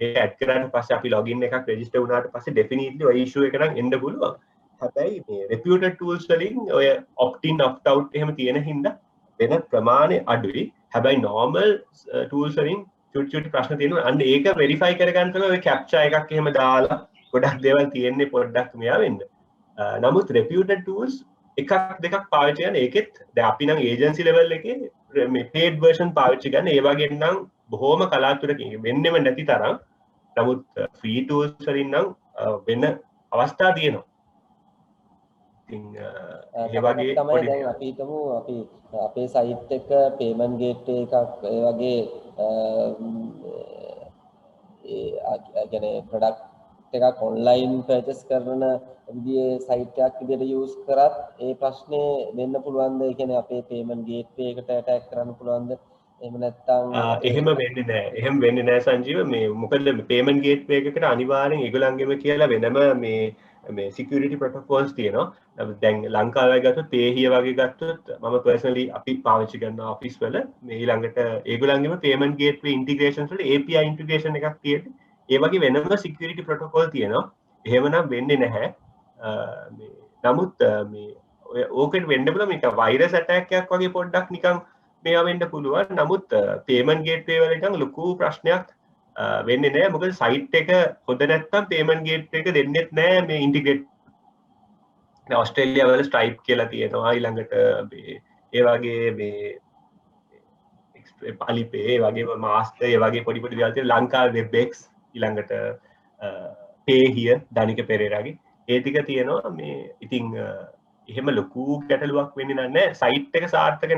data add කරාට පස්සේ අපි login එකක් register වුණාට පස්සේ definitely ඔය issue එක නම් එන්න පුළුවන්. හැබැයි මේ reputed tools වලින් ඔය opt in opt out එහෙම තියෙන හින්දා වෙන ප්‍රමාණය අඩුයි. හැබැයි normal tools වලින් චුටි ප්‍රශ්න තියෙනවා. අන්න ඒක verify කරගන්න තමයි ඔය captcha එකක් එහෙම දාලා ගොඩක් දේවල් තියෙන්නේ පොඩ්ඩක් මෙයා වෙන්න. නමුත් reputed tools එකක් දෙකක් පාවිච්චි කරන ඒකෙත් දැන් අපි නම් agency level එකේ මේ paid version පාවිච්චි කරන ඒ වගේ නම් බොහොම කලාතුරකින් වෙන්නෙම නැති තරම්. නමුත් free tools වලින් නම් වෙන අවස්ථා තියෙනවා. ඉතින් ඒ වගේ තමයි දැන් අපි හිතමු අපි අපේ site එක payment gateway එකක් ඒ වගේ ඒ කියන්නේ product එකක් online purchase කරන විදිහේ site එකක් විදිහට use කරත් ඒ ප්‍රශ්නේ වෙන්න පුළුවන්ද? ඒ කියන්නේ අපේ payment gateway එකට attack කරන්න පුළුවන්ද? එහෙම නැත්නම් එහෙම වෙන්නේ නැහැ. එහෙම වෙන්නේ නැහැ සංජීව. මේ මොකද payment gateway එකකට අනිවාර්යෙන් ඒගොල්ලන්ගෙම කියලා වෙනම මේ security protocols තියෙනවා. දැන් ලංකාවේ ගත්තොත් Payhiya වගේ ගත්තොත් මම personally අපි පාවිච්චි කරන office වල මේ ඊළඟට ඒගොල්ලන්ගෙම payment gateway integrations වල API integration එකක් තියෙන්නේ. ඒ වගේ වෙනම security protocol තියෙනවා. එහෙමනම් වෙන්නේ නැහැ. නමුත් මේ ඕකට වෙන්න පුළුවන් මේක virus attack එකක් වගේ පොඩ්ඩක් නිකන් මේවා වෙන්න පුළුවන්. නමුත් payment gateway වල නිකන් ලොකු ප්‍රශ්නයක් වෙන්නේ නැහැ. මොකද site එක හොඳ නැත්නම් payment gateway එක දෙන්නෙත් නැහැ මේ integrate. ඔස්ට්‍රේලියා වල Stripe කියලා තියෙනවා. ඊළඟට ඒ වගේ මේ Alipay ඒ වගේ Master ඒ වගේ පොඩි පොඩි දේවල් තියෙනවා. ලංකාවේ WebEx ඊළඟට Payhiya දනික පෙරේරාගේ ඒ ටික තියෙනවා. මේ ඉතින් එහෙම ලොකු ගැටලුවක් වෙන්නේ නැහැ. site එක සාර්ථක